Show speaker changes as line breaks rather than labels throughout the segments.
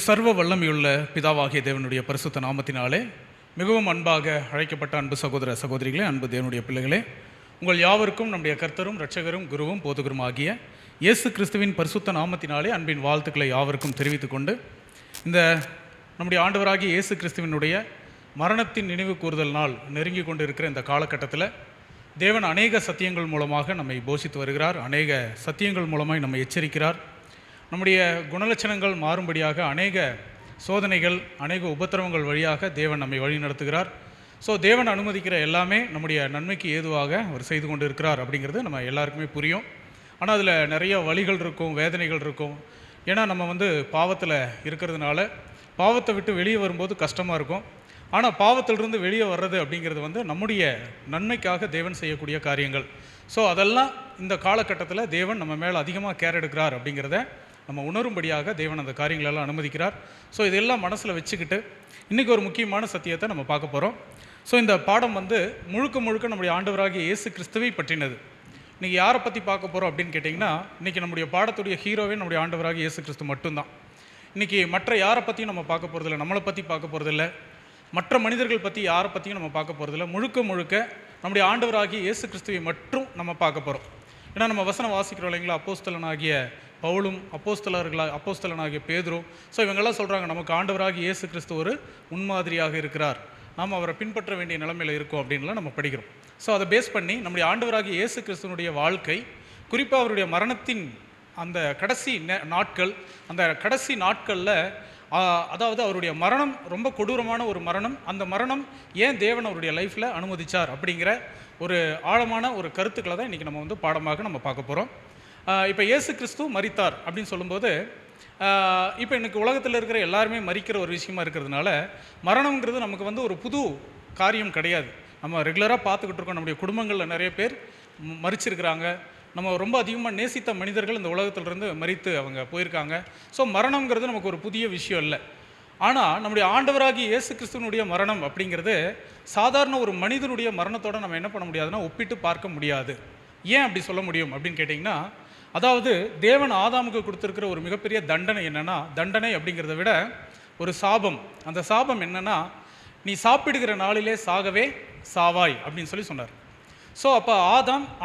சர்வ வல்லமையுள்ள பிதாவாகிய தேவனுடைய பரிசுத்த நாமத்தினாலே மிகவும் அன்பாக அழைக்கப்பட்ட அன்பு சகோதர சகோதரிகளே, அன்பு தேவனுடைய பிள்ளைகளே, உங்கள் யாவருக்கும் நம்முடைய கர்த்தரும் இரட்சகரும் குருவும் போதகரும் ஆகிய இயேசு கிறிஸ்துவின் பரிசுத்த நாமத்தினாலே அன்பின் வாழ்த்துக்களை யாவருக்கும் தெரிவித்துக் கொண்டு, இந்த நம்முடைய ஆண்டவராகிய இயேசு கிறிஸ்துவினுடைய மரணத்தின் நினைவு கூறுதல் நாள் நெருங்கி கொண்டு இருக்கிற இந்த காலகட்டத்தில் தேவன் அநேக சத்தியங்கள் மூலமாக நம்மை போஷித்து வருகிறார். அநேக சத்தியங்கள் மூலமாக நம்மை எச்சரிக்கிறார். நம்முடைய குணலட்சணங்கள் மாறும்படியாக அநேக சோதனைகள், அநேக உபத்திரவங்கள் வழியாக தேவன் நம்மை வழி நடத்துகிறார். ஸோ தேவன் அனுமதிக்கிற எல்லாமே நம்முடைய நன்மைக்கு ஏதுவாக அவர் செய்து கொண்டு இருக்கிறார் அப்படிங்கிறது நம்ம எல்லாருக்குமே புரியும். ஆனால் அதில் நிறைய வலிகள் இருக்கும், வேதனைகள் இருக்கும். ஏன்னா நம்ம பாவத்தில் இருக்கிறதுனால பாவத்தை விட்டு வெளியே வரும்போது கஷ்டமாக இருக்கும். ஆனால் பாவத்திலிருந்து வெளியே வர்றது அப்படிங்கிறது நம்முடைய நன்மைக்காக தேவன் செய்யக்கூடிய காரியங்கள். ஸோ அதெல்லாம் இந்த காலகட்டத்தில் தேவன் நம்ம மேலே அதிகமாக கேர் எடுக்கிறார் அப்படிங்கிறத நம்ம உணரும்படியாக தேவன் அந்த காரியங்களெல்லாம் அனுமதிக்கிறார். ஸோ இதெல்லாம் மனசில் வச்சுக்கிட்டு இன்றைக்கி ஒரு முக்கியமான சத்தியத்தை நம்ம பார்க்க போகிறோம். ஸோ இந்த பாடம் முழுக்க முழுக்க நம்முடைய ஆண்டவராகிய இயேசு கிறிஸ்துவை பற்றினது. இன்றைக்கி யாரை பற்றி பார்க்க போகிறோம் அப்படின்னு கேட்டிங்கன்னா, இன்றைக்கி நம்முடைய பாடத்துடைய ஹீரோவே நம்முடைய ஆண்டவராகிய இயேசு கிறிஸ்து மட்டும்தான். இன்றைக்கி மற்ற யாரை பற்றியும் நம்ம பார்க்க போகிறதில்ல, நம்மளை பற்றி பார்க்க போகிறதில்ல, மற்ற மனிதர்கள் பற்றி யாரை பற்றியும் நம்ம பார்க்க போகிறதில்ல. முழுக்க முழுக்க நம்முடைய ஆண்டவராகிய இயேசு கிறிஸ்துவை மட்டும் நம்ம பார்க்க போகிறோம். ஏன்னா நம்ம வசனம் வாசிக்கிறோம் இல்லைங்களா, அப்போஸ்தலனாகிய பவுலும் அப்போஸ்தலனாகிய பேதுரும். ஸோ இவங்கெல்லாம் சொல்கிறாங்க, நமக்கு ஆண்டவராகிய இயேசு கிறிஸ்து ஒரு முன்மாதிரியாக இருக்கிறார், நாம் அவரை பின்பற்ற வேண்டிய நிலைமையில் இருக்கோம் அப்படின்லாம் நம்ம படிக்கிறோம். ஸோ அதை பேஸ் பண்ணி நம்முடைய ஆண்டவராகிய இயேசு கிறிஸ்துவனுடைய வாழ்க்கை, குறிப்பாக அவருடைய மரணத்தின் அந்த கடைசி நாட்கள், அந்த கடைசி நாட்களில் அதாவது அவருடைய மரணம் ரொம்ப கொடூரமான ஒரு மரணம். அந்த மரணம் ஏன் தேவன் அவருடைய லைஃப்பில் அனுமதிச்சார் அப்படிங்கிற ஒரு ஆழமான ஒரு கருத்துக்களை தான் இன்றைக்கி நம்ம பாடமாக நம்ம பார்க்க போகிறோம். இப்போ இயேசு கிறிஸ்து மரித்தார் அப்படின்னு சொல்லும்போது, இப்போ எனக்கு உலகத்தில் இருக்கிற எல்லாருமே மரிக்கிற ஒரு விஷயமா இருக்கிறதுனால மரணம்ங்கிறது நமக்கு ஒரு புது காரியம் கிடையாது. நம்ம ரெகுலராக பார்த்துக்கிட்டு இருக்கோம். நம்முடைய குடும்பங்களில் நிறைய பேர் மரிச்சிருக்கிறாங்க. நம்ம ரொம்ப அதிகமாக நேசித்த மனிதர்கள் இந்த உலகத்திலிருந்து மரித்து அவங்க போயிருக்காங்க. ஸோ மரணம்ங்கிறது நமக்கு ஒரு புதிய விஷயம் இல்லை. ஆனால் நம்முடைய ஆண்டவராகிய இயேசு கிறிஸ்துவனுடைய மரணம் அப்படிங்கிறது சாதாரண ஒரு மனிதனுடைய மரணத்தோடு நம்ம என்ன பண்ண முடியாதுன்னா ஒப்பிட்டு பார்க்க முடியாது. ஏன் அப்படி சொல்ல முடியும் அப்படின்னு கேட்டிங்கன்னா, அதாவது தேவன் ஆதாமுக்கு கொடுத்துருக்கிற ஒரு மிகப்பெரிய தண்டனை என்னென்னா, தண்டனை அப்படிங்கிறத விட ஒரு சாபம். அந்த சாபம் என்னென்னா, நீ சாப்பிடுகிற நாளிலே சாகவே சாவாய் அப்படின்னு சொன்னார். ஸோ அப்போ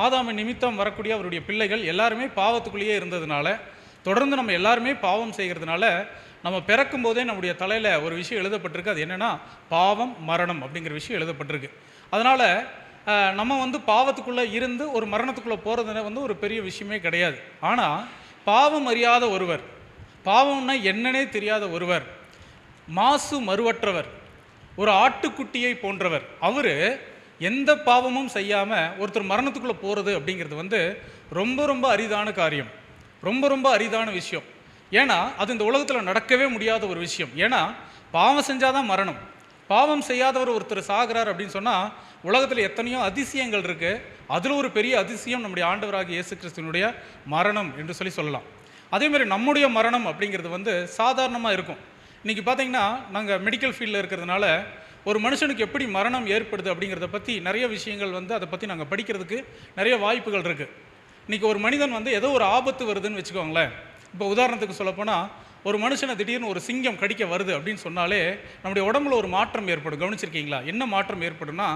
ஆதாமின் நிமித்தம் வரக்கூடிய அவருடைய பிள்ளைகள் எல்லாருமே பாவத்துக்குள்ளேயே இருந்ததுனால, தொடர்ந்து நம்ம எல்லாருமே பாவம் செய்கிறதுனால, நம்ம பிறக்கும் போதே நம்முடைய தலையில் ஒரு விஷயம் எழுதப்பட்டிருக்கு. அது என்னென்னா பாவம் மரணம் அப்படிங்கிற விஷயம் எழுதப்பட்டிருக்கு. அதனால் நம்ம பாவத்துக்குள்ளே இருந்து ஒரு மரணத்துக்குள்ளே போகிறது ஒரு பெரிய விஷயமே கிடையாது. ஆனால் பாவம் அறியாத ஒருவர், பாவம்னா என்னன்னே தெரியாத ஒருவர், மாசு மறுவற்றவர், ஒரு ஆட்டுக்குட்டியை போன்றவர், அவர் எந்த பாவமும் செய்யாமல் ஒருத்தர் மரணத்துக்குள்ளே போகிறது அப்படிங்கிறது ரொம்ப ரொம்ப அரிதான காரியம், ரொம்ப ரொம்ப அரிதான விஷயம். ஏன்னா அது இந்த உலகத்தில் நடக்கவே முடியாத ஒரு விஷயம். ஏன்னா பாவம் செஞ்சாதான் மரணம். பாவம் செய்யாதவர் ஒருத்தர் சாகிறார் அப்படின்னு சொன்னால் உலகத்தில் எத்தனையோ அதிசயங்கள் இருக்குது. அதில் ஒரு பெரிய அதிசயம் நம்முடைய ஆண்டவராகிய இயேசு கிறிஸ்துவினுடைய மரணம் என்று சொல்லலாம். அதேமாதிரி நம்முடைய மரணம் அப்படிங்கிறது சாதாரணமாக இருக்கும். இன்றைக்கி பார்த்திங்கன்னா நாங்கள் மெடிக்கல் ஃபீல்டில் இருக்கிறதுனால ஒரு மனுஷனுக்கு எப்படி மரணம் ஏற்படுது அப்படிங்கிறத பற்றி நிறைய விஷயங்கள் அதை பற்றி நாங்கள் படிக்கிறதுக்கு நிறைய வாய்ப்புகள் இருக்குது. இன்றைக்கி ஒரு மனிதன் ஏதோ ஒரு ஆபத்து வருதுன்னு வச்சுக்கோங்களேன். இப்போ உதாரணத்துக்கு சொல்லப்போனால், ஒரு மனுஷனை திடீர்னு ஒரு சிங்கம் கடிக்க வருது அப்படின்னு சொன்னாலே நம்முடைய உடம்புல ஒரு மாற்றம் ஏற்படும். கவனிச்சிருக்கீங்களா? என்ன மாற்றம் ஏற்படும்னா,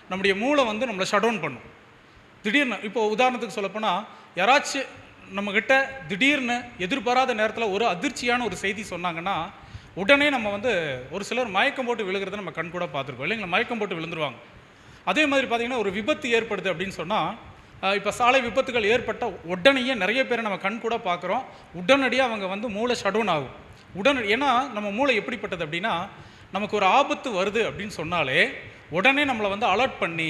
நம்முடைய மூளை நம்மளை ஷட் டவுன் பண்ணும். திடீர்னு இப்போ உதாரணத்துக்கு சொல்லப்போனால், யாராச்சும் நம்மக்கிட்ட திடீர்னு எதிர்பாராத நேரத்தில் ஒரு அதிர்ச்சியான ஒரு செய்தி சொன்னாங்கன்னா உடனே நம்ம ஒரு சிலர் மயக்கம் போட்டு விழுகிறத நம்ம கண் கூட பார்த்துருக்கோம் இல்லைங்களா? மயக்கம் போட்டு விழுந்துருவாங்க. அதே மாதிரி பார்த்திங்கன்னா, ஒரு விபத்து ஏற்படுது அப்படின்னு சொன்னால், இப்போ சாலை விபத்துகள் ஏற்பட்ட உடனேயே நிறைய பேரை நம்ம கண் கூட பார்க்குறோம். உடனடியாக அவங்க மூளை ஷடவுன் ஆகும். ஏன்னா நம்ம மூளை எப்படிப்பட்டது அப்படின்னா, நமக்கு ஒரு ஆபத்து வருது அப்படின்னு சொன்னாலே உடனே நம்மளை அலர்ட் பண்ணி,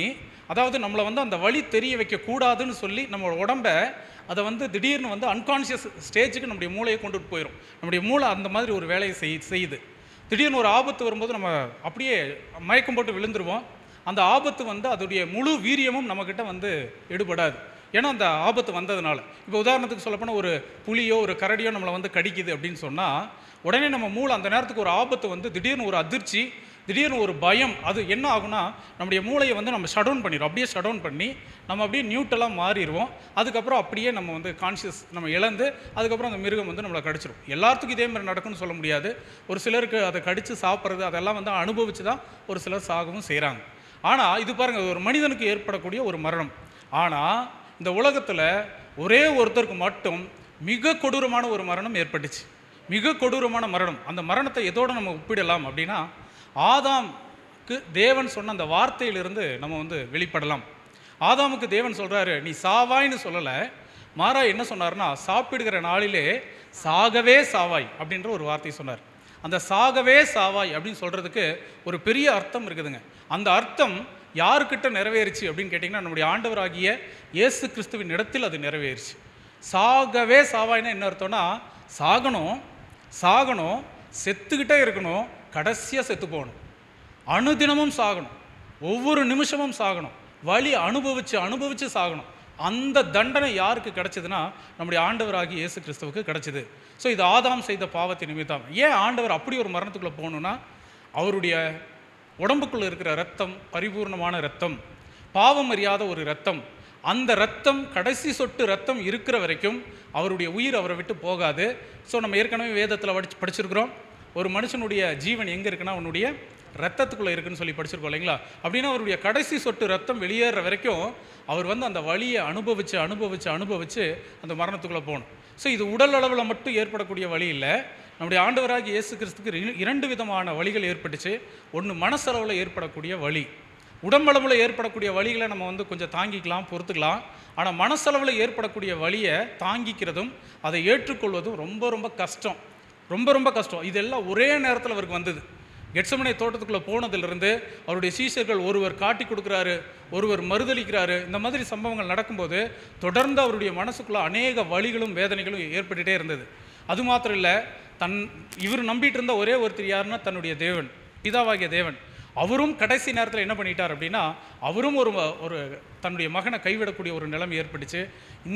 அதாவது நம்மளை அந்த வழி தெரிய வைக்கக்கூடாதுன்னு சொல்லி நம்ம உடம்பை அதை திடீர்னு அன்கான்ஷியஸ் ஸ்டேஜுக்கு நம்முடைய மூளையை கொண்டுட்டு போயிடும். நம்முடைய மூளை அந்த மாதிரி ஒரு வேலையை செய்யுது. திடீர்னு ஒரு ஆபத்து வரும்போது நம்ம அப்படியே மயக்கம் போட்டு விழுந்துருவோம். அந்த ஆபத்து அதோடைய முழு வீரியமும் நம்மக்கிட்ட எடுபடாது. ஏன்னா அந்த ஆபத்து வந்ததுனால. இப்போ உதாரணத்துக்கு சொல்லப்போனால், ஒரு புலியோ ஒரு கரடியோ நம்மளை கடிக்குது அப்படின்னு சொன்னால் உடனே நம்ம மூளை அந்த நேரத்துக்கு ஒரு ஆபத்து திடீர்னு ஒரு அதிர்ச்சி, திடீர்னு ஒரு பயம், அது என்ன ஆகும்னா நம்முடைய மூளையை வந்து நம்ம ஷட் டவுன் பண்ணிடும். அப்படியே ஷட் டவுன் பண்ணி நம்ம அப்படியே நியூட்டலாக மாறிடுவோம். அதுக்கப்புறம் அப்படியே நம்ம வந்து கான்ஷியஸ் நம்ம இழந்து அதுக்கப்புறம் அந்த மிருகம் வந்து நம்மளை கடிச்சிடும். எல்லாத்துக்கும் இதே மாதிரி நடக்கும்னு சொல்ல முடியாது. ஒரு சிலருக்கு அதை கடித்து சாப்பிட்றது அதெல்லாம் வந்து அனுபவித்து தான் ஒரு சிலர் சாகவும் செய்கிறாங்க. ஆனால் இது பாருங்கள், ஒரு மனிதனுக்கு ஏற்படக்கூடிய ஒரு மரணம். ஆனால் இந்த உலகத்தில் ஒரே ஒருத்தருக்கு மட்டும் மிக கொடூரமான ஒரு மரணம் ஏற்பட்டுச்சு. மிக கொடூரமான மரணம். அந்த மரணத்தை எதோடு நம்ம ஒப்பிடலாம் அப்படின்னா, ஆதாமுக்கு தேவன் சொன்ன அந்த வார்த்தையிலிருந்து நம்ம வந்து வெளிப்படலாம். ஆதாமுக்கு தேவன் சொல்கிறாரு, நீ சாவாய்ன்னு சொல்லலை, மாறா என்ன சொன்னார்னா, சாப்பிடுகிற நாளிலே சாகவே சாவாய் அப்படின்ற ஒரு வார்த்தை சொன்னார். அந்த சாகவே சாவாய் அப்படின்னு சொல்கிறதுக்கு ஒரு பெரிய அர்த்தம் இருக்குதுங்க. அந்த அர்த்தம் யாருக்கிட்ட நிறைவேறிச்சு அப்படின்னு கேட்டிங்கன்னா, நம்முடைய ஆண்டவராகிய இயேசு கிறிஸ்துவின் இடத்தில் அது நிறைவேறிச்சு. சாகவே சாவாய்னா என்ன அர்த்தம்னா, சாகணும், செத்துக்கிட்டே இருக்கணும், கடைசியாக செத்து போகணும், அணுதினமும் சாகணும், ஒவ்வொரு நிமிஷமும் சாகணும், வலி அனுபவிச்சு சாகணும். அந்த தண்டனை யாருக்கு கிடைச்சதுன்னா நம்முடைய ஆண்டவராகிய இயேசு கிறிஸ்துவுக்கு கிடைச்சிது. ஸோ இது ஆதாம் செய்த பாவத்தின் நிமித்தம். ஏன் ஆண்டவர் அப்படி ஒரு மரணத்துக்குள்ளே போகணுன்னா, அவருடைய உடம்புக்குள்ளே இருக்கிற ரத்தம் பரிபூர்ணமான ரத்தம், பாவம் அறியாத ஒரு ரத்தம். அந்த ரத்தம், கடைசி சொட்டு ரத்தம் இருக்கிற வரைக்கும் அவருடைய உயிர் அவரை விட்டு போகாது. ஸோ நம்ம ஏற்கனவே வேதத்தில் படிச்சிருக்கிறோம், ஒரு மனுஷனுடைய ஜீவன் எங்கே இருக்குன்னா அவனுடைய ரத்தத்துக்குள்ளே இருக்குன்னு சொல்லி படிச்சிருக்கோம் இல்லைங்களா? அப்படின்னா அவருடைய கடைசி சொட்டு ரத்தம் வெளியேற வரைக்கும் அவர் வந்து அந்த வலியை அனுபவித்து அந்த மரணத்துக்குள்ளே போகணும். ஸோ இது உடல் அளவில் மட்டும் ஏற்படக்கூடிய வலி இல்லை. நம்முடைய ஆண்டவராகிய இயேசு கிறிஸ்துக்கு 2 விதமான வலிகள் ஏற்பட்டுச்சு. ஒன்று மனசளவில் ஏற்படக்கூடிய வலி. உடம்பளவில் ஏற்படக்கூடிய வலிகளை நம்ம வந்து கொஞ்சம் தாங்கிக்கலாம், பொறுத்துக்கலாம். ஆனால் மனசளவில் ஏற்படக்கூடிய வலியை தாங்கிக்கிறதும் அதை ஏற்றுக்கொள்வதும் ரொம்ப கஷ்டம், ரொம்ப கஷ்டம். இதெல்லாம் ஒரே நேரத்தில் அவருக்கு வந்தது. கெத்செமனே தோட்டத்துக்குள்ளே போனதிலிருந்து அவருடைய சீஷர்கள் ஒருவர் காட்டி கொடுக்குறாரு, ஒருவர் மறுதளிக்கிறாரு, இந்த மாதிரி சம்பவங்கள் நடக்கும்போது தொடர்ந்து அவருடைய மனசுக்குள்ளே அநேக வலிகளும் வேதனைகளும் ஏற்பட்டுகிட்டே இருந்தது. அது மாத்திரம் இல்லை, இவர் நம்பிட்டு இருந்த ஒரே ஒருத்தர் யாருன்னா தன்னுடைய தேவன், பிதாவாகிய தேவன். அவரும் கடைசி நேரத்தில் என்ன பண்ணிட்டார் அப்படின்னா, அவரும் ஒரு தன்னுடைய மகனை கைவிடக்கூடிய ஒரு நிலைமை ஏற்பட்டுச்சு.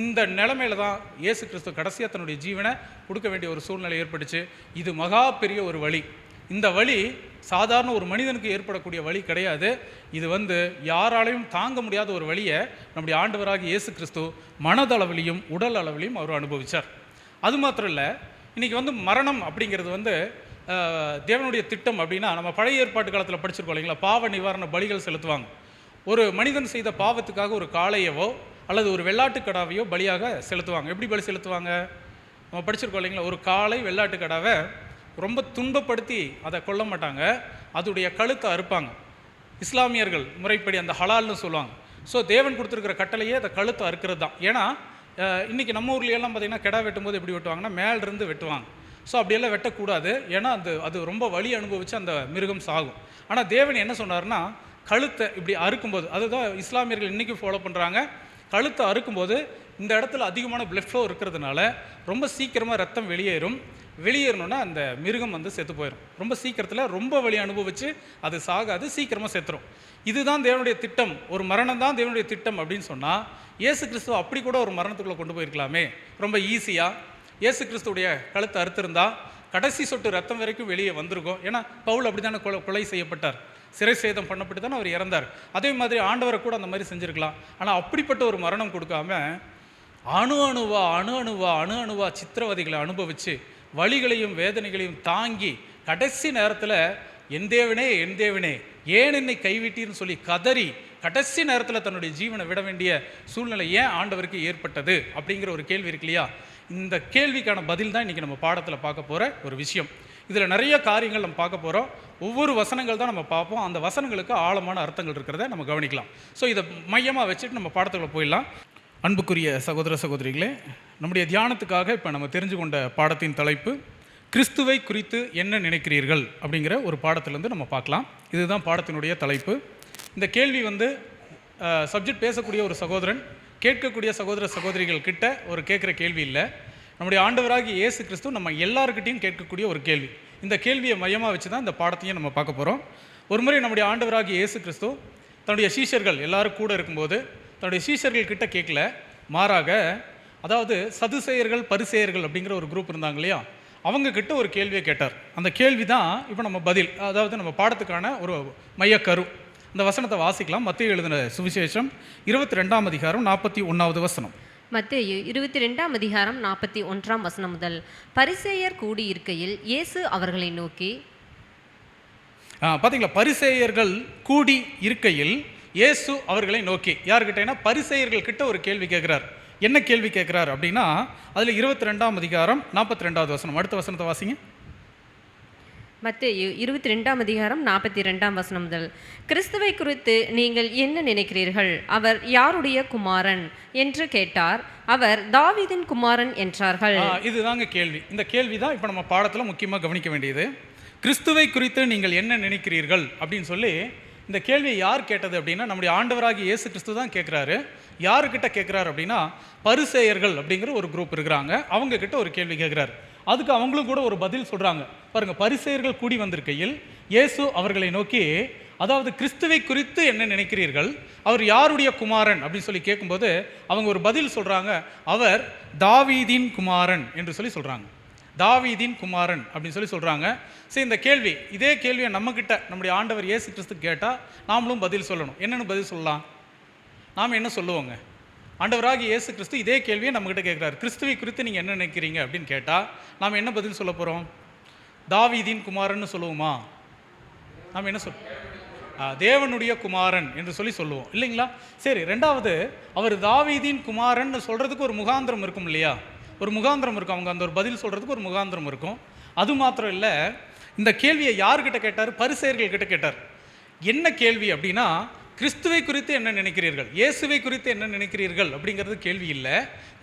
இந்த நிலைமையில தான் இயேசு கிறிஸ்து கடைசியாக தன்னுடைய ஜீவனை கொடுக்க வேண்டிய ஒரு சூழ்நிலை ஏற்பட்டுச்சு. இது மகா பெரிய ஒரு வலி. இந்த வலி சாதாரண ஒரு மனிதனுக்கு ஏற்படக்கூடிய வலி கிடையாது. இது வந்து யாராலையும் தாங்க முடியாத ஒரு வலியை நம்முடைய ஆண்டவராகிய இயேசு கிறிஸ்து மனதளவிலையும் உடல் அளவிலையும் அவர் அனுபவித்தார். அது மாத்திரம் இல்லை, இன்றைக்கி வந்து மரணம் அப்படிங்கிறது வந்து தேவனுடைய திட்டம். அப்படின்னா நம்ம பழைய ஏற்பாட்டு காலத்தில் படிச்சிருக்கோம் இல்லைங்களா, பாவ நிவாரண பலிகள் செலுத்துவாங்க. ஒரு மனிதன் செய்த பாவத்துக்காக ஒரு காளையவோ அல்லது ஒரு வெள்ளாட்டுக்கடாவையோ பலியாக செலுத்துவாங்க. எப்படி பலி செலுத்துவாங்க நம்ம படிச்சிருக்கோம் இல்லைங்களா, ஒரு காளை வெள்ளாட்டுக்கடாவை ரொம்ப துன்பப்படுத்தி அதை கொல்ல மாட்டாங்க, அதோடைய கழுத்தை அறுப்பாங்க. இஸ்லாமியர்கள் முறைப்படி அந்த ஹலால்னு சொல்லுவாங்க. ஸோ தேவன் கொடுத்துருக்கிற கட்டளையே அதை கழுத்தை அறுக்கிறது தான். ஏன்னா இன்றைக்கி நம்ம ஊர்லையெல்லாம் பார்த்திங்கன்னா கெடா வெட்டும்போது எப்படி வெட்டுவாங்கன்னா மேலிருந்து வெட்டுவாங்க. ஸோ அப்படியெல்லாம் வெட்டக்கூடாது, ஏன்னா அது ரொம்ப வலி அனுபவித்து அந்த மிருகம் சாகும். ஆனால் தேவன் என்ன சொன்னார்னா, கழுத்தை இப்படி அறுக்கும்போது, அதுதான் இஸ்லாமியர்கள் இன்றைக்கும் ஃபாலோ பண்ணுறாங்க. கழுத்தை அறுக்கும்போது இந்த இடத்துல அதிகமான பிளட் ஃப்ளோ இருக்கிறதுனால ரொம்ப சீக்கிரமாக ரத்தம் வெளியேறணுன்னா அந்த மிருகம் வந்து செத்து போயிடும். ரொம்ப சீக்கிரத்தில் ரொம்ப வலி அனுபவித்து அது சாகாது, சீக்கிரமாக செத்துரும். இதுதான் தேவனுடைய திட்டம். ஒரு மரணம் தான் தேவனுடைய திட்டம் அப்படின்னு சொன்னால், இயேசு கிறிஸ்துவ அப்படி கூட ஒரு மரணத்துக்குள்ளே கொண்டு போயிருக்கலாமே ரொம்ப ஈஸியாக. இயேசு கிறிஸ்துடைய கழுத்தை அறுத்திருந்தா கடைசி சொட்டு ரத்தம் வரைக்கும் வெளியே வந்திருக்கும். ஏன்னா பவுல் அப்படி தானே கொலை செய்யப்பட்டார், சிறை சேதம் பண்ணப்பட்டு தானே அவர் இறந்தார். அதே மாதிரி ஆண்டவரை கூட அந்த மாதிரி செஞ்சுருக்கலாம். ஆனால் அப்படிப்பட்ட ஒரு மரணம் கொடுக்காம அணு அணுவா சித்திரவதைகளை அனுபவித்து வலிகளையும் வேதனைகளையும் தாங்கி கடைசி நேரத்தில் என் தேவனே ஏன் என்னை கைவிட்டீர்னு சொல்லி கதறி கடைசி நேரத்தில் தன்னுடைய ஜீவனை விட வேண்டிய சூழ்நிலை ஏன் ஆண்டவருக்கு ஏற்பட்டது அப்படிங்கிற ஒரு கேள்வி இருக்கு இல்லையா? இந்த கேள்விக்கான பதில் தான் இன்றைக்கி நம்ம பாடத்தில் பார்க்க போகிற ஒரு விஷயம். இதில் நிறைய காரியங்கள் நம்ம பார்க்க போகிறோம். ஒவ்வொரு வசனங்கள் தான் நம்ம பார்ப்போம். அந்த வசனங்களுக்கு ஆழமான அர்த்தங்கள் இருக்கிறத நம்ம கவனிக்கலாம். ஸோ இதை மையமாக வச்சுட்டு நம்ம பாடத்துக்குள்ள போயிடலாம். அன்புக்குரிய சகோதர சகோதரிகளே, நம்முடைய தியானத்துக்காக இப்போ நம்ம தெரிஞ்சு கொண்ட பாடத்தின் தலைப்பு கிறிஸ்துவை குறித்து என்ன நினைக்கிறீர்கள் அப்படிங்கிற ஒரு பாடத்திலேருந்து நம்ம பார்க்கலாம். இதுதான் பாடத்தினுடைய தலைப்பு. இந்த கேள்வி வந்து சப்ஜெக்ட் பேசக்கூடிய ஒரு சகோதரன் கேட்கக்கூடிய சகோதர சகோதரிகள் கிட்ட ஒரு கேட்குற கேள்வி இல்லை. நம்முடைய ஆண்டவராகிய இயேசு கிறிஸ்து நம்ம எல்லாருக்கிட்டையும் கேட்கக்கூடிய ஒரு கேள்வி. இந்த கேள்வியை மையமாக வச்சு தான் இந்த பாடத்தையும் நம்ம பார்க்க போகிறோம். ஒரு முறை நம்முடைய ஆண்டவராகிய இயேசு கிறிஸ்து தன்னுடைய சீஷர்கள் எல்லாரும் கூட இருக்கும்போது தன்னுடைய சீஷர்கள் கிட்ட கேட்கல, மாறாக, அதாவது சதுசேயர்கள் பரிசேயர்கள் அப்படிங்கிற ஒரு குரூப் இருந்தாங்க இல்லையா, அவங்கக்கிட்ட ஒரு கேள்வியை கேட்டார். அந்த கேள்வி தான் இப்போ நம்ம பதில், அதாவது நம்ம பாடத்துக்கான ஒரு மையக்கரு. இந்த வசனத்தை வாசிக்கலாம். மத்தேயு எழுதின சுவிசேஷம் 22ஆம் அதிகாரம் 41வது வசனம்.
மத்தேயு 22ஆம் அதிகாரம் 41ஆம் வசனம் முதல். பரிசேயர் கூடியிருக்கையில் இயேசு அவர்களை நோக்கி,
பார்த்தீங்களா, பரிசேயர்கள் கூடி இருக்கையில் இயேசு அவர்களை நோக்கி, யார்கிட்டனா பரிசேயர்கள் கிட்ட ஒரு கேள்வி கேட்குறார். என்ன கேள்வி கேட்குறார் அப்படின்னா, அதில் 22ஆம் அதிகாரம் 42வது வசனம். அடுத்த வசனத்தை வாசிங்க.
மத்தேயு 22ஆம் அதிகாரம் 42ஆம் வசனம் முதல். கிறிஸ்துவை குறித்து நீங்கள் என்ன நினைக்கிறீர்கள்? அவர் யாருடைய குமாரன் என்று கேட்டார். அவர் தாவீதின் குமாரன் என்றார்கள்.
இதுதாங்க கேள்வி. இந்த கேள்வி தான் இப்போ நம்ம பாடத்தில் முக்கியமாக கவனிக்க வேண்டியது. கிறிஸ்துவை குறித்து நீங்கள் என்ன நினைக்கிறீர்கள் அப்படின்னு சொல்லி இந்த கேள்வியை யார் கேட்டது அப்படின்னா, நம்முடைய ஆண்டவராகிய இயேசு கிறிஸ்து தான் கேட்குறாரு. யாருக்கிட்ட கேட்குறாரு அப்படின்னா, பரிசேயர்கள் அப்படிங்கிற ஒரு குரூப் இருக்கிறாங்க, அவங்க கிட்ட ஒரு கேள்வி கேட்குறாரு. அதுக்கு அவங்களும் கூட ஒரு பதில் சொல்கிறாங்க. பாருங்கள், பரிசேயர்கள் கூடி வந்திருக்கையில் இயேசு அவர்களை நோக்கி, அதாவது கிறிஸ்துவை குறித்து என்ன நினைக்கிறீர்கள், அவர் யாருடைய குமாரன் அப்படின்னு சொல்லி கேட்கும்போது அவங்க ஒரு பதில் சொல்கிறாங்க. அவர் தாவீதின் குமாரன் என்று சொல்லி சொல்கிறாங்க. தாவீதின் குமாரன் அப்படின்னு சொல்லி சொல்கிறாங்க. சரி, இந்த கேள்வி, இதே கேள்வியை நம்மக்கிட்ட நம்முடைய ஆண்டவர் இயேசு கிறிஸ்து கேட்டால் நாமளும் பதில் சொல்லணும். என்னென்னு பதில் சொல்லலாம்? நாம் என்ன சொல்லுவோங்க? ஆண்டவராகிய இயேசு கிறிஸ்து இதே கேள்வியை நம்மக்கிட்ட கேட்குறாரு. கிறிஸ்துவை குறித்து நீங்கள் என்ன நினைக்கிறீங்க அப்படின்னு கேட்டால் நாம் என்ன பதில் சொல்ல போகிறோம்? தாவீதின் குமாரன்னு சொல்லுவோமா? நாம் என்ன தேவனுடைய குமாரன் என்று சொல்லி சொல்லுவோம் இல்லைங்களா? சரி, ரெண்டாவது, அவர் தாவீதின் குமாரன் சொல்கிறதுக்கு ஒரு முகாந்திரம் இருக்கும் இல்லையா? ஒரு முகாந்திரம் இருக்கும். அவங்க அந்த ஒரு பதில் சொல்கிறதுக்கு ஒரு முகாந்திரம் இருக்கும். அது மாத்திரம் இல்லை, இந்த கேள்வியை யார்கிட்ட கேட்டார்? பரிசேயர்கள் கிட்ட கேட்டார். என்ன கேள்வி அப்படின்னா, கிறிஸ்துவை குறித்து என்ன நினைக்கிறீர்கள், இயேசுவை குறித்து என்ன நினைக்கிறீர்கள் அப்படிங்கிறது கேள்வி இல்லை.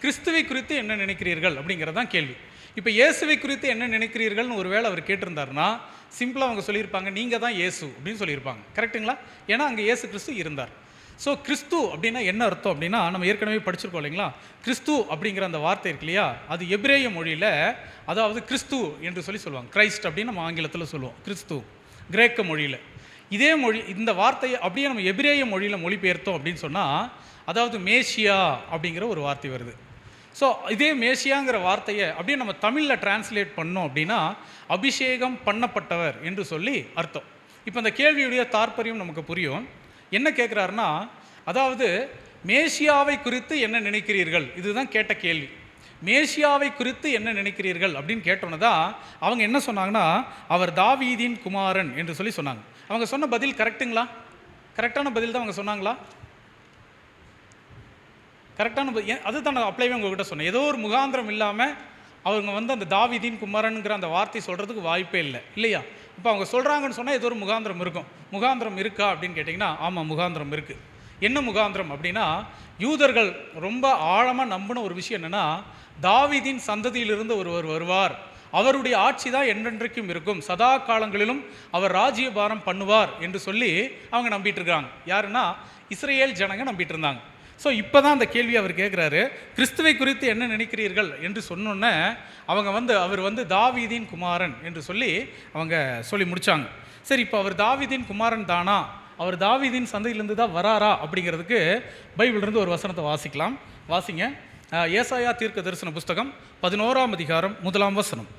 கிறிஸ்துவை குறித்து என்ன நினைக்கிறீர்கள் அப்படிங்கிறது தான் கேள்வி. இப்போ இயேசுவை குறித்து என்ன நினைக்கிறீர்கள்னு ஒரு வேளை அவர் கேட்டிருந்தாருன்னா சிம்பிளாக அவங்க சொல்லியிருப்பாங்க, நீங்கள் தான் இயேசு அப்படின்னு சொல்லியிருப்பாங்க. கரெக்டுங்களா? ஏன்னா அங்கே இயேசு கிறிஸ்து இருந்தார். ஸோ கிறிஸ்து அப்படின்னா என்ன அர்த்தம் அப்படின்னா, நம்ம ஏற்கனவே படிச்சிருக்கோம் இல்லைங்களா? கிறிஸ்து அப்படிங்கிற அந்த வார்த்தை இருக்கு இல்லையா, அது எபிரேய மொழியில், அதாவது கிறிஸ்து என்று சொல்லி சொல்லுவாங்க. கிரைஸ்ட் அப்படின்னு நம்ம ஆங்கிலத்தில் சொல்லுவோம். கிறிஸ்து கிரேக்க மொழியில். இதே மொழி, இந்த வார்த்தையை அப்படியே நம்ம எபிரேய மொழியில் மொழிபெயர்த்தோம் அப்படின்னு சொன்னால், அதாவது மேசியா அப்படிங்கிற ஒரு வார்த்தை வருது. ஸோ இதே மேசியாங்கிற வார்த்தையை அப்படியே நம்ம தமிழில் டிரான்ஸ்லேட் பண்ணோம் அப்படின்னா, அபிஷேகம் பண்ணப்பட்டவர் என்று சொல்லி அர்த்தம். இப்போ அந்த கேள்வியுடைய தாற்பயம் நமக்கு புரியும். என்ன கேட்குறாருன்னா, அதாவது மேசியாவை குறித்து என்ன நினைக்கிறீர்கள், இதுதான் கேட்ட கேள்வி. மேசியாவை குறித்து என்ன நினைக்கிறீர்கள் அப்படின்னு கேட்டோன்னு தான் அவங்க என்ன சொன்னாங்கன்னா, அவர் தாவீதின் குமாரன் என்று சொல்லி சொன்னாங்க. அவங்க சொன்ன பதில் கரெக்டுங்களா? கரெக்டான பதில் தான் அவங்க சொன்னாங்களா? கரெக்டான அதுதான் நான் அப்ளைவே உங்கள்கிட்ட சொன்னேன். ஏதோ ஒரு முகாந்திரம் இல்லாமல் அவங்க அந்த தாவீதின் குமாரனுங்கிற அந்த வார்த்தை சொல்கிறதுக்கு வாய்ப்பே இல்லை இல்லையா? இப்போ அவங்க சொல்கிறாங்கன்னு சொன்னால் ஏதோ ஒரு முகாந்திரம் இருக்கும். முகாந்திரம் இருக்கா அப்படின்னு கேட்டிங்கன்னா, ஆமாம், முகாந்திரம் இருக்குது. என்ன முகாந்திரம் அப்படின்னா, யூதர்கள் ரொம்ப ஆழமாக நம்பின ஒரு விஷயம் என்னென்னா, தாவீதின் சந்ததியிலிருந்து ஒருவர் வருவார், அவருடைய ஆட்சி தான் என்றென்றைக்கும் இருக்கும், சதா காலங்களிலும் அவர் ராஜ்யபாரம் பண்ணுவார் என்று சொல்லி அவங்க நம்பிட்டு இருக்காங்க. யாருன்னா, இஸ்ரேல் ஜனங்க நம்பிட்டு இருந்தாங்க. ஸோ இப்போ தான் அந்த கேள்வி அவர் கேட்குறாரு, கிறிஸ்துவை குறித்து என்ன நினைக்கிறீர்கள் என்று சொன்னோன்னே அவங்க அவர் தாவீதின் குமாரன் என்று சொல்லி அவங்க சொல்லி முடித்தாங்க. சரி, இப்போ அவர் தாவீதின் குமாரன் தானா, அவர் தாவீதின் சந்தையிலேருந்து தான் வராரா அப்படிங்கிறதுக்கு பைபிளிலிருந்து ஒரு வசனத்தை வாசிக்கலாம். வாசிங்க. ஏசாயா தீர்க்க தரிசன புஸ்தகம் 11ஆம் அதிகாரம் 1ஆம் வசனம்.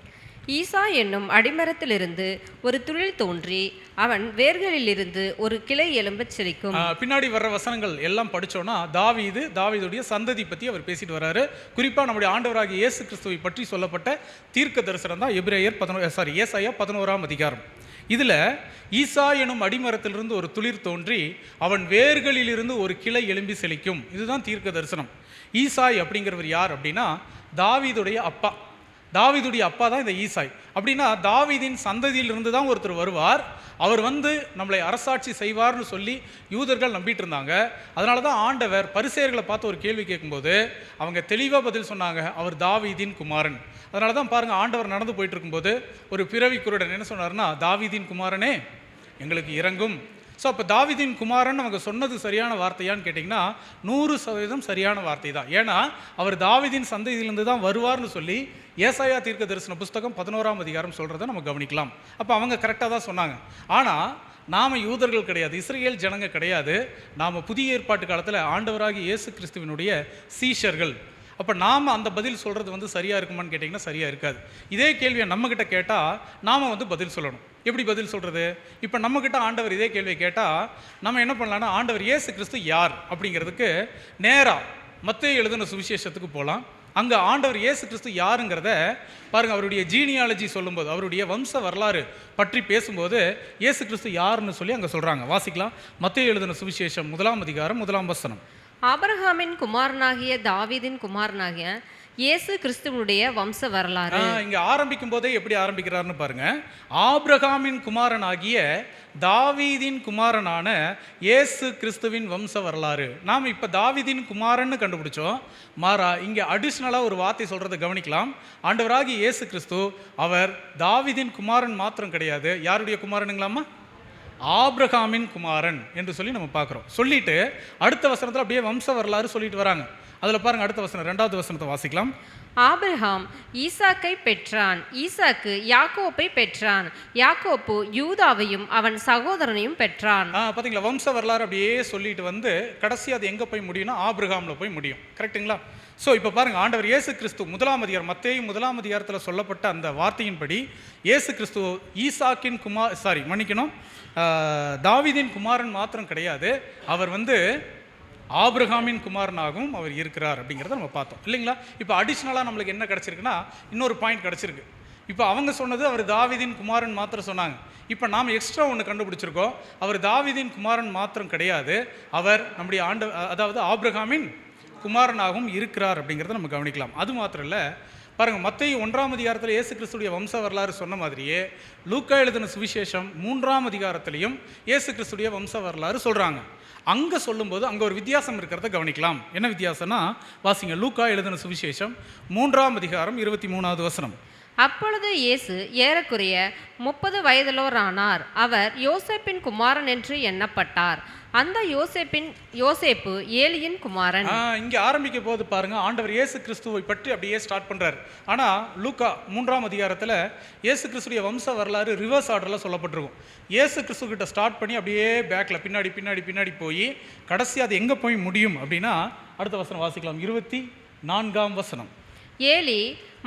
ஈசா என்னும் அடிமரத்திலிருந்து ஒரு துளிர் தோன்றி அவன் வேர்களிலிருந்து ஒரு கிளை எலும்பச் செழிக்கும்.
பின்னாடி வர்ற வசனங்கள் எல்லாம் படித்தோன்னா தாவீதுடைய சந்ததி பற்றி அவர் பேசிட்டு வர்றாரு. குறிப்பாக நம்முடைய ஆண்டவராகிய இயேசு கிறிஸ்துவை பற்றி சொல்லப்பட்ட தீர்க்க தரிசனம் தான் ஏசாயா 11ஆம் அதிகாரம். இதில் ஈசா எனும் அடிமரத்திலிருந்து ஒரு துளிர் தோன்றி அவன் வேர்களிலிருந்து ஒரு கிளை எலும்பி செழிக்கும். இதுதான் தீர்க்க தரிசனம். ஈசாய் அப்படிங்கிறவர் யார் அப்படின்னா, தாவீதுடைய அப்பா. தாவீதுடைய அப்பா தான் இந்த ஈசாய். அப்படின்னா தாவீதின் சந்ததியிலிருந்து தான் ஒருத்தர் வருவார், அவர் நம்மளை அரசாட்சி செய்வார்னு சொல்லி யூதர்கள் நம்பிட்டு இருந்தாங்க. அதனால தான் ஆண்டவர் பரிசேயர்களை பார்த்து ஒரு கேள்வி கேட்கும்போது அவங்க தெளிவாக பதில் சொன்னாங்க, அவர் தாவீதின் குமாரன். அதனால தான் பாருங்கள், ஆண்டவர் நடந்து போயிட்டு இருக்கும்போது ஒரு பிறவி குருடன் என்ன சொன்னார்னா, தாவீதின் குமாரனே எங்களுக்கு இறங்கும். ஸோ அப்போ தாவீதின் குமாரன் அவங்க சொன்னது சரியான வார்த்தையான்னு கேட்டிங்கன்னா 100% சரியான வார்த்தை தான். ஏன்னா அவர் தாவீதின் சந்ததியிலிருந்து தான் வருவார்னு சொல்லி ஏசாயா தீர்க்க தரிசன புஸ்தகம் 11ஆம் அதிகாரம் சொல்கிறத நம்ம கவனிக்கலாம். அப்போ அவங்க கரெக்டாக தான் சொன்னாங்க. ஆனால் நாம் யூதர்கள் கிடையாது, இஸ்ரேல் ஜனங்க கிடையாது. நாம் புதிய ஏற்பாட்டு காலத்தில் ஆண்டவராகிய இயேசு கிறிஸ்துவினுடைய சீஷர்கள். அப்போ நாம் அந்த பதில் சொல்கிறது வந்து சரியாக இருக்குமான்னு கேட்டிங்கன்னா சரியாக இருக்காது. இதே கேள்வியை நம்மக்கிட்ட கேட்டால் நாம் வந்து பதில் சொல்லணும். எப்படி பதில் சொல்கிறது? இப்போ நம்மக்கிட்ட ஆண்டவர் இதே கேள்வியை கேட்டால் நம்ம என்ன பண்ணலான்னா, ஆண்டவர் இயேசு கிறிஸ்து யார் அப்படிங்கிறதுக்கு நேராக மத்தேயு எழுதின சுவிசேஷத்துக்கு போகலாம். அங்கே ஆண்டவர் இயேசு கிறிஸ்து யாருங்கிறத பாருங்கள், அவருடைய ஜீனியாலஜி சொல்லும்போது, அவருடைய வம்ச வரலாறு பற்றி பேசும்போது இயேசு கிறிஸ்து யாருன்னு சொல்லி அங்கே சொல்கிறாங்க. வாசிக்கலாம். மத்தேயு எழுதின சுவிசேஷம் 1 அதிகாரம் 1 வசனம்.
ஆபிரகாமின் குமாரனாகிய தாவீதின் குமாரனாகிய இயேசு கிறிஸ்துவனுடைய வம்ச வரலாறு.
இங்கே ஆரம்பிக்கும் போதே எப்படி ஆரம்பிக்கிறாருன்னு பாருங்க. ஆபிரகாமின் குமாரனாகிய தாவீதின் குமாரனான இயேசு கிறிஸ்துவின் வம்ச வரலாறு. நாம் இப்போ தாவீதின் குமாரன்னு கண்டுபிடிச்சோம். மாறா இங்கே அடிஷ்னலாக ஒரு வார்த்தை சொல்கிறத கவனிக்கலாம். ஆண்டவராகிய இயேசு கிறிஸ்து அவர் தாவீதின் குமாரன் மாத்திரம் கிடையாது. யாருடைய குமாரனுங்களாமா? ஆபிரகாமின் குமாரன் என்று சொல்லி நம்ம பார்க்குறோம். சொல்லிட்டு அடுத்த வசனத்தில் அப்படியே வம்ச வரலாறு சொல்லிட்டு வராங்க. அதில் பாருங்கள், அடுத்த வசனம் 2வது வசனத்தை வாசிக்கலாம்.
ஆபிரகாம் ஈசாக்கை பெற்றான், ஈசாக்கு யாக்கோப்பை பெற்றான், யாக்கோப்பு யூதாவையும் அவன் சகோதரனையும் பெற்றான்.
பார்த்தீங்களா, வம்ச வரலாறு அப்படியே சொல்லிட்டு வந்து கடைசி அது எங்கே போய் முடியும்னா ஆபிரகாமில் போய் முடியும். கரெக்டுங்களா? ஸோ இப்போ பாருங்கள், ஆண்டவர் இயேசு கிறிஸ்து 1 அதிகாரம் மத்தேயு 1 அதிகாரத்தில் சொல்லப்பட்ட அந்த வார்த்தையின்படி இயேசு கிறிஸ்து ஈசாக்கின் தாவீதின் குமாரன் மாத்திரம் கிடையாது, அவர் வந்து ஆபிரகாமின் குமாரனாகவும் அவர் இருக்கிறார் அப்படிங்கிறத நம்ம பார்த்தோம் இல்லைங்களா? இப்போ அடிஷ்னலாக நம்மளுக்கு என்ன கிடச்சிருக்குன்னா இன்னொரு பாயிண்ட் கிடச்சிருக்கு. இப்போ அவங்க சொன்னது அவர் தாவீதின் குமாரன் மாத்திரம் சொன்னாங்க. இப்போ நாம் எக்ஸ்ட்ரா ஒன்று கண்டுபிடிச்சிருக்கோம். அவர் தாவீதின் குமாரன் மாத்திரம் கிடையாது, அவர் நம்முடைய அதாவது ஆபிரகாமின் குமாரனாகவும் இருக்கிறார் அப்படிங்கிறத நம்ம கவனிக்கலாம். அது மாத்திரம் இல்லை, பாருங்கள், மத்தேயு 1 அதிகாரத்தில் இயேசு கிறிஸ்துடைய வம்ச வரலாறு சொன்ன மாதிரியே லூக்கா எழுதின சுவிசேஷம் 3 அதிகாரத்திலையும் இயேசு கிறிஸ்துடைய வம்ச வரலாறு சொல்கிறாங்க. அங்கே சொல்லும்போது அங்கே ஒரு வித்தியாசம் இருக்கிறத கவனிக்கலாம். என்ன வித்தியாசம்னா, வாசிங்க. லூக்கா எழுதின சுவிசேஷம் 3 அதிகாரம் 23வது வசனம்.
அப்பொழுது இயேசு ஏறக்குறைய 30 வயதிலோரானார். அவர் யோசேப்பின் குமாரன் என்று எண்ணப்பட்டார். அந்த யோசேப்பு ஏலியின் குமாரன்.
இங்கே ஆரம்பிக்க போது பாருங்க, ஆண்டவர் இயேசு கிறிஸ்துவை பற்றி அப்படியே ஸ்டார்ட் பண்றாரு. ஆனால் லூக்கா 3 அதிகாரத்தில் இயேசு கிறிஸ்துடைய வம்ச வரலாறு ரிவர்ஸ் ஆர்டரில் சொல்லப்பட்டிருக்கும். இயேசு கிறிஸ்து கிட்ட ஸ்டார்ட் பண்ணி அப்படியே பேக்கில் பின்னாடி போய் கடைசி அது எங்கே போய் முடியும் அப்படின்னா அடுத்த வசனம் வாசிக்கலாம். 24ஆம் வசனம்.
ஏலி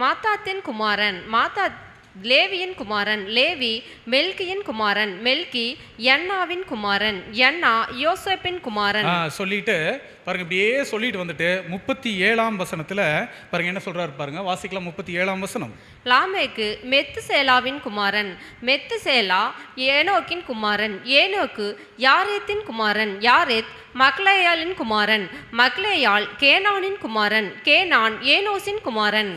மாத்தாத்தின் குமாரன், மாத்தாத் லேவியின் குமாரன், லேவி மெல்கியின் குமாரன், மெல்கி யன்னாவின் குமாரன், யன்னா யோசேப்பின் குமாரன்.
சொல்லிட்டு பாருங்க, இப்படியே சொல்லிட்டு வந்துட்டு 37ஆம் வசனத்தில் பாருங்க என்ன சொல்றாரு பாருங்க, வாசிக்கலாம். 37ஆம் வசனம்.
லாமேக்கு மெத்துசேலாவின் குமாரன், மெத்துசேலா ஏனோக்கின் குமாரன், ஏனோக்கு யாரேத்தின் குமாரன், யாரேத் மக்லேயாலின் குமாரன், மக்லேயால் கேனானின் குமாரன், கேனான் ஏனோசின் குமாரன்.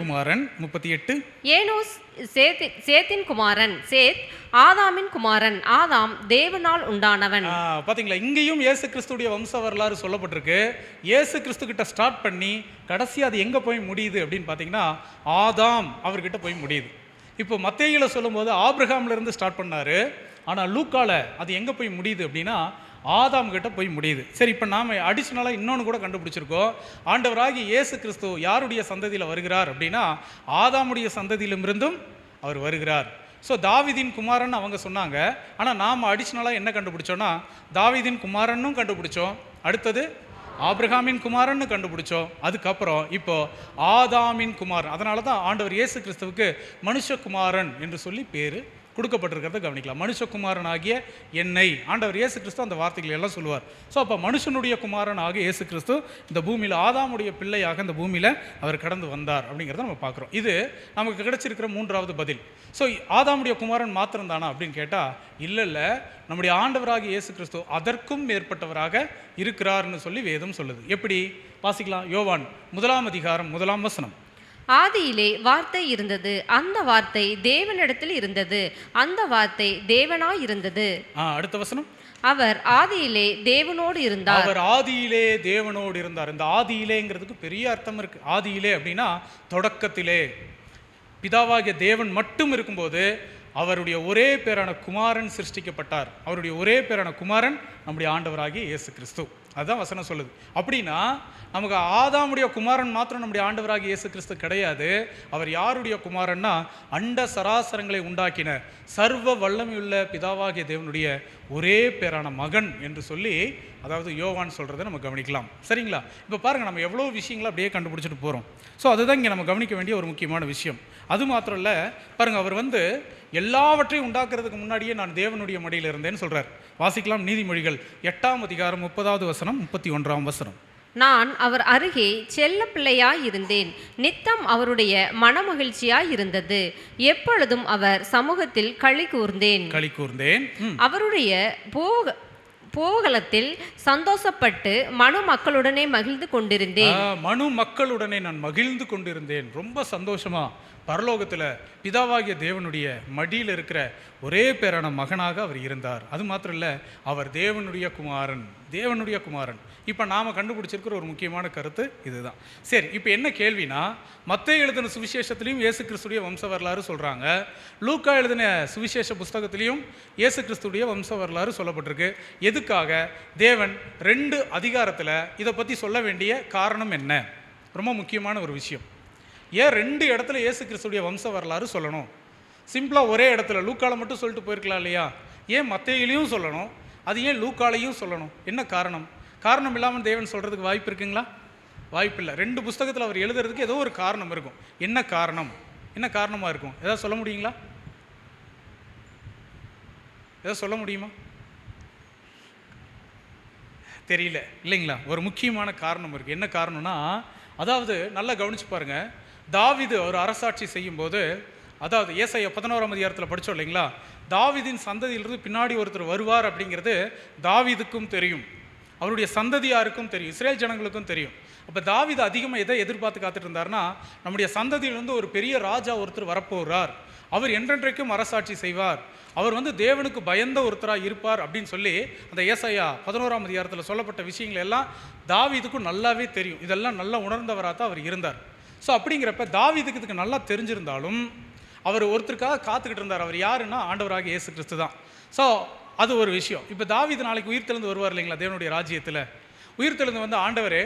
38.
ஏனோஸ் சேத்தின் குமாரன், சேத் ஆதாமின் குமாரன், ஆதாம் தேவனால் உண்டானவன்.
பாத்தீங்களா, இங்கேயும் இயேசு கிறிஸ்துடைய வம்ச வரலாறு சொல்லப்பட்டிருக்கு. இயேசு கிறிஸ்து கிட்ட ஸ்டார்ட் பண்ணி கடைசி அது எங்க போய் முடியுது அப்படின்னு பாத்தீங்கன்னா ஆதாம் அவர்கிட்ட போய் முடியுது. இப்போ மத்தேயுல சொல்லும்போது ஆபிரகாம்ல இருந்து ஸ்டார்ட் பண்ணாரு. ஆனா லூக்கால அது எங்க போய் முடியுது அப்படின்னா ஆதாம் கிட்ட போய் முடியுது. சரி, இப்போ நாம் அடிஷ்னலாக இன்னொன்று கூட கண்டுபிடிச்சிருக்கோம். ஆண்டவராகி இயேசு கிறிஸ்து யாருடைய சந்ததியில் வருகிறார் அப்படின்னா ஆதாமுடைய சந்ததியிலிருந்தும் அவர் வருகிறார். ஸோ தாவீதின் குமாரன் அவங்க சொன்னாங்க. ஆனால் நாம் அடிஷ்னலாக என்ன கண்டுபிடிச்சோன்னா தாவீதின் குமாரனும் கண்டுபிடிச்சோம், அடுத்தது ஆபிரகாமின் குமாரன்னு கண்டுபிடிச்சோம், அதுக்கப்புறம் இப்போ ஆதாமின் குமாரன். அதனால தான் ஆண்டவர் இயேசு கிறிஸ்துவுக்கு மனுஷகுமாரன் என்று சொல்லி பேர் கொடுக்கப்பட்டிருக்கிறத கவனிக்கலாம். மனுஷகுமாரன் ஆகிய என்னை ஆண்டவர் இயேசு கிறிஸ்து அந்த வார்த்தைகளை எல்லாம் சொல்லுவார். ஸோ அப்போ மனுஷனுடைய குமாரன் ஆகிய இயேசு கிறிஸ்து இந்த பூமியில் ஆதாமுடைய பிள்ளையாக இந்த பூமியில் அவர் கடந்து வந்தார் அப்படிங்கிறத நம்ம பார்க்குறோம். இது நமக்கு கிடைச்சிருக்கிற 3வது பதில். ஸோ ஆதாமுடைய குமாரன் மாத்திரம் தானா அப்படின்னு கேட்டால் இல்லை, நம்முடைய ஆண்டவராகிய இயேசு கிறிஸ்து அதற்கும் மேற்பட்டவராக இருக்கிறார்னு சொல்லி வேதம் சொல்லுது. எப்படி வாசிக்கலாம்? யோவான் 1 அதிகாரம் 1 வசனம்.
ஆதியிலே வார்த்தை இருந்தது, அந்த வார்த்தை தேவனிடத்தில் இருந்தது, அந்த வார்த்தை தேவனாய் இருந்தது.
அடுத்த வசனம்.
அவர் ஆதியிலே தேவனோடு இருந்தார்.
அவர் ஆதியிலே தேவனோடு இருந்தார். இந்த ஆதியிலேங்கிறதுக்கு பெரிய அர்த்தம் இருக்கு. ஆதியிலே அப்படின்னா தொடக்கத்திலே பிதாவாகிய தேவன் மட்டும் இருக்கும்போது அவருடைய ஒரே பேரான குமாரன் சிருஷ்டிக்கப்பட்டார். அவருடைய ஒரே பேரான குமாரன் நம்முடைய ஆண்டவராகிய இயேசு கிறிஸ்து. அதுதான் வசனம் சொல்லுது. அப்படின்னா நமக்கு ஆதாமுடைய குமாரன் மாத்திரம் நம்முடைய ஆண்டவராகிய இயேசு கிறிஸ்து கிடையாது. அவர் யாருடைய குமாரன்னா அண்ட சராசரங்களை உண்டாக்கின சர்வ வல்லமையுள்ள பிதாவாகிய தேவனுடைய ஒரே பேரான மகன் என்று சொல்லி அதாவது யோவான் சொல்கிறத நம்ம கவனிக்கலாம். சரிங்களா? இப்போ பாருங்கள், நம்ம எவ்வளோ விஷயங்களை அப்படியே கண்டுபிடிச்சிட்டு போகிறோம். ஸோ அதுதான் இங்கே நம்ம கவனிக்க வேண்டிய ஒரு முக்கியமான விஷயம். அது மாத்திரம் இல்லை, பாருங்கள், அவர் எல்லாவற்றையும் உண்டாக்குறதுக்கு முன்னாடியே நான் தேவனுடைய மடியில் இருந்தேன்னு சொல்கிறார். வாசிக்கலாம், நீதிமொழிகள் 8ஆம் அதிகாரம் 30வது வசனம், 31ஆம் வசனம்.
நான் அவர் அருகே செல்ல பிள்ளையாய் இருந்தேன், நித்தம் அவருடைய மனமகிழ்ச்சியாய் இருந்தது, எப்பொழுதும் அவர் சமூகத்தில் களி கூர்ந்தேன். அவருடைய போகலத்தில் சந்தோஷப்பட்டு மனு மக்களுடனே மகிழ்ந்து கொண்டிருந்தேன்.
மனு மக்களுடனே நான் மகிழ்ந்து கொண்டிருந்தேன். ரொம்ப சந்தோஷமா பரலோகத்தில் பிதாவாகிய தேவனுடைய மடியில் இருக்கிற ஒரே பேரான மகனாக அவர் இருந்தார். அது மாத்திரம் இல்லை, அவர் தேவனுடைய குமாரன். இப்போ நாம் கண்டுபிடிச்சிருக்கிற ஒரு முக்கியமான கருத்து இதுதான். சரி, இப்போ என்ன கேள்வினா, மத்தேயு எழுதின சுவிசேஷத்துலேயும் இயேசு கிறிஸ்துடைய வம்ச வரலாறு சொல்கிறாங்க, லூக்கா எழுதின சுவிசேஷ புஸ்தகத்திலையும் இயேசு கிறிஸ்துடைய வம்ச வரலாறு சொல்லப்பட்டிருக்கு. எதுக்காக தேவன் 2 அதிகாரத்தில் இதை பற்றி சொல்ல வேண்டிய காரணம் என்ன? ரொம்ப முக்கியமான ஒரு விஷயம். ஏன் 2 இடத்துல இயேசு கிறிஸ்துடைய வம்ச வரலாறு சொல்லணும்? சிம்பிளாக ஒரே இடத்துல லூக்கால மட்டும் சொல்லிட்டு போயிருக்கலாம் இல்லையா? ஏன் மத்தேயுலையும் சொல்லணும்? அது ஏன் லூக்காலையும் சொல்லணும்? என்ன காரணம்? காரணம் இல்லாமல் தேவன் சொல்கிறதுக்கு வாய்ப்பு இருக்குங்களா? வாய்ப்பில்லை. 2 புஸ்தகத்தில் அவர் எழுதுறதுக்கு ஏதோ ஒரு காரணம் இருக்கும். என்ன காரணமாக இருக்கும்? ஏதாவது சொல்ல முடியுங்களா? ஏதாவது சொல்ல முடியுமா? தெரியல இல்லைங்களா? ஒரு முக்கியமான காரணம் இருக்குது. என்ன காரணம்னா, அதாவது நல்லா கவனிச்சு பாருங்கள், தாவீது ஒரு அரசாட்சி செய்யும்போது, அதாவது ஏசாயா 11ஆம் அதிகாரத்தில் படித்தோம் இல்லைங்களா, தாவீதின் சந்ததியிலிருந்து பின்னாடி ஒருத்தர் வருவார் அப்படிங்கிறது தாவீதுக்கும் தெரியும், அவருடைய சந்ததியாருக்கும் தெரியும், இஸ்ரேல் ஜனங்களுக்கும் தெரியும். அப்போ தாவீது அதிகமாக எதை எதிர்பார்த்து காத்துட்டு இருந்தார்னா, நம்முடைய சந்ததியிலிருந்து ஒரு பெரிய ராஜா ஒருத்தர் வரப்போகிறார், அவர் என்றென்றைக்கும் அரசாட்சி செய்வார், அவர் தேவனுக்கு பயந்த ஒருத்தராக இருப்பார் அப்படின்னு சொல்லி அந்த ஏசாயா 11ஆம் அதிகாரத்தில் சொல்லப்பட்ட விஷயங்கள் எல்லாம் தாவீதுக்கும் நல்லாவே தெரியும். இதெல்லாம் நல்லா உணர்ந்தவராக தான் அவர் இருந்தார். ஸோ அப்படிங்கிறப்ப தாவீதுக்கு இதுக்கு நல்லா தெரிஞ்சிருந்தாலும் அவர் ஒருத்தருக்காக காத்துக்கிட்டு இருந்தார். அவர் யாருன்னா ஆண்டவராக இயேசு கிறிஸ்து தான். ஸோ அது ஒரு விஷயம். இப்போ தாவீது நாளைக்கு உயிர்த்தெழுந்து வருவார் இல்லைங்களா தேவனுடைய ராஜ்யத்தில். உயிர்த்தெழுந்து ஆண்டவரே,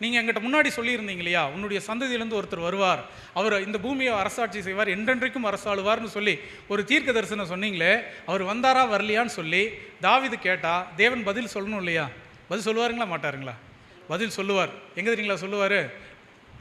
நீங்கள் எங்கிட்ட முன்னாடி சொல்லியிருந்தீங்க இல்லையா, உன்னுடைய சந்ததியிலேருந்து ஒருத்தர் வருவார், அவர் இந்த பூமியை அரசாட்சி செய்வார், என்றென்றைக்கும் அரசாளுவார்னு சொல்லி ஒரு தீர்க்க தரிசனம் சொன்னீங்களே, அவர் வந்தாரா வரலையான்னு சொல்லி தாவீது கேட்டால் தேவன் பதில் சொல்லணும் இல்லையா? பதில் சொல்லுவாருங்களா மாட்டாருங்களா? பதில் சொல்லுவார். எங்கே தெரியுங்களா சொல்லுவார்?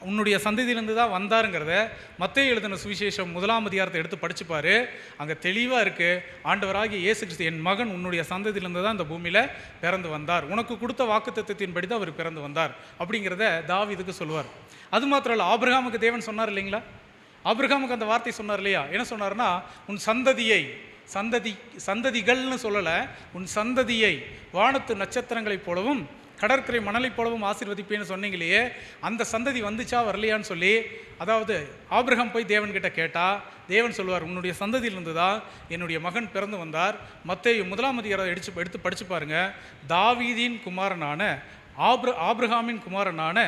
உன்னுடைய சந்ததியிலேருந்து தான் வந்தாருங்கிறத மத்தேயு எழுதின சுவிசேஷம் 1ஆம் அதிகாரத்தை எடுத்து படிச்சுப்பார். அங்கே தெளிவாக இருக்குது, ஆண்டவராகிய இயேசு கிறிஸ்து என் மகன் உன்னுடைய சந்ததியிலேருந்து தான் இந்த பூமியில் பிறந்து வந்தார், உனக்கு கொடுத்த வாக்குத்தத்தத்தின்படி தான் அவர் பிறந்து வந்தார் அப்படிங்கிறத தாவீதுக்கு சொல்லுவார். அது மாத்திரம் இல்லை, ஆபிரகாமுக்கு தேவன் சொன்னார் இல்லைங்களா, ஆபிரகாமுக்கு அந்த வார்த்தை சொன்னார் இல்லையா? என்ன சொன்னார்னா, உன் சந்ததிகள்னு சொல்லலை, உன் சந்ததியை வானத்து நட்சத்திரங்களைப் போலவும் கடற்கரை மணலை போலவும் ஆசீர்வதிப்பேன்னு சொன்னீங்களே, அந்த சந்ததி வந்துச்சா வரலையான்னு சொல்லி, அதாவது ஆபிரகாம் போய் தேவன்கிட்ட கேட்டால் தேவன் சொல்லுவார், உன்னுடைய சந்ததியிலிருந்து தான் என்னுடைய மகன் பிறந்து வந்தார். மத்தேயு 1ஆம் அதிகாரம் எடுத்து படித்து பாருங்கள். தாவீதின் குமாரனான ஆபிரகாமின் குமாரனான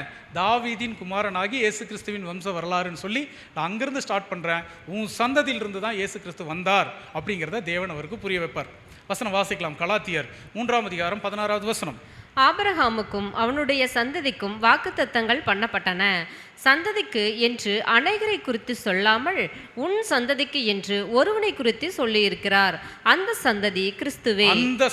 தாவீதின் குமாரனாகி இயேசு கிறிஸ்துவின் வம்ச வரலாறுன்னு சொல்லி நான் அங்கேருந்து ஸ்டார்ட் பண்ணுறேன். உன் சந்ததியிலிருந்து தான் இயேசு கிறிஸ்து வந்தார் அப்படிங்கிறத தேவன் அவருக்கு புரிய வைப்பார். வசனம் வாசிக்கலாம். கலாத்தியர் 3ஆம் அதிகாரம் 16வது வசனம்.
ஆபிரகாமுக்கும் அவனுடைய சந்ததிக்கும் வாக்குத்தத்தங்கள் பண்ணப்பட்டன. சந்ததிக்கு என்று அநேகரை குறித்து சொல்லாமல் உன் சந்ததிக்கு என்று ஒருவனை குறித்து சொல்லியிருக்கிறார். அந்த சந்ததி கிறிஸ்துவே. அந்த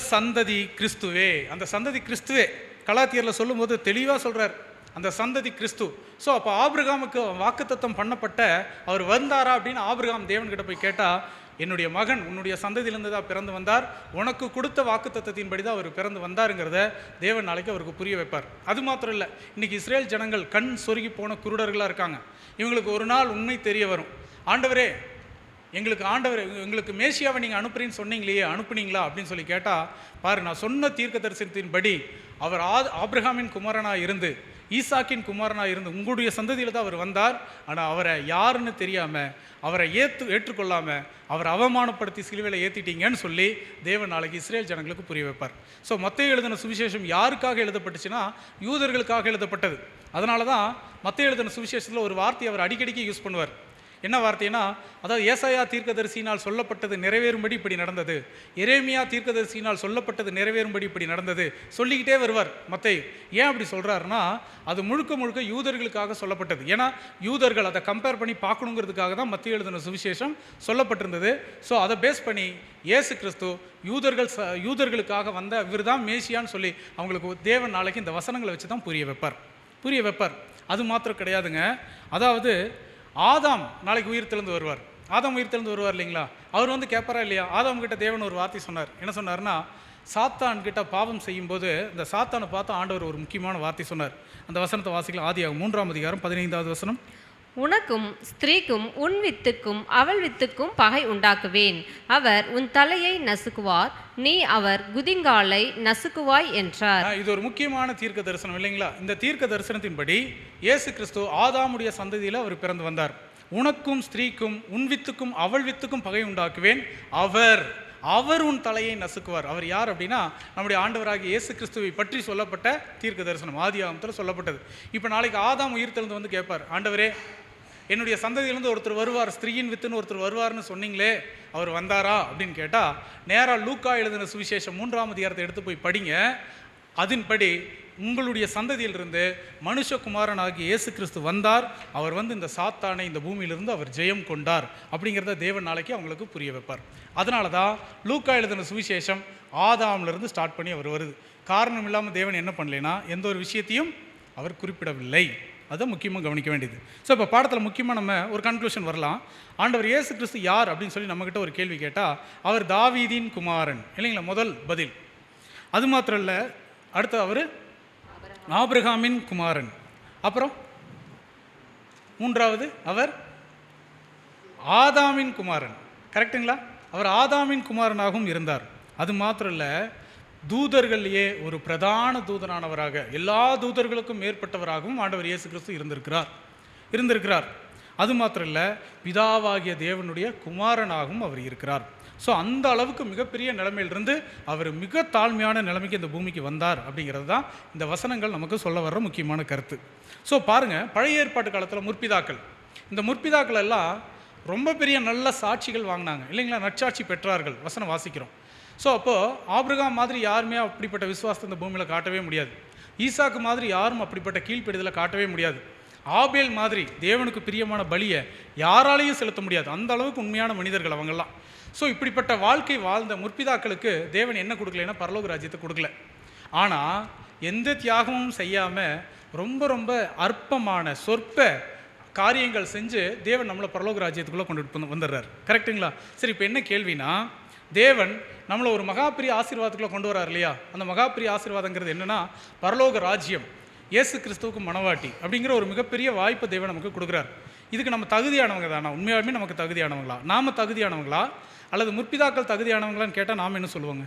சந்ததி கிறிஸ்துவே. கலாத்தியரில் சொல்லும்போது தெளிவாக சொல்கிறார், அந்த சந்ததி கிறிஸ்து. ஸோ அப்போ ஆபிரகாமுக்கு வாக்குத்தத்தம் பண்ணப்பட்ட அவர் வந்தாரா அப்படின்னு ஆபிரகாம் தேவன்கிட்ட போய் கேட்டால், என்னுடைய மகன் உன்னுடைய சந்ததியிலிருந்து தான் பிறந்து வந்தார், உனக்கு கொடுத்த வாக்குத்தத்தத்தின்படி தான் அவர் பிறந்து வந்தாருங்கிறத தேவன் நாளைக்கு அவருக்கு புரிய வைப்பார். அது மாத்திரம் இல்லை, இன்றைக்கி இஸ்ரேல் ஜனங்கள் கண் சொருகி போன குருடர்களாக இருக்காங்க. இவங்களுக்கு ஒரு நாள் உண்மை தெரிய வரும். ஆண்டவரே எங்களுக்கு மேசியாவை நீங்கள் அனுப்புறீன்னு சொன்னீங்களே, அனுப்புனீங்களா அப்படின்னு சொல்லி கேட்டால், பாரு, நான் சொன்ன தீர்க்க தரிசனத்தின்படி அவர் ஆபிரகாமின் குமாரனாக இருந்து ஈசாக்கின் குமாரனாக இருந்து உங்களுடைய சந்ததியில் தான் அவர் வந்தார். ஆனால் அவரை யாருன்னு தெரியாமல், அவரை ஏற்றுக்கொள்ளாமல், அவரை அவமானப்படுத்தி சிலுவையில் ஏற்றிட்டீங்கன்னு சொல்லி தேவன் நாளைக்கு இஸ்ரேல் ஜனங்களுக்கு புரிய வைப்பார். ஸோ மத்தேயு எழுதின சுவிசேஷம் யாருக்காக எழுதப்பட்டுச்சுன்னா யூதர்களுக்காக எழுதப்பட்டது. அதனால தான் மத்தேயு எழுதின சுவிசேஷத்தில் ஒரு வார்த்தையை அவர் அடிக்கடிக்கு யூஸ் பண்ணுவார். என்ன வார்த்தைனா, அதாவது ஏசாயா தீர்க்கதரிசியினால் சொல்லப்பட்டது நிறைவேறும்படி இப்படி நடந்தது, எரேமியா தீர்க்கதரிசியினால் சொல்லப்பட்டது நிறைவேறும்படி இப்படி நடந்தது சொல்லிக்கிட்டே வருவார் மத்தேயு. ஏன் அப்படி சொல்கிறாருன்னா, அது முழுக்க முழுக்க யூதர்களுக்காக சொல்லப்பட்டது. ஏன்னா யூதர்கள் அதை கம்பேர் பண்ணி பார்க்கணுங்கிறதுக்காக தான் மத்தேயு எழுதின சுவிசேஷம் சொல்லப்பட்டிருந்தது. ஸோ அதை பேஸ் பண்ணி இயேசு கிறிஸ்து யூதர்களுக்காக வந்த இவர் தான் மேசியான்னு சொல்லி அவங்களுக்கு தேவன் நாளைக்கு இந்த வசனங்களை வச்சு தான் புரிய வைப்பார். அது மாத்திரம் கிடையாதுங்க. அதாவது ஆதாம் நாளைக்கு உயிர்த்தெழுந்து வருவார். ஆதாம் உயிர்த்தெழுந்து வருவார் இல்லைங்களா? அவர் வந்து கேட்பாரா இல்லையா? ஆதாம் கிட்ட தேவன் ஒரு வார்த்தை சொன்னார். என்ன சொன்னார்னா, சாத்தான் கிட்ட பாவம் செய்யும்போது இந்த சாத்தானை பார்த்து ஆண்டவர் ஒரு முக்கியமான வார்த்தை சொன்னார். அந்த வசனத்தை வாசிக்கலாம். ஆதியாகமம் 3ஆம் அதிகாரம் 15வது வசனம்.
உனக்கும் ஸ்திரீக்கும் உன் வித்துக்கும் அவள் வித்துக்கும் பகை உண்டாக்குவேன். அவர் உன் தலையை நசுக்குவார், நீ அவர் குதிங்காலை நசுக்குவாய் என்றார்.
இது ஒரு முக்கியமான தீர்க்க தரிசனம் இல்லைங்களா? இந்த தீர்க்க தரிசனத்தின்படி இயேசு கிறிஸ்து ஆதாமுடைய சந்ததியில் அவர் பிறந்து வந்தார். உனக்கும் ஸ்திரீக்கும் உன் வித்துக்கும் அவள் வித்துக்கும் பகை உண்டாக்குவேன், அவர் உன் தலையை நசுக்குவார். அவர் யார் அப்படின்னா, நம்முடைய ஆண்டவராகிய இயேசு கிறிஸ்துவை பற்றி சொல்லப்பட்ட தீர்க்க தரிசனம் ஆதியாகமத்தில் சொல்லப்பட்டது. இப்போ நாளைக்கு ஆதாம் உயிர்த்தெழுந்து வந்து கேட்பார், ஆண்டவரே என்னுடைய சந்ததியிலேருந்து ஒருத்தர் வருவார், ஸ்திரீயின் வித்துன்னு ஒருத்தர் வருவார்னு சொன்னீங்களே, அவர் வந்தாரா அப்படின்னு கேட்டால், நேராக லூக்கா எழுதின சுவிசேஷம் 3ஆம் அதிகாரத்தை எடுத்து போய் படிங்க. அதன்படி உங்களுடைய சந்ததியிலிருந்து மனுஷகுமாரனாகிய இயேசு கிறிஸ்து வந்தார். அவர் வந்து இந்த சாத்தானை இந்த பூமியிலிருந்து அவர் ஜெயம் கொண்டார் அப்படிங்கிறத தேவன் நாளைக்கு அவங்களுக்கு புரிய வைப்பார். அதனால தான் லூக்கா எழுதின சுவிசேஷம் ஆதாமிலிருந்து ஸ்டார்ட் பண்ணி அவர் வருது. காரணம் இல்லாமல் தேவன் என்ன பண்ணலைன்னா எந்த ஒரு விஷயத்தையும் அவர் குறிப்பிடவில்லை. அதை முக்கியமாக கவனிக்க வேண்டியது. ஸோ இப்போ பாடத்தில் முக்கியமாக நம்ம ஒரு கன்க்ளூஷன் வரலாம். ஆண்டவர் இயேசு கிறிஸ்து யார் அப்படின்னு சொல்லி நம்மக்கிட்ட ஒரு கேள்வி கேட்டால், அவர் தாவீதின் குமாரன் இல்லைங்களா? முதல் பதில். அது மாத்திரம் இல்லை, அடுத்து அவர் ஆபிரகாமின் குமாரன். அப்புறம் மூன்றாவது அவர் ஆதாமின் குமாரன். கரெக்டுங்களா? அவர் ஆதாமின் குமாரனாகவும் இருந்தார். அது மாத்திரம் இல்லை, தூதர்களையே ஒரு பிரதான தூதனானவராக, எல்லா தூதர்களுக்கும் மேற்பட்டவராகவும் ஆண்டவர் இயேசு கிறிஸ்து இருந்திருக்கிறார். அது மாத்திரம் இல்லை, பிதாவாகிய தேவனுடைய குமாரனாகவும் அவர் இருக்கிறார். ஸோ அந்த அளவுக்கு மிகப்பெரிய நிலைமையிலிருந்து அவர் மிக தாழ்மையான நிலைமைக்கு இந்த பூமிக்கு வந்தார் அப்படிங்கிறது தான் இந்த வசனங்கள் நமக்கு சொல்ல வர்ற முக்கியமான கருத்து. ஸோ பாருங்கள், பழைய ஏற்பாட்டு காலத்தில் முற்பிதாக்கள் எல்லாம் ரொம்ப பெரிய நல்ல சாட்சிகள் வாங்கினாங்க இல்லைங்களா? நற்சாட்சி பெற்றார்கள், வசனம் வாசிக்கிறோம். ஸோ அப்போது ஆபிரகாம் மாதிரி யாருமே அப்படிப்பட்ட விசுவாசத்தை இந்த பூமியில் காட்டவே முடியாது. ஈசாக்கு மாதிரி யாரும் அப்படிப்பட்ட கீழ்ப்படிதலை காட்டவே முடியாது. ஆபேல் மாதிரி தேவனுக்கு பிரியமான பலியை யாராலையும் செலுத்த முடியாது. அந்த அளவுக்கு உண்மையான மனிதர்கள் அவங்கெல்லாம். ஸோ இப்படிப்பட்ட வாழ்க்கை வாழ்ந்த முற்பிதாக்களுக்கு தேவன் என்ன கொடுக்கலைன்னா பரலோக ராஜ்யத்தை கொடுக்கல. ஆனால் எந்த தியாகமும் செய்யாமல் ரொம்ப அற்பமான சொற்ப காரியங்கள் செஞ்சு தேவன் நம்மளை பரலோக ராஜ்யத்துக்குள்ளே கொண்டுட்டு வந்துடுறார். கரெக்டுங்களா? சரி, இப்போ என்ன கேள்வினா, தேவன் நம்மளை ஒரு மகாபிரிய ஆசீர்வாதத்துக்குள்ளே கொண்டு வரார் இல்லையா? அந்த மகாபிரிய ஆசீர்வாதங்கிறது என்னென்னா, பரலோக ராஜ்யம், இயேசு கிறிஸ்துவுக்கு மனவாட்டி அப்படிங்கிற ஒரு மிகப்பெரிய வாய்ப்பை தேவன் நமக்கு கொடுக்குறார். இதுக்கு நம்ம தகுதியானவங்க தானா? உண்மையாலுமே நமக்கு தகுதியானவங்களா? நாம் தகுதியானவங்களா அல்லது முற்பிதாக்கள் தகுதியானவங்களான்னு கேட்டால் நாம் என்ன சொல்லுவாங்க?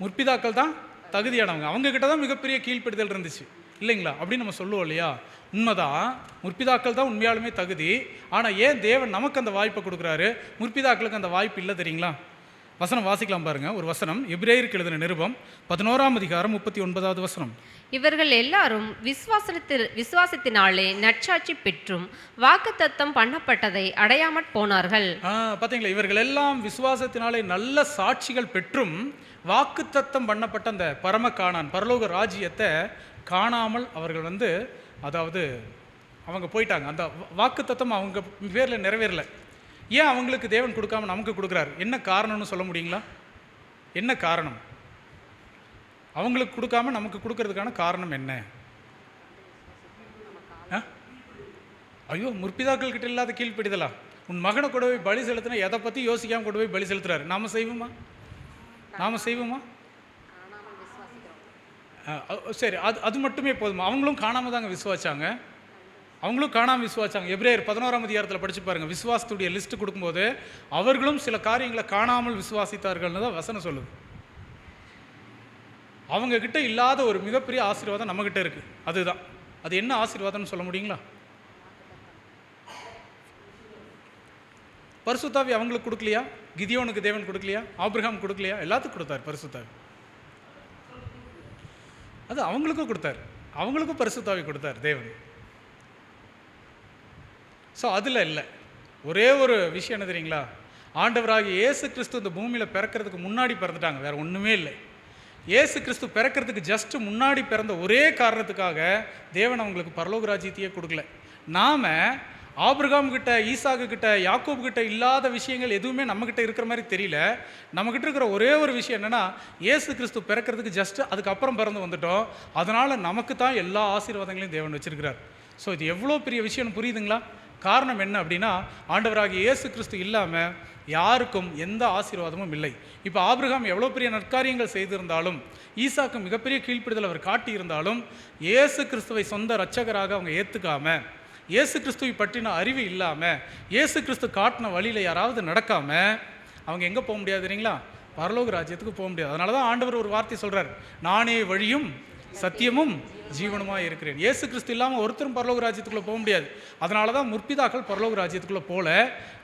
முற்பிதாக்கள் தான் தகுதியானவங்க. அவங்கக்கிட்ட தான் மிகப்பெரிய கீழ்ப்படிதல் இருந்துச்சு இல்லைங்களா? அப்படின்னு நம்ம சொல்லுவோம் இல்லையா? உண்மைதான், முற்பிதாக்கள் தான் உண்மையாலுமே தகுதி. ஆனால் ஏன் தேவன் நமக்கு அந்த வாய்ப்பை கொடுக்குறாரு, முற்பிதாக்களுக்கு அந்த வாய்ப்பு இல்லை தெரியுங்களா? வசனம் வாசிக்கலாம் பாருங்க. ஒரு வசனம், எபிரேயருக்கு எழுதின நிருபம் 11ஆம் அதிகாரம் 39வது வசனம்.
இவர்கள் எல்லாரும் விசுவாசத்தினாலே நற்சாட்சி பெற்றும் வாக்குத்தத்தம் பண்ணப்பட்டதை அடையாமற் போனார்கள்.
பார்த்தீங்களா? இவர்கள் எல்லாம் விசுவாசத்தினாலே நல்ல சாட்சிகள் பெற்றும் வாக்குத்தத்தம் பண்ணப்பட்ட அந்த பரம காணான் பரலோக ராஜ்யத்தை காணாமல் அவர்கள் அதாவது அவங்க போயிட்டாங்க. அந்த வாக்குத்தத்தம் அவங்க பேரில் நிறைவேறலை. ஏன் அவங்களுக்கு தேவன் கொடுக்காம நமக்கு கொடுக்குறாரு? என்ன காரணம்னு சொல்ல முடியுங்களா? என்ன காரணம்? அவங்களுக்கு கொடுக்காம நமக்கு கொடுக்கறதுக்கான காரணம் என்ன? ஐயோ, முற்பிதாக்கள் கிட்ட இல்லாத கீழ்ப்படிதலா? உன் மகனை கொண்டு போய் பலி செலுத்தினா எதை பற்றி யோசிக்காமல் கொண்டு போய் பலி செலுத்துறாரு. நாம செய்வோமா? சரி, அது மட்டுமே போதுமா? அவங்களும் காணாமல் தாங்க விசுவாச்சாங்க. எபிரேயர் 11ஆம் அதிகாரத்தில் படித்து பாருங்கள். விசுவாசத்துடைய லிஸ்ட்டு கொடுக்கும்போது அவர்களும் சில காரியங்களை காணாமல் விசுவாசித்தார்கள்னு தான் வசனம் சொல்லுது. அவங்கக்கிட்ட இல்லாத ஒரு மிகப்பெரிய ஆசீர்வாதம் நம்மக்கிட்ட இருக்குது. அதுதான். அது என்ன ஆசீர்வாதம்னு சொல்ல முடியுங்களா? பரிசுத்தாவி அவங்களுக்கு கொடுக்கலையா? கிதியோனுக்கு தேவன் கொடுக்கலையா? ஆபிரகாம் கொடுக்கலையா? எல்லாத்துக்கும் கொடுத்தார் பரிசுத்தாவி. அது அவங்களுக்கும் கொடுத்தார். அவங்களுக்கும் பரிசுத்தாவி கொடுத்தார் தேவன். ஸோ அதில் இல்லை. ஒரே ஒரு விஷயம் என்ன தெரியுங்களா, ஆண்டவராகிய இயேசு கிறிஸ்து இந்த பூமியில் பிறக்கிறதுக்கு முன்னாடி பிறந்துட்டாங்க, வேறு ஒன்றுமே இல்லை. இயேசு கிறிஸ்து பிறக்கிறதுக்கு ஜஸ்ட் முன்னாடி பிறந்த ஒரே காரணத்துக்காக தேவன் அவங்களுக்கு பரலோக ராஜ்யத்தையே கொடுக்கல. நாம் ஆபிரகாம் கிட்ட, ஈசாக்கு கிட்ட, யாக்கோபு கிட்ட இல்லாத விஷயங்கள் எதுவுமே நம்மக்கிட்ட இருக்கிற மாதிரி தெரியல. நம்மக்கிட்ட இருக்கிற ஒரே ஒரு விஷயம் என்னென்னா, இயேசு கிறிஸ்து பிறக்கிறதுக்கு ஜஸ்ட் அதுக்கப்புறம் பிறந்து வந்துட்டோம். அதனால் நமக்கு தான் எல்லா ஆசீர்வாதங்களையும் தேவன் வச்சிருக்கிறார். ஸோ இது எவ்வளோ பெரிய விஷயம்னு புரியுதுங்களா? காரணம் என்ன அப்படின்னா, ஆண்டவராகிய இயேசு கிறிஸ்து இல்லாமல் யாருக்கும் எந்த ஆசீர்வாதமும் இல்லை. இப்போ ஆபிரகாம் எவ்வளோ பெரிய நற்காரியங்கள் செய்திருந்தாலும், ஈசாக்கு மிகப்பெரிய கீழ்ப்பிடுதல் அவர் காட்டியிருந்தாலும், இயேசு கிறிஸ்துவை சொந்த இரட்சகராக அவங்க ஏற்றுக்காமல், இயேசு கிறிஸ்துவை பற்றின அறிவு இல்லாமல், இயேசு கிறிஸ்து காட்டின வழியில் யாராவது நடக்காமல் அவங்க எங்கே போக முடியாது தெரியுங்களா? பரலோக ராஜ்யத்துக்கு போக முடியாது. அதனால தான் ஆண்டவர் ஒரு வார்த்தை சொல்கிறார், நானே வழியும் சத்தியமும் ஜீவனுமாக இருக்கிறேன். இயேசு கிறிஸ்து இல்லாமல் ஒருத்தரும் பரலோக ராஜ்யத்துக்குள்ளே போக முடியாது. அதனால தான் முற்பிதாக்கள் பரலோக ராஜ்யத்துக்குள்ளே போல,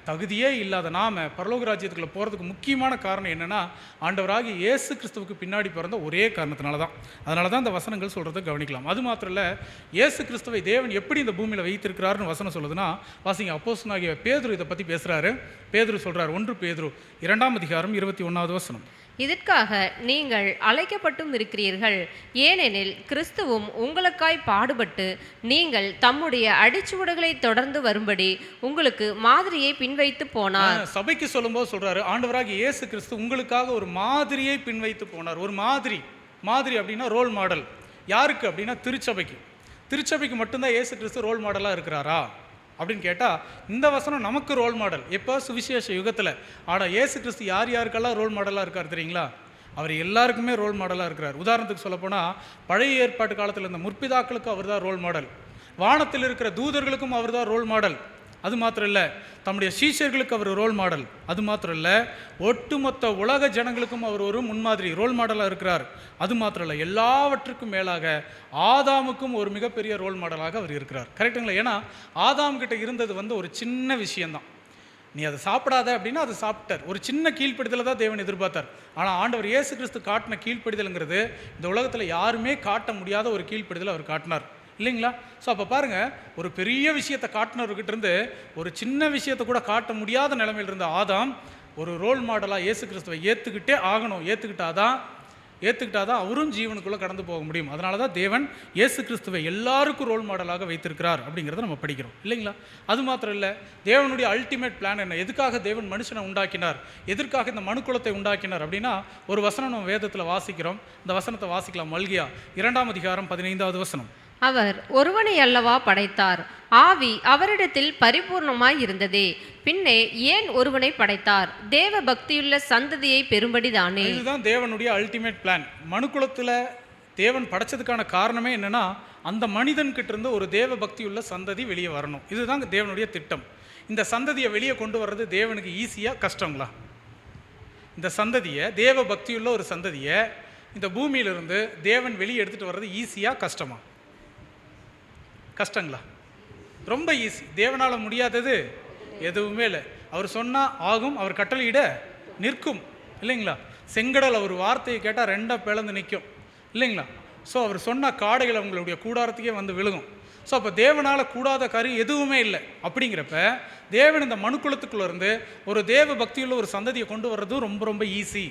தகுதியே இல்லாத நாம் பரலோக ராஜ்யத்துக்குள்ளே போகிறதுக்கு முக்கியமான காரணம் என்னென்னா, ஆண்டவராகி இயேசு கிறிஸ்துவுக்கு பின்னாடி பிறந்த ஒரே காரணத்தினால தான். அதனால தான் இந்த வசனங்கள் சொல்கிறத கவனிக்கலாம். அது மாத்திரம் இல்லை, இயேசு கிறிஸ்துவை தேவன் எப்படி இந்த பூமியில் வைத்திருக்கிறாருன்னு வசனம் சொல்லுதுன்னா, வாசிங்க, அப்போஸ்தலனாகிய பேதுரு இதை பற்றி பேசுகிறாரு. பேதுரு சொல்கிறார், 1 பேதுரு 2ஆம் அதிகாரம் 21வது வசனம்.
இதற்காக நீங்கள் அழைக்கப்பட்டும் இருக்கிறீர்கள், ஏனெனில் கிறிஸ்துவும் உங்களுக்காய் பாடுபட்டு நீங்கள் தம்முடைய அடிச்சுவடுகளை தொடர்ந்து வரும்படி உங்களுக்கு மாதிரியை பின்வைத்து போனார்.
சபைக்கு சொல்லும்போது சொல்றாரு, ஆண்டவராகிய இயேசு கிறிஸ்து உங்களுக்காக ஒரு மாதிரியை பின்வைத்து போனார். ஒரு மாதிரி அப்படின்னா ரோல் மாடல். யாருக்கு அப்படின்னா திருச்சபைக்கு. திருச்சபைக்கு மட்டும்தான் இயேசு கிறிஸ்து ரோல் மாடலாக இருக்கிறாரா அப்படின்னு கேட்டால், இந்த வசனம் நமக்கு ரோல் மாடல் எப்போ? சுவிசேஷ யுகத்தில். ஆனால் இயேசு கிறிஸ்து யார் யாருக்கெல்லாம் ரோல் மாடலாக இருக்கார் தெரியுங்களா? அவர் எல்லாருக்குமே ரோல் மாடலாக இருக்கிறார். உதாரணத்துக்கு சொல்லப்போனால், பழைய ஏற்பாட்டு காலத்தில் இருந்த முற்பிதாக்களுக்கும் அவர் தான் ரோல் மாடல். வானத்தில் இருக்கிற தூதர்களுக்கும் அவர் தான் ரோல் மாடல். அது மாத்திரம் இல்லை, தம்முடைய சீஷர்களுக்கு அவர் ரோல் மாடல். அது மாத்திரம் இல்லை, ஒட்டுமொத்த உலக ஜனங்களுக்கும் அவர் ஒரு முன்மாதிரி ரோல் மாடலாக இருக்கிறார். அது மாத்திரம் இல்லை, எல்லாவற்றுக்கும் மேலாக ஆதாமுக்கும் ஒரு மிகப்பெரிய ரோல் மாடலாக அவர் இருக்கிறார். கரெக்டுங்களா? ஏன்னா ஆதாம் கிட்ட இருந்தது ஒரு சின்ன விஷயந்தான். நீ அதை சாப்பிடாத அப்படின்னா அது சாப்பிட்டார். ஒரு சின்ன கீழ்ப்படிதலை தான் தேவன் எதிர்பார்த்தார். ஆனால் ஆண்டவர் இயேசு கிறிஸ்து காட்டின கீழ்ப்படிதல்ங்கிறது இந்த உலகத்தில் யாருமே காட்ட முடியாத ஒரு கீழ்ப்படிதலை அவர் காட்டினார், இல்லைங்களா? ஸோ அப்போ பாருங்கள், ஒரு பெரிய விஷயத்தை காட்டினவர்கிட்ட இருந்து ஒரு சின்ன விஷயத்தை கூட காட்ட முடியாத நிலைமையில் இருந்த ஆதாம் ஒரு ரோல் மாடலாக இயேசு கிறிஸ்துவை ஏற்றுக்கிட்டே ஆகணும். ஏற்றுக்கிட்டாதான் அவரும் ஜீவனுக்குள்ளே கடந்து போக முடியும். அதனால தான் தேவன் இயேசு கிறிஸ்துவை எல்லாருக்கும் ரோல் மாடலாக வைத்திருக்கிறார் அப்படிங்கிறத நம்ம படிக்கிறோம், இல்லைங்களா? அது மாத்திரம் இல்லை, தேவனுடைய அல்டிமேட் பிளான் என்ன? எதுக்காக தேவன் மனுஷனை உண்டாக்கினார்? எதற்காக இந்த மனுக்குலத்தை உண்டாக்கினார் அப்படின்னா, ஒரு வசனம் நம்ம வேதத்தில் வாசிக்கிறோம். இந்த வசனத்தை வாசிக்கலாம். மல்கியா 2ஆம் அதிகாரம் 15வது வசனம்.
அவர் ஒருவனை அல்லவா படைத்தார், ஆவி அவரிடத்தில் பரிபூர்ணமாய் இருந்ததே, பின்னே ஏன் ஒருவனை படைத்தார்? தேவ பக்தியுள்ள சந்ததியை பெறும்படிதானே.
இதுதான் தேவனுடைய அல்டிமேட் பிளான். மனுக்குலத்தில் தேவன் படைச்சதுக்கான காரணமே என்னன்னா, அந்த மனிதன்கிட்ட இருந்து ஒரு தேவ பக்தியுள்ள சந்ததி வெளியே வரணும். இதுதான் தேவனுடைய திட்டம். இந்த சந்ததியை வெளியே கொண்டு வர்றது தேவனுக்கு ஈஸியாக கஷ்டங்களா? இந்த சந்ததியை, தேவ பக்தியுள்ள ஒரு சந்ததியை இந்த பூமியிலிருந்து தேவன் வெளியே எடுத்துகிட்டு வர்றது ஈஸியாக கஷ்டமா? கஷ்டங்களா? ரொம்ப ஈஸி. தேவனால் முடியாதது எதுவுமே இல்லை. அவர் சொன்னால் ஆகும், அவர் கட்டளையிட நிற்கும், இல்லைங்களா? செங்கடல் அவர் வார்த்தையை கேட்டால் 2 பிளந்து நிற்கும், இல்லைங்களா? ஸோ அவர் சொன்ன காடைகள் அவங்களுடைய கூடாரத்துக்கே வந்து விழுகும். ஸோ அப்போ தேவனால் கூடாத காரியம் எதுவுமே இல்லை. அப்படிங்கிறப்ப தேவன் இந்த மனுக்குலத்துக்குள்ளேருந்து ஒரு தேவ பக்தியுள்ள ஒரு சந்ததியை கொண்டு வர்றதும் ரொம்ப ரொம்ப ஈஸி.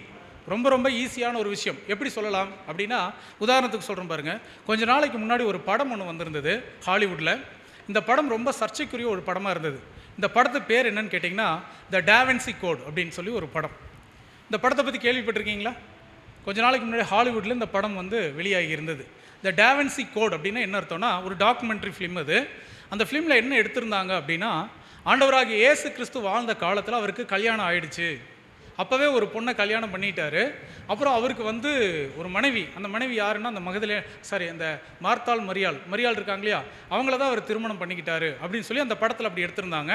ரொம்ப ஈஸியான ஒரு விஷயம். எப்படி சொல்லலாம் அப்படின்னா, உதாரணத்துக்கு சொல்கிறேன் பாருங்கள். கொஞ்ச நாளைக்கு முன்னாடி ஒரு படம் ஒன்று வந்திருந்தது ஹாலிவுட்டில். இந்த படம் ரொம்ப சர்ச்சைக்குரிய ஒரு படமாக இருந்தது. இந்த படத்து பேர் என்னன்னு கேட்டிங்கன்னா, த டாவின்சி கோட் அப்படின்னு சொல்லி ஒரு படம். இந்த படத்தை பற்றி கேள்விப்பட்டிருக்கீங்களா? கொஞ்ச நாளைக்கு முன்னாடி ஹாலிவுட்டில் இந்த படம் வெளியாகி இருந்தது. த டாவின்சி கோட் அப்படின்னா என்ன அர்த்தம்னா, ஒரு டாக்குமெண்ட்ரி ஃபிலிம் அது. அந்த ஃபிலிமில் என்ன எடுத்திருந்தாங்க அப்படின்னா, ஆண்டவராகிய இயேசு கிறிஸ்து வாழ்ந்த காலத்தில் அவருக்கு கல்யாணம் ஆயிடுச்சு. அப்போவே ஒரு பொண்ணை கல்யாணம் பண்ணிட்டாரு. அப்புறம் அவருக்கு ஒரு மனைவி. அந்த மனைவி யாருன்னா, அந்த மார்த்தாள் மரியாள் இருக்காங்க இல்லையா, அவங்கள தான் அவர் திருமணம் பண்ணிக்கிட்டாரு அப்படின்னு சொல்லி அந்த படத்தில் அப்படி எடுத்திருந்தாங்க.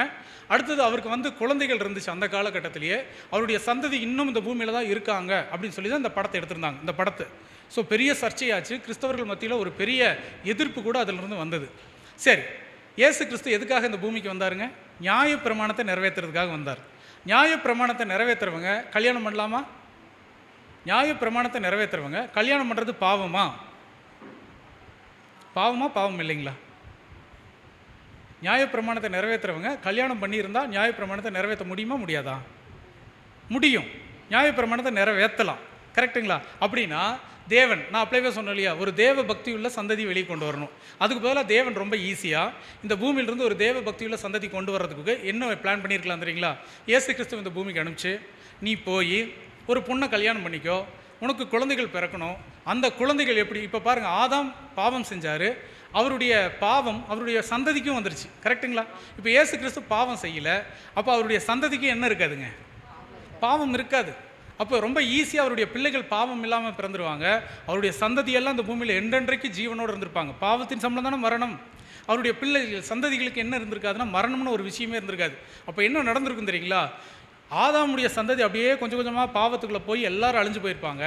அடுத்தது அவருக்கு குழந்தைகள் இருந்துச்சு அந்த காலகட்டத்திலேயே. அவருடைய சந்ததி இன்னும் இந்த பூமியில் தான் இருக்காங்க அப்படின்னு சொல்லி தான் இந்த படத்தை எடுத்திருந்தாங்க, இந்த படத்தை. ஸோ பெரிய சர்ச்சையாச்சு. கிறிஸ்தவர்கள் மத்தியில் ஒரு பெரிய எதிர்ப்பு கூட அதிலிருந்து வந்தது. சரி, இயேசு கிறிஸ்து எதுக்காக இந்த பூமிக்கு வந்தாருங்க? நியாயப்பிரமாணத்தை நிறைவேற்றுறதுக்காக வந்தார். நியாயப்பிரமாணத்தை நிறைவேற்றுறவங்க கல்யாணம் பண்ணலாமா? நியாயப்பிரமாணத்தை நிறைவேற்றுறவங்க கல்யாணம் பண்ணுறது பாவமா? பாவம் இல்லைங்களா? நியாயப்பிரமாணத்தை நிறைவேற்றுறவங்க கல்யாணம் பண்ணியிருந்தால் நியாயப்பிரமாணத்தை நிறைவேற்ற முடியுமா முடியாதா? முடியும். நியாயப்பிரமாணத்தை நிறைவேற்றலாம். கரெக்டுங்களா? அப்படின்னா தேவன், நான் அப்படியே சொன்னேன் இல்லையா, ஒரு தேவ பக்தி உள்ள சந்ததி வெளியே கொண்டு வரணும். அதுக்கு பதிலாக தேவன் ரொம்ப ஈஸியாக இந்த பூமியிலிருந்து ஒரு தேவ பக்தி உள்ள சந்ததி கொண்டு வர்றதுக்கு என்ன பிளான் பண்ணியிருக்கலாம் தெரியுங்களா? இயேசு கிறிஸ்து இந்த பூமிக்கு அனுப்பிச்சு, நீ போய் ஒரு பொண்ணை கல்யாணம் பண்ணிக்கோ, உனக்கு குழந்தைகள் பிறக்கணும். அந்த குழந்தைகள் எப்படி, இப்போ பாருங்கள், ஆதாம் பாவம் செஞ்சார், அவருடைய பாவம் அவருடைய சந்ததிக்கும் வந்துருச்சு. கரெக்டுங்களா? இப்போ இயேசு கிறிஸ்து பாவம் செய்யலை, அப்போ அவருடைய சந்ததிக்கும் என்ன இருக்காதுங்க? பாவம் இருக்காது. அப்போ ரொம்ப ஈஸியாக அவருடைய பிள்ளைகள் பாவம் இல்லாமல் பிறந்துருவாங்க. அவருடைய சந்ததியெல்லாம் இந்த பூமியில் என்றென்றைக்கு ஜீவனோடு இருந்திருப்பாங்க. பாவத்தின் சம்பளம் தானே மரணம். அவருடைய பிள்ளைகள் சந்ததிகளுக்கு என்ன இருந்திருக்காதுன்னா மரணம்னு ஒரு விஷயமே இருந்திருக்காது. அப்போ என்ன நடந்திருக்கும் தெரியுங்களா? ஆதாமுடைய சந்ததி அப்படியே கொஞ்சம் கொஞ்சமாக பாவத்துக்குள்ளே போய் எல்லாரும் அழிஞ்சு போயிருப்பாங்க.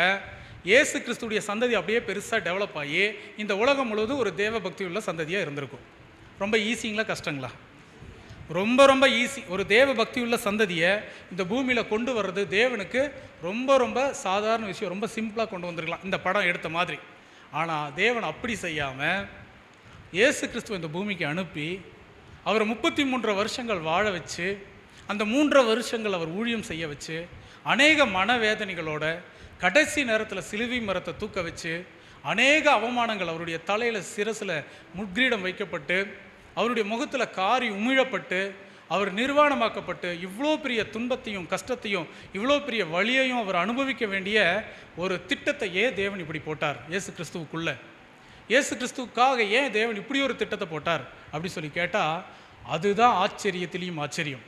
இயேசு கிறிஸ்துடைய சந்ததி அப்படியே பெருசாக டெவலப் ஆகி இந்த உலகம் முழுவதும் ஒரு தேவ பக்தி உள்ள சந்ததியாக இருந்திருக்கும். ரொம்ப ஈஸிங்களா கஷ்டங்களா? ரொம்ப ரொம்ப ஈஸி. ஒரு தேவ பக்தி உள்ள சந்ததியை இந்த பூமியில் கொண்டு வர்றது தேவனுக்கு ரொம்ப ரொம்ப சாதாரண விஷயம். ரொம்ப சிம்பிளாக கொண்டு வந்திருக்கலாம் இந்த படம் எடுத்த மாதிரி. ஆனால் தேவன் அப்படி செய்யாமல் இயேசு கிறிஸ்துவ இந்த பூமிக்கு அனுப்பி அவரை 33 வருஷங்கள் வாழ வச்சு, அந்த 3 வருஷங்கள் அவர் ஊழியம் செய்ய வச்சு, அநேக மனவேதனைகளோட கடைசி நேரத்தில் சிலுவை மரத்தை தூக்க வச்சு, அநேக அவமானங்கள், அவருடைய தலையில் சிரசில் முட்கிரீடம் வைக்கப்பட்டு, அவருடைய முகத்தில் காரி உமிழப்பட்டு, அவர் நிர்வாணமாக்கப்பட்டு, இவ்வளோ பெரிய துன்பத்தையும் கஷ்டத்தையும் இவ்வளோ பெரிய வலியையும் அவர் அனுபவிக்க வேண்டிய ஒரு திட்டத்தை ஏன் தேவன் இப்படி போட்டார் இயேசு கிறிஸ்துவுக்குள்ளே? இயேசு கிறிஸ்துவுக்காக ஏன் தேவன் இப்படி ஒரு திட்டத்தை போட்டார் அப்படி சொல்லி கேட்டால், அதுதான் ஆச்சரியத்திலையும் ஆச்சரியம்.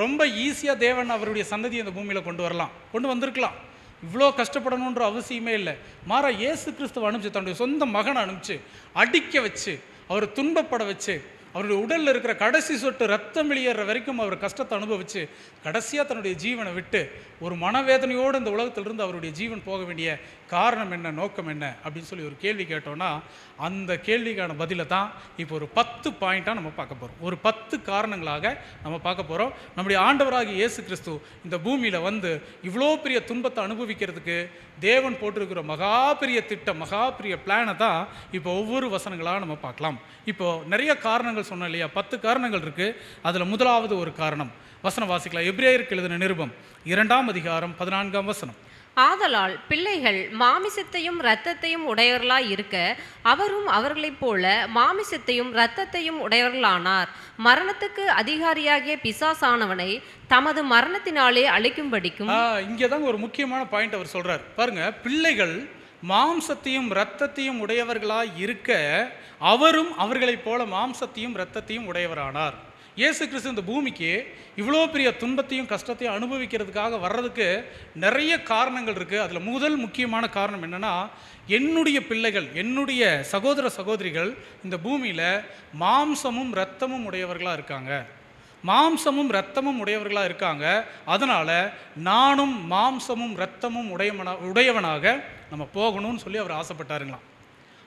ரொம்ப ஈஸியாக தேவன் அவருடைய சந்ததியை இந்த பூமியில் கொண்டு வரலாம், கொண்டு வந்திருக்கலாம். இவ்வளோ கஷ்டப்படணுன்ற அவசியமே இல்லை. மாறா இயேசு கிறிஸ்துவை அனுப்பிச்சு, தன்னுடைய சொந்த மகனை அனுப்பிச்சு அடிக்க வச்சு, அவர் துன்பப்பட வச்சு, அவருடைய உடலில் இருக்கிற கடைசி சொட்டு ரத்தம் வெளியேற வரைக்கும் அவர் கஷ்டத்தை அனுபவித்து கடைசியாக தன்னுடைய ஜீவனை விட்டு ஒரு மனவேதனையோடு இந்த உலகத்திலிருந்து அவருடைய ஜீவன் போக வேண்டிய காரணம் என்ன, நோக்கம் என்ன அப்படின்னு சொல்லி ஒரு கேள்வி கேட்டோன்னா, அந்த கேள்விக்கான பதிலை தான் இப்போ ஒரு 10 பாயிண்ட்டாக நம்ம பார்க்க போகிறோம். ஒரு 10 காரணங்களாக நம்ம பார்க்க போகிறோம். நம்முடைய ஆண்டவராகிய இயேசு கிறிஸ்து இந்த பூமியில் வந்து இவ்வளோ பெரிய துன்பத்தை அனுபவிக்கிறதுக்கு தேவன் போட்டிருக்கிற மகா பெரிய திட்டம், மகா பெரிய பிளானை தான் இப்போ ஒவ்வொரு வசனங்களாக நம்ம பார்க்கலாம். இப்போது நிறைய காரணங்கள் சொன்னோம் இல்லையா? 10 காரணங்கள் இருக்குது. அதில் முதலாவது ஒரு காரணம் வசனம் வாசிக்கலாம். எபிரேயருக்கு எழுதின நிருபம் 2ஆம் அதிகாரம் 14ஆம் வசனம்.
ஆதலால் பிள்ளைகள் மாமிசத்தையும் இரத்தத்தையும் உடையவர்களாய் இருக்க அவரும் அவர்களைப் போல மாமிசத்தையும் இரத்தத்தையும் உடையவர்களானார். மரணத்துக்கு அதிகாரியாகிய பிசாசானவனை தமது மரணத்தினாலே அழிக்கும்படிக்கும்.
இங்கே தான் ஒரு முக்கியமான பாயிண்ட் அவர் சொல்றார் பாருங்க. பிள்ளைகள் மாம்சத்தையும் இரத்தத்தையும் உடையவர்களாய் இருக்க அவரும் அவர்களைப் போல மாம்சத்தையும் இரத்தத்தையும் உடையவரானார். இயேசு கிறிஸ்து இந்த பூமிக்கு இவ்வளோ பெரிய துன்பத்தையும் கஷ்டத்தையும் அனுபவிக்கிறதுக்காக வர்றதுக்கு நிறைய காரணங்கள் இருக்குது. அதில் முதல் முக்கியமான காரணம் என்னென்னா, என்னுடைய பிள்ளைகள், என்னுடைய சகோதர சகோதரிகள் இந்த பூமியில் மாம்சமும் இரத்தமும் உடையவர்களாக இருக்காங்க. மாம்சமும் இரத்தமும் உடையவர்களாக இருக்காங்க. அதனால் நானும் மாம்சமும் இரத்தமும் உடையவனாக நம்ம போகணும்னு சொல்லி அவர்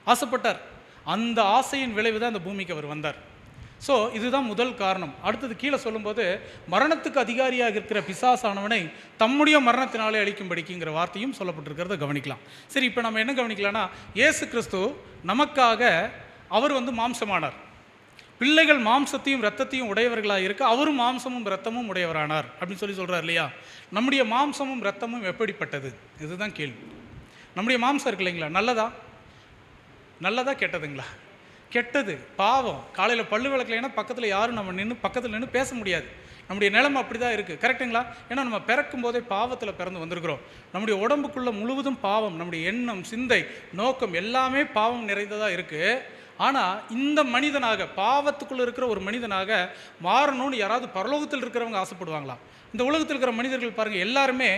ஆசைப்பட்டார். அந்த ஆசையின் விளைவு தான் இந்த பூமிக்கு அவர் வந்தார். ஸோ இதுதான் முதல் காரணம். அடுத்தது கீழே சொல்லும்போது, மரணத்துக்கு அதிகாரியாக இருக்கிற பிசாசானவனை தம்முடைய மரணத்தினாலே அழிக்கும்படிக்குங்கிற வார்த்தையும் சொல்லப்பட்டிருக்கிறத கவனிக்கலாம். சரி, இப்போ நம்ம என்ன கவனிக்கலாம்னா, இயேசு கிறிஸ்து நமக்காக அவர் வந்து மாம்சமானார். பிள்ளைகள் மாம்சத்தையும் இரத்தத்தையும் உடையவர்களாக இருக்க அவரும் மாம்சமும் இரத்தமும் உடையவரானார் அப்படின்னு சொல்லி சொல்கிறார் இல்லையா? நம்முடைய மாம்சமும் இரத்தமும் எப்படிப்பட்டது? இதுதான் கேள்வி. நம்முடைய மாம்சம் இருக்கு இல்லைங்களா, நல்லதா கெட்டதுங்களா? கெட்டது, பாவம். காலையில் பல்லு விளக்கலைன்னா பக்கத்தில் யாரும் நம்ம பக்கத்தில் நின்று பேச முடியாது. நம்முடைய நிலைமை அப்படி தான் இருக்குது. கரெக்டுங்களா? ஏன்னா நம்ம பிறக்கும் போதே பாவத்தில் பிறந்து வந்திருக்கிறோம். நம்முடைய உடம்புக்குள்ளே முழுவதும் பாவம். நம்முடைய எண்ணம், சிந்தை, நோக்கம் எல்லாமே பாவம் நிறைந்ததாக இருக்குது. ஆனால் இந்த மனிதனாக, பாவத்துக்குள்ளே இருக்கிற ஒரு மனிதனாக மாறணும்னு யாராவது பரலோகத்தில் இருக்கிறவங்க ஆசைப்படுவாங்களா? இந்த உலகத்தில் இருக்கிற மனிதர்கள் பாருங்கள், எல்லாருமே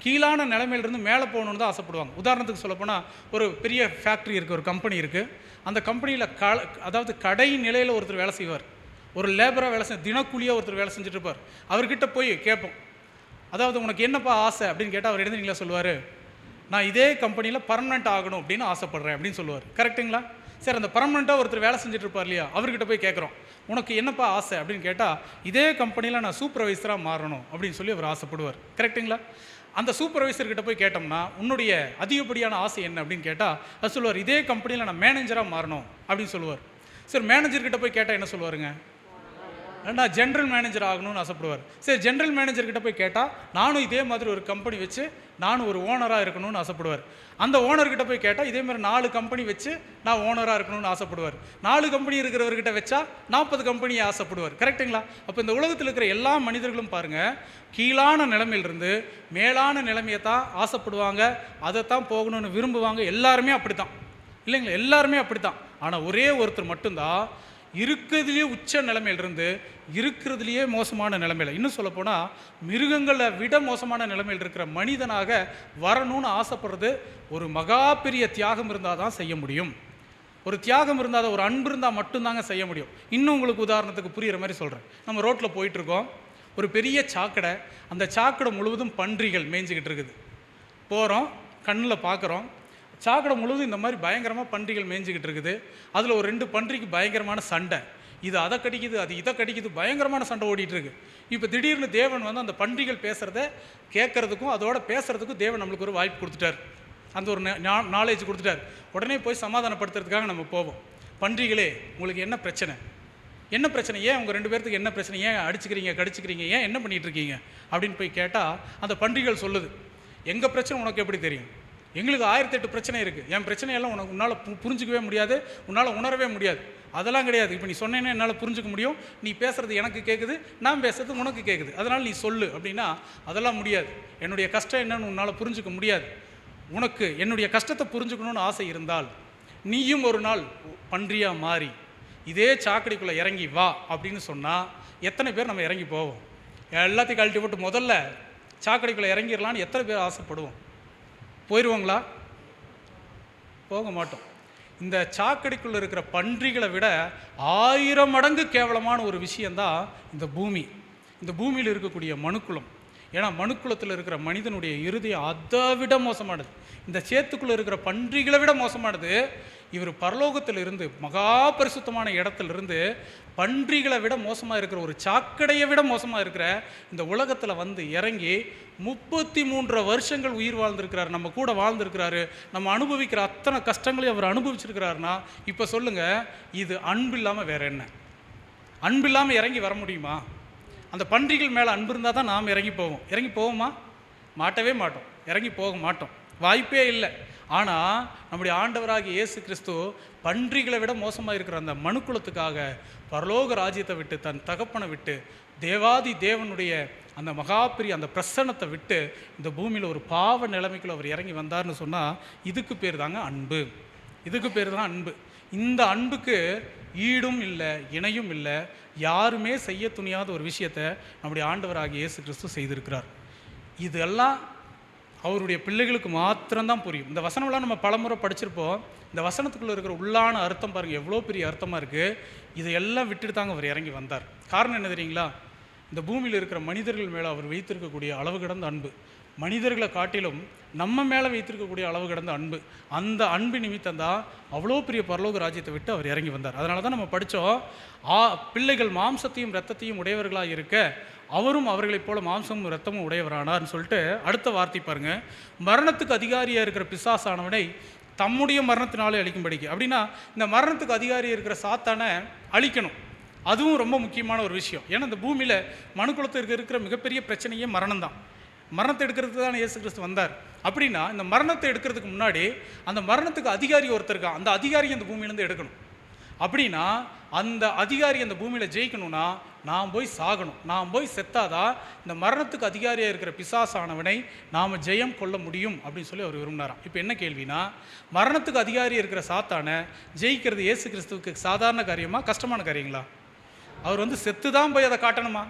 கீழான நிலைமையிலிருந்து மேலே போகணுன்னு தான் ஆசைப்படுவாங்க. உதாரணத்துக்கு சொல்லப்போனால், ஒரு பெரிய ஃபேக்ட்ரி இருக்குது, ஒரு கம்பெனி இருக்குது. அந்த கம்பெனியில் அதாவது கடை நிலையில் ஒருத்தர் வேலை செய்வார். ஒரு லேபராக வேலை தினக்கூலியாக ஒருத்தர் வேலை செஞ்சுட்டு இருப்பார். அவர்கிட்ட போய் கேட்போம், அதாவது உனக்கு என்னப்பா ஆசை அப்படின்னு கேட்டால் அவர் எழுதுனீங்களா சொல்லுவார், நான் இதே கம்பெனியில் பர்மனெண்ட் ஆகணும் அப்படின்னு ஆசைப்பட்றேன் அப்படின்னு சொல்லுவார். கரெக்டுங்களா? சரி, அந்த பர்மனெண்ட்டாக ஒருத்தர் வேலை செஞ்சுட்டு இருப்பார் இல்லையா, அவர்கிட்ட போய் கேட்குறோம், உனக்கு என்னப்பா ஆசை அப்படின்னு கேட்டால், இதே கம்பெனியில் நான் சூப்பர்வைசராக மாறணும் அப்படின்னு சொல்லி அவர் ஆசைப்படுவார். கரெக்டுங்களா? அந்த சூப்பர்வைசர்கிட்ட போய் கேட்டோம்னா, உன்னுடைய அதிகப்படியான ஆசை என்ன அப்படின்னு கேட்டால் அது சொல்லுவார், இதே கம்பெனியில் நான் மேனேஜராக மாறணும் அப்படின்னு சொல்லுவார். சரி, மேனேஜர்கிட்ட போய் கேட்டால் என்ன சொல்லுவாருங்க? நான் ஜென்ரல் மேனேஜர் ஆகணும்னு ஆசைப்படுவார். சரி, ஜென்ரல் மேனேஜர்கிட்ட போய் கேட்டால் நானும் இதே மாதிரி ஒரு கம்பெனி வச்சு நானும் ஒரு ஓனராக இருக்கணும்னு ஆசைப்படுவார். அந்த ஓனர்கிட்ட போய் கேட்டால் இதே மாதிரி 4 கம்பெனி வச்சு நான் ஓனராக இருக்கணும்னு ஆசைப்படுவார். 4 கம்பெனி இருக்கிறவர்கிட்ட வச்சா 40 கம்பெனியை ஆசைப்படுவார். கரெக்டுங்களா? அப்போ இந்த உலகத்தில் இருக்கிற எல்லா மனிதர்களும் பாருங்கள், கீழான நிலைமையிலிருந்து மேலான நிலைமையை தான் ஆசைப்படுவாங்க, அதைத்தான் போகணும்னு விரும்புவாங்க. எல்லாருமே அப்படி தான் இல்லைங்களா? எல்லாருமே அப்படி தான். ஆனால் ஒரே ஒருத்தர் மட்டும்தான் இருக்கிறதுலேயே உச்ச நிலைமையிலிருந்து இருக்கிறதுலையே மோசமான நிலைமையில், இன்னும் சொல்லப்போனால் மிருகங்களை விட மோசமான நிலைமையில் இருக்கிற மனிதனாக வரணும்னு ஆசைப்படுறது ஒரு மகா பெரிய தியாகம் இருந்தால் தான் செய்ய முடியும். ஒரு தியாகம் இருந்தால், ஒரு அன்பு இருந்தால் மட்டும்தாங்க செய்ய முடியும். இன்னும் உங்களுக்கு உதாரணத்துக்கு புரிகிற மாதிரி சொல்கிறேன். நம்ம ரோட்டில் போயிட்டுருக்கோம், ஒரு பெரிய சாக்கடை, அந்த சாக்கடை முழுவதும் பன்றிகள் மேய்ஞ்சிக்கிட்டு இருக்குது. போகிறோம், கண்ணில் பார்க்குறோம், சாக்கடை முழுவதும் இந்த மாதிரி பயங்கரமாக பன்றிகள் மேய்ஞ்சிக்கிட்டு இருக்குது. அதில் ஒரு 2 பன்றிக்கு பயங்கரமான சண்டை, இது அதை கடிக்குது, அது இதை கடிக்குது, பயங்கரமான சண்டை ஓடிட்டுருக்கு. இப்போ திடீர்னு தேவன் வந்து அந்த பன்றிகள் பேசுகிறத கேட்குறதுக்கும் அதோட பேசுகிறதுக்கும் தேவன் நம்மளுக்கு ஒரு வாய்ப்பு கொடுத்துட்டார், அந்த ஒரு நாலேஜ் கொடுத்துட்டார். உடனே போய் சமாதானப்படுத்துறதுக்காக நம்ம போவோம். பன்றிகளே, உங்களுக்கு என்ன பிரச்சனை, என்ன பிரச்சனை, ஏன் உங்கள் 2 பேர்த்துக்கு என்ன பிரச்சனை, ஏன் அடிச்சுக்கிறீங்க கடிச்சுக்கிறீங்க, ஏன் என்ன பண்ணிகிட்டு இருக்கீங்க அப்படின்னு போய் கேட்டால் அந்த பன்றிகள் சொல்லுது, எங்கள் பிரச்சனை உனக்கு எப்படி தெரியும், எங்களுக்கு 1008 பிரச்சனை இருக்குது, என் பிரச்சனையெல்லாம் உன்னால் புரிஞ்சிக்கவே முடியாது, உன்னால் உணரவே முடியாது. அதெல்லாம் கிடையாது, இப்போ நீ சொன்னேன்னா என்னால் புரிஞ்சிக்க முடியும், நீ பேசுகிறது எனக்கு கேட்குது, நான் பேசுகிறது உனக்கு கேட்குது, அதனால் நீ சொல்லு அப்படின்னா அதெல்லாம் முடியாது. என்னுடைய கஷ்டம் என்னன்னு உன்னால் புரிஞ்சிக்க முடியாது. உனக்கு என்னுடைய கஷ்டத்தை புரிஞ்சுக்கணுன்னு ஆசை இருந்தால் நீயும் ஒரு நாள் பன்றியாக மாறி இதே சாக்கடைக்குள்ளே இறங்கி வா அப்படின்னு சொன்னால் எத்தனை பேர் நம்ம இறங்கி போவோம்? எல்லாத்தையும் கழட்டி போட்டு முதல்ல சாக்கடைக்குள்ளே இறங்கிடலான்னு எத்தனை பேர் ஆசைப்படுவோம்? போயிடுவோங்களா? போக மாட்டோம். இந்த சாக்கடைக்குள்ளே இருக்கிற பன்றிகளை விட 1000 மடங்கு கேவலமான ஒரு விஷயந்தான் இந்த பூமி, இந்த பூமியில் இருக்கக்கூடிய மனுக்குலம். ஏன்னா மனுக்குலத்தில் இருக்கிற மனிதனுடைய இருதயம் அதை விட மோசமானது, இந்த சேத்துக்குள்ளே இருக்கிற பன்றிகளை விட மோசமானது. இவர் பரலோகத்தில் இருந்து மகா பரிசுத்தமான இடத்துலேருந்து பன்றிகளை விட மோசமாக இருக்கிற ஒரு சாக்கடையை விட மோசமாக இருக்கிற இந்த உலகத்தில் வந்து இறங்கி 33 வருஷங்கள் உயிர் வாழ்ந்திருக்கிறார், நம்ம கூட வாழ்ந்திருக்கிறாரு, நம்ம அனுபவிக்கிற அத்தனை கஷ்டங்களையும் அவர் அனுபவிச்சிருக்கிறாருன்னா இப்போ சொல்லுங்கள், இது அன்பு இல்லாமல் வேற என்ன? அன்பு இல்லாமல் இறங்கி வர முடியுமா? அந்த பன்றிகள் மேலே அன்பு இருந்தால் தான் நாம் இறங்கி போவோம். இறங்கி போவோமா? மாட்டவே மாட்டோம், இறங்கி போக மாட்டோம், வாய்ப்பே இல்லை. ஆனால் நம்முடைய ஆண்டவராகிய இயேசு கிறிஸ்து பன்றிகளை விட மோசமாக இருக்கிற அந்த மனுக்குலத்துக்காக பரலோக ராஜ்யத்தை விட்டு, தன் தகப்பனை விட்டு, தேவாதி தேவனுடைய அந்த மகாபிரி அந்த பிரசன்னத்தை விட்டு இந்த பூமியில் ஒரு பாவ நிலைமைக்குள்ள அவர் இறங்கி வந்தார்னு சொன்னால் இதுக்கு பேர் தாங்க அன்பு, இதுக்கு பேர் தான் அன்பு. இந்த அன்புக்கு ஈடும் இல்லை, இணையும் இல்லை, யாருமே செய்ய துணியாத ஒரு விஷயத்தை நம்முடைய ஆண்டவராகிய இயேசு கிறிஸ்து செய்திருக்கிறார். இதெல்லாம் அவருடைய பிள்ளைகளுக்கு மாத்திரம்தான் புரியும். இந்த வசனம்லாம் நம்ம பலமுறை படிச்சிருப்போம். இந்த வசனத்துக்குள்ளே இருக்கிற உள்ளான அர்த்தம் பாருங்கள், எவ்வளோ பெரிய அர்த்தமாக இருக்குது. இதையெல்லாம் விட்டுட்டு தாங்க அவர் இறங்கி வந்தார். காரணம் என்ன தெரியுங்களா? இந்த பூமியில் இருக்கிற மனிதர்கள் மேலே அவர் வைத்திருக்கக்கூடிய அளவு கடந்த அன்பு, மனிதர்களை காட்டிலும் நம்ம மேலே வைத்திருக்கக்கூடிய அளவு கடந்த அன்பு, அந்த அன்பு நிமித்தம் தான் அவ்வளோ பெரிய பரலோக ராஜ்யத்தை விட்டு அவர் இறங்கி வந்தார். அதனால தான் நம்ம படித்தோம், பிள்ளைகள் மாம்சத்தையும் இரத்தத்தையும் உடையவர்களாக இருக்க அவரும் அவர்களைப் போல மாம்சமும் இரத்தமும் உடையவரானார்னு சொல்லிட்டு அடுத்த வார்த்தை பாருங்கள், மரணத்துக்கு அதிகாரியாக இருக்கிற பிசாசானவனை தம்முடைய மரணத்தினாலே அழிக்கும்படிக்கு. அப்படின்னா இந்த மரணத்துக்கு அதிகாரியாக இருக்கிற சாத்தானை அழிக்கணும், அதுவும் ரொம்ப முக்கியமான ஒரு விஷயம். ஏன்னா இந்த பூமியில் மனுக்குலத்திற்கு இருக்கிற மிகப்பெரிய பிரச்சனையே மரணம் தான். மரணத்தை எடுக்கிறதுக்கு தான் இயேசு கிறிஸ்து வந்தார். அப்படின்னா இந்த மரணத்தை எடுக்கிறதுக்கு முன்னாடி அந்த மரணத்துக்கு அதிகாரி ஒருத்தர் இருக்கான், அந்த அதிகாரி அந்த பூமியிலேருந்து எடுக்கணும். அப்படின்னா அந்த அதிகாரி அந்த பூமியில் ஜெயிக்கணும்னா நாம் போய் சாகணும், நாம் போய் செத்தாதான் இந்த மரணத்துக்கு அதிகாரியாக இருக்கிற பிசாசானவனை நாம் ஜெயம் கொள்ள முடியும் அப்படின்னு சொல்லி அவர் விரும்பினாராம். இப்போ என்ன கேள்வினா, மரணத்துக்கு அதிகாரி இருக்கிற சாத்தானை ஜெயிக்கிறது இயேசு கிறிஸ்துவுக்கு சாதாரண காரியமா, கஷ்டமான காரியங்களா? அவர் வந்து செத்து தான் போய் அதை காட்டணுமா?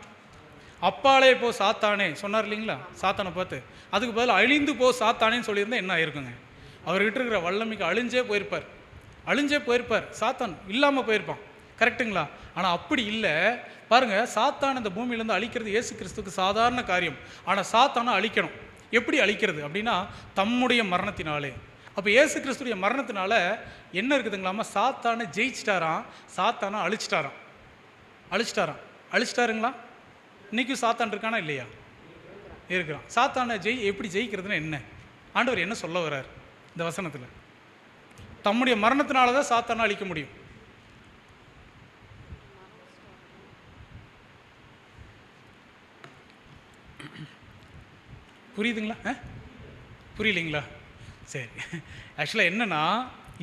அப்பாலே போ சாத்தானே சொன்னார் இல்லைங்களா சாத்தானை பார்த்து, அதுக்கு பதில் அழிந்து போ சாத்தானேன்னு சொல்லியிருந்தால் என்ன ஆயிருக்குங்க? அவர்கிட்ட இருக்கிற வல்லமைக்கு அழிஞ்சே போயிருப்பார், சாத்தான் இல்லாமல் போயிருப்பான். கரெக்டுங்களா? ஆனால் அப்படி இல்லை பாருங்கள், சாத்தான் இந்த பூமியிலேருந்து அழிக்கிறது இயேசு கிறிஸ்துக்கு சாதாரண காரியம். ஆனால் சாத்தானை அழிக்கணும். எப்படி அழிக்கிறது அப்படின்னா தம்முடைய மரணத்தினாலே. அப்போ இயேசு கிறிஸ்துடைய மரணத்தினால என்ன இருக்குதுங்களாமா, சாத்தானை ஜெயிச்சிட்டாராம், சாத்தானை அழிச்சிட்டாருங்களா? இன்றைக்கும் சாத்தான் இருக்கானா இல்லையா? இருக்கிறான். சாத்தானை எப்படி ஜெயிக்கிறதுனா என்ன? ஆண்டவர் என்ன சொல்ல வர்றார் இந்த வசனத்தில்? தம்முடைய மரணத்தினால தான் சாத்தானை அழிக்க முடியும். புரியுதுங்களா? புரியலைங்களா? சரி. ஆக்சுவலாக என்னென்னா,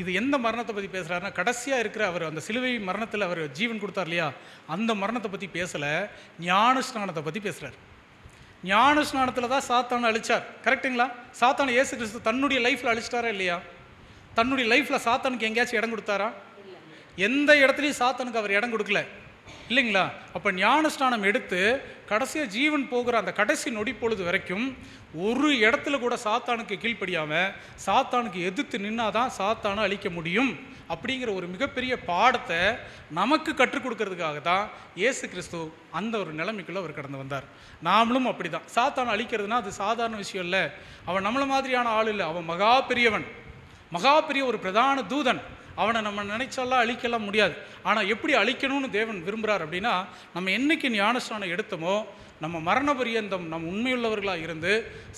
இது எந்த மரணத்தை பற்றி பேசுகிறாருன்னா, கடைசியாக இருக்கிற அவர் அந்த சிலுவை மரணத்தில் அவர் ஜீவன் கொடுத்தார் இல்லையா, அந்த மரணத்தை பற்றி பேசலை, ஞான ஸ்நானத்தை பற்றி பேசுகிறார். ஞான ஸ்நானத்தில் தான் சாத்தானை அழிச்சார். கரெக்டுங்களா? சாத்தானை இயேசு கிறிஸ்து தன்னுடைய லைஃப்பில் அழிச்சிட்டாரா இல்லையா? தன்னுடைய லைஃப்பில் சாத்தானுக்கு எங்கேயாச்சும் இடம் கொடுத்தாரா? எந்த இடத்துலையும் சாத்தானுக்கு அவர் இடம் கொடுக்கல இல்லைங்களா? அப்போ ஞானஸ்நானம் எடுத்து கடைசியாக ஜீவன் போகிற அந்த கடைசி நொடி பொழுது வரைக்கும் ஒரு இடத்துல கூட சாத்தானுக்கு கீழ்ப்படியாமல் சாத்தானுக்கு எதிர்த்து நின்னாதான் சாத்தானை அழிக்க முடியும் அப்படிங்கிற ஒரு மிகப்பெரிய பாடத்தை நமக்கு கற்றுக் கொடுக்கறதுக்காக தான் இயேசு கிறிஸ்து அந்த ஒரு நிலைமைக்குள்ளே அவர் கடந்து வந்தார். நாமளும் அப்படி தான். சாத்தானை அழிக்கிறதுனா அது சாதாரண விஷயம் இல்லை. அவன் நம்மளை மாதிரியான ஆள் இல்லை. அவன் மகா பெரியவன், மகா பெரிய ஒரு பிரதான தூதன். அவனை நம்ம நினைச்சாலாம் அழிக்கலாம் முடியாது. ஆனால் எப்படி அழிக்கணும்னு தேவன் விரும்புகிறார் அப்படின்னா, நம்ம என்னைக்கு ஞானஸ்நானம் எடுத்தோமோ நம்ம மரண பரியந்தம் நம்ம உண்மையுள்ளவர்களாக இருந்து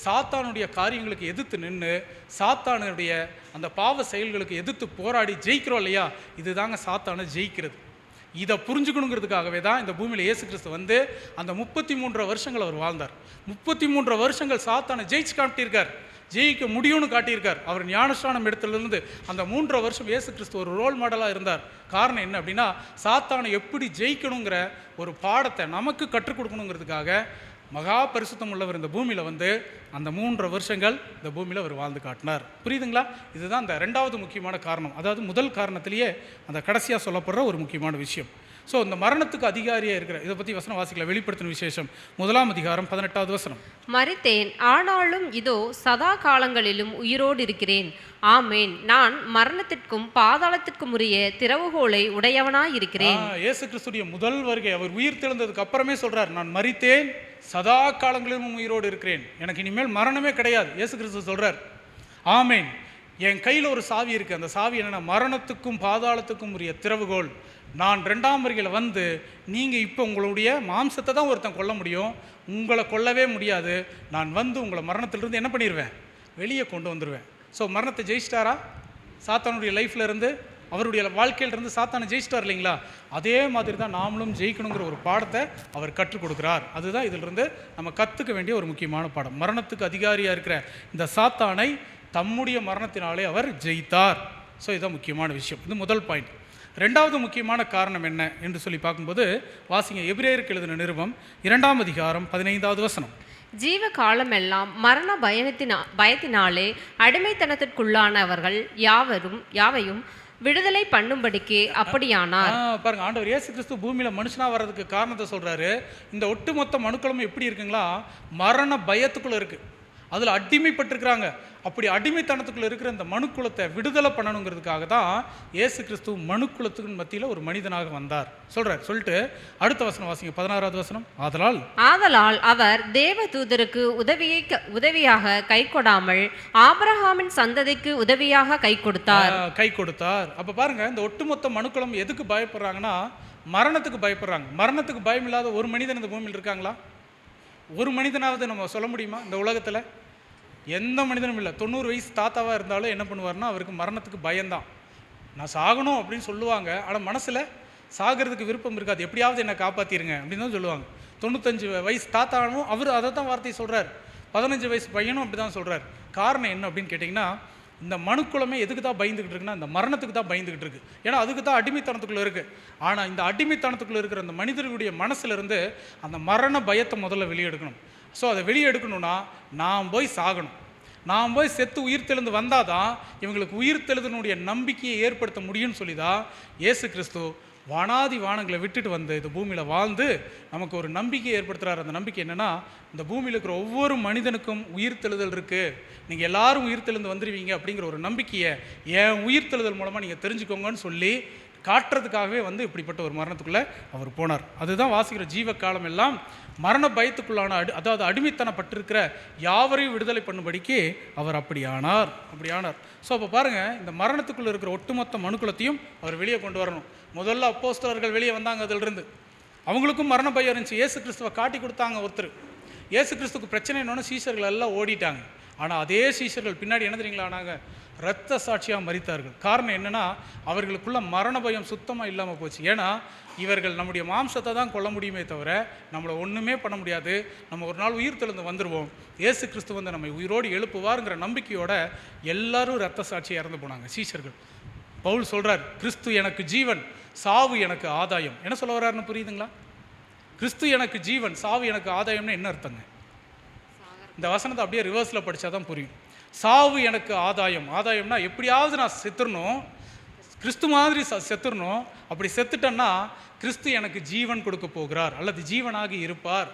சாத்தானுடைய காரியங்களுக்கு எதிர்த்து நின்று சாத்தானுடைய அந்த பாவ செயல்களுக்கு எதிர்த்து போராடி ஜெயிக்கிறோம் இல்லையா, இதுதாங்க சாத்தானை ஜெயிக்கிறது. இதை புரிஞ்சுக்கணுங்கிறதுக்காகவே தான் இந்த பூமியில் இயேசு கிறிஸ்து வந்து அந்த 33 வருஷங்கள் அவர் வாழ்ந்தார். 33 வருஷங்கள் சாத்தானை ஜெயிச்சு காட்டியிருக்கார், ஜெயிக்க முடியும்னு காட்டியிருக்கார். அவர் ஞானஸ்நானம் எடுத்ததுலேருந்து அந்த 3 வருஷம் இயேசு கிறிஸ்து ஒரு ரோல் மாடலாக இருந்தார். காரணம் என்ன அப்படின்னா, சாத்தானை எப்படி ஜெயிக்கணுங்கிற ஒரு பாடத்தை நமக்கு கற்றுக் கொடுக்கணுங்கிறதுக்காக மகா பரிசுத்தம் உள்ளவர் இந்த பூமியில் வந்து அந்த 3 வருஷங்கள் இந்த பூமியில் அவர் வாழ்ந்து காட்டினார். புரியுதுங்களா? இதுதான் அந்த 2வது முக்கியமான காரணம். அதாவது முதல் காரணத்திலேயே அந்த கடைசியாக சொல்லப்படுற ஒரு முக்கியமான விஷயம். ஸோ இந்த மரணத்துக்கு அதிகாரியாக இருக்கிற இதை பற்றி வசனம் வாசிக்கல. வெளிப்படுத்தின விசேஷம் 1ஆம் அதிகாரம் 18வது வசனம்.
மரித்தேன், ஆனாலும் இதோ சதா காலங்களிலும் உயிரோடு இருக்கிறேன். ஆமேன். நான் மரணத்திற்கும் பாதாளத்திற்கும் உரிய திறவுகோலை உடையவனாய் இருக்கிறேன்.
இயேசு கிறிஸ்துடைய முதல் வருகை, அவர் உயிர் தெழுந்ததுக்கு அப்புறமே சொல்றார், நான் மரித்தேன், சதா காலங்களிலும் உயிரோடு இருக்கிறேன், எனக்கு இனிமேல் மரணமே கிடையாது. இயேசு கிறிஸ்து சொல்றார். ஆமேன். என் கையில் ஒரு சாவி இருக்குது. அந்த சாவி என்னென்னா, மரணத்துக்கும் பாதாளத்துக்கும் உரிய திறவுகோல். நான் 2ஆம் வருகையில் வந்து நீங்கள் இப்போ உங்களுடைய மாம்சத்தை தான் ஒருத்தன் கொல்ல முடியும், உங்களை கொல்லவே முடியாது. நான் வந்து உங்களை மரணத்திலிருந்து என்ன பண்ணிடுவேன், வெளியே கொண்டு வந்துடுவேன். ஸோ மரணத்தை ஜெயிச்சிட்டாரா? சாத்தானுடைய லைஃப்பில் இருந்து, அவருடைய வாழ்க்கையிலிருந்து சாத்தானை ஜெயிச்சிட்டார் இல்லைங்களா? அதே மாதிரி தான் நாமளும் ஜெயிக்கணுங்கிற ஒரு பாடத்தை அவர் கற்றுக் கொடுக்குறார். அதுதான் இதிலிருந்து நம்ம கற்றுக்க வேண்டிய ஒரு முக்கியமான பாடம். மரணத்துக்கு அதிகாரியாக இருக்கிற இந்த சாத்தானை தம்முடைய மரணத்தினாலே அவர் ஜெயித்தார். ஸோ இதுதான் முக்கியமான விஷயம். இது முதல் பாயிண்ட். 2வது முக்கியமான காரணம் என்ன என்று சொல்லி பார்க்கும்போது, வாசிங்க எபிரேயருக்கு எழுதின நிருபம் 2ஆம் அதிகாரம் 15வது வசனம்.
ஜீவ காலமெல்லாம் மரண பயத்தினாலே அடிமைத்தனத்திற்குள்ளானவர்கள் யாவையும் விடுதலை பண்ணும்படிக்கு அப்படியானார்.
பாருங்க, ஆண்டவர் இயேசு கிறிஸ்து பூமியில் மனுஷனாக வர்றதுக்கு காரணத்தை சொல்கிறாரு. இந்த ஒட்டுமொத்த மனுக்களும் எப்படி இருக்குங்களா, மரண பயத்துக்குள்ளே இருக்குது, அதில் அடிமைப்பட்டிருக்கிறாங்க. அப்படி அடிமைத்தனத்துக்குள்ளே இருக்கிற இந்த மனுக்குலத்தை விடுதலை பண்ணணுங்கிறதுக்காக தான் இயேசு கிறிஸ்து மனுக்குலத்துக்கு மத்தியில் ஒரு மனிதனாக வந்தார் சொல்லிட்டு அடுத்த வசனம் வாசிங்க, 16வது வசனம். ஆதலால்
அவர் தேவ தூதருக்கு உதவியாக கை கொடாமல் ஆபிரகாமின் சந்ததிக்கு உதவியாக கை கொடுத்தார்.
அப்போ பாருங்க, இந்த ஒட்டுமொத்த மனுக்குலம் எதுக்கு பயப்படுறாங்கன்னா, மரணத்துக்கு பயப்படுறாங்க. மரணத்துக்கு பயம் இல்லாத ஒரு மனிதன் இந்த பூமியில் இருக்காங்களா? ஒரு மனிதனாவது நம்ம சொல்ல முடியுமா? இந்த உலகத்தில் எந்த மனிதனும் இல்லை. 90 வயசு தாத்தாவாக இருந்தாலும் என்ன பண்ணுவார்னா, அவருக்கு மரணத்துக்கு பயம்தான். நான் சாகணும் அப்படின்னு சொல்லுவாங்க, ஆனால் மனசில் சாகிறதுக்கு விருப்பம் இருக்காது. எப்படியாவது என்னை காப்பாற்றிருங்க அப்படின்னு தான் சொல்லுவாங்க. 95 வயசு தாத்தாவும் அவர் அதை தான் வார்த்தையை சொல்கிறார். 15 வயசு பையனும் அப்படி தான் சொல்கிறார். காரணம் என்ன அப்படின்னு கேட்டிங்கன்னா, இந்த மனுக்குலமே எதுக்கு தான் பயந்துக்கிட்டு இருக்குன்னா, இந்த மரணத்துக்கு தான் பயந்துக்கிட்டு இருக்குது. ஏன்னா அதுக்கு தான் அடிமைத்தனத்துக்குள்ளே இருக்குது. ஆனால் இந்த அடிமைத்தனத்துக்குள்ளே இருக்கிற அந்த மனிதர்களுடைய மனசிலிருந்து அந்த மரண பயத்தை முதல்ல வெளியெடுக்கணும். ஸோ அதை வெளியெடுக்கணும்னா நாம் போய் சாகணும், நாம் போய் செத்து உயிர்த்தெழுந்து வந்தால் தான் இவங்களுக்கு உயிர்த்தெழுதனுடைய நம்பிக்கையை ஏற்படுத்த முடியும்னு சொல்லி தான் இயேசு கிறிஸ்து வானாதி வானங்களை விட்டுட்டு வந்து இந்த பூமியில் வாழ்ந்து நமக்கு ஒரு நம்பிக்கையை ஏற்படுத்துகிறார். அந்த நம்பிக்கை என்னென்னா, இந்த பூமியில் இருக்கிற ஒவ்வொரு மனிதனுக்கும் உயிர்த்தெழுதல் இருக்குது, நீங்கள் எல்லாரும் உயிர்த்தெழுந்து வந்துடுவீங்க அப்படிங்கிற ஒரு நம்பிக்கையை என் உயிர்த்தெழுதல் மூலமாக நீங்கள் தெரிஞ்சுக்கோங்கன்னு சொல்லி காட்டுறதுக்காகவே வந்து இப்படிப்பட்ட ஒரு மரணத்துக்குள்ளே அவர் போனார். அதுதான் வாசிக்கிற ஜீவ காலம் எல்லாம் மரண பயத்துக்குள்ளான அதாவது அடிமைத்தனப்பட்டிருக்கிற யாவரையும் விடுதலை பண்ணும்படிக்கு அவர் அப்படி ஆனார். ஸோ அப்போ பாருங்கள், இந்த மரணத்துக்குள்ளே இருக்கிற ஒட்டுமொத்த மனுக்குலத்தையும் அவர் வெளியே கொண்டு வரணும். முதல்ல அப்போஸ்தலர்கள் வெளியே வந்தாங்க, அதிலிருந்து அவங்களுக்கும் மரண பயம் இருந்துச்சு. இயேசு கிறிஸ்துவை காட்டி கொடுத்தாங்க ஒருத்தர். இயேசு கிறிஸ்துக்கு பிரச்சனை என்னன்னு சீஷர்கள் எல்லாம் ஓடிட்டாங்க. ஆனால் அதே சீஷர்கள் பின்னாடி என்ன தெரியுங்களா ஆனாங்க, இரத்த சாட்சியாக மரித்தார்கள். காரணம் என்னென்னா, அவர்களுக்குள்ள மரண பயம் சுத்தமாக இல்லாமல் போச்சு. ஏன்னா இவர்கள் நம்முடைய மாம்சத்தை தான் கொல்ல முடியுமே தவிர நம்மளை ஒன்றுமே பண்ண முடியாது. நம்ம ஒரு நாள் உயிர் தெழுந்து வந்துடுவோம், இயேசு கிறிஸ்து வந்து நம்மை உயிரோடு எழுப்புவாருங்கிற நம்பிக்கையோட எல்லாரும் இரத்த சாட்சியாக இறந்து போனாங்க சீஷர்கள். பவுல் சொல்கிறார், கிறிஸ்து எனக்கு ஜீவன், சாவு எனக்கு ஆதாயம். என்ன சொல்ல வர்றாருன்னு புரியுதுங்களா? கிறிஸ்து எனக்கு ஜீவன், சாவு எனக்கு ஆதாயம்னு என்ன அர்த்தங்க? இந்த வசனத்தை அப்படியே ரிவர்ஸில் படித்தா தான் புரியும். சாவு எனக்கு ஆதாயம். ஆதாயம்னா எப்படியாவது நான் செத்துடணும், கிறிஸ்து மாதிரி செத்துடணும். அப்படி செத்துட்டேன்னா கிறிஸ்து எனக்கு ஜீவன் கொடுக்க போகிறார் அல்லது ஜீவனாக இருப்பார்.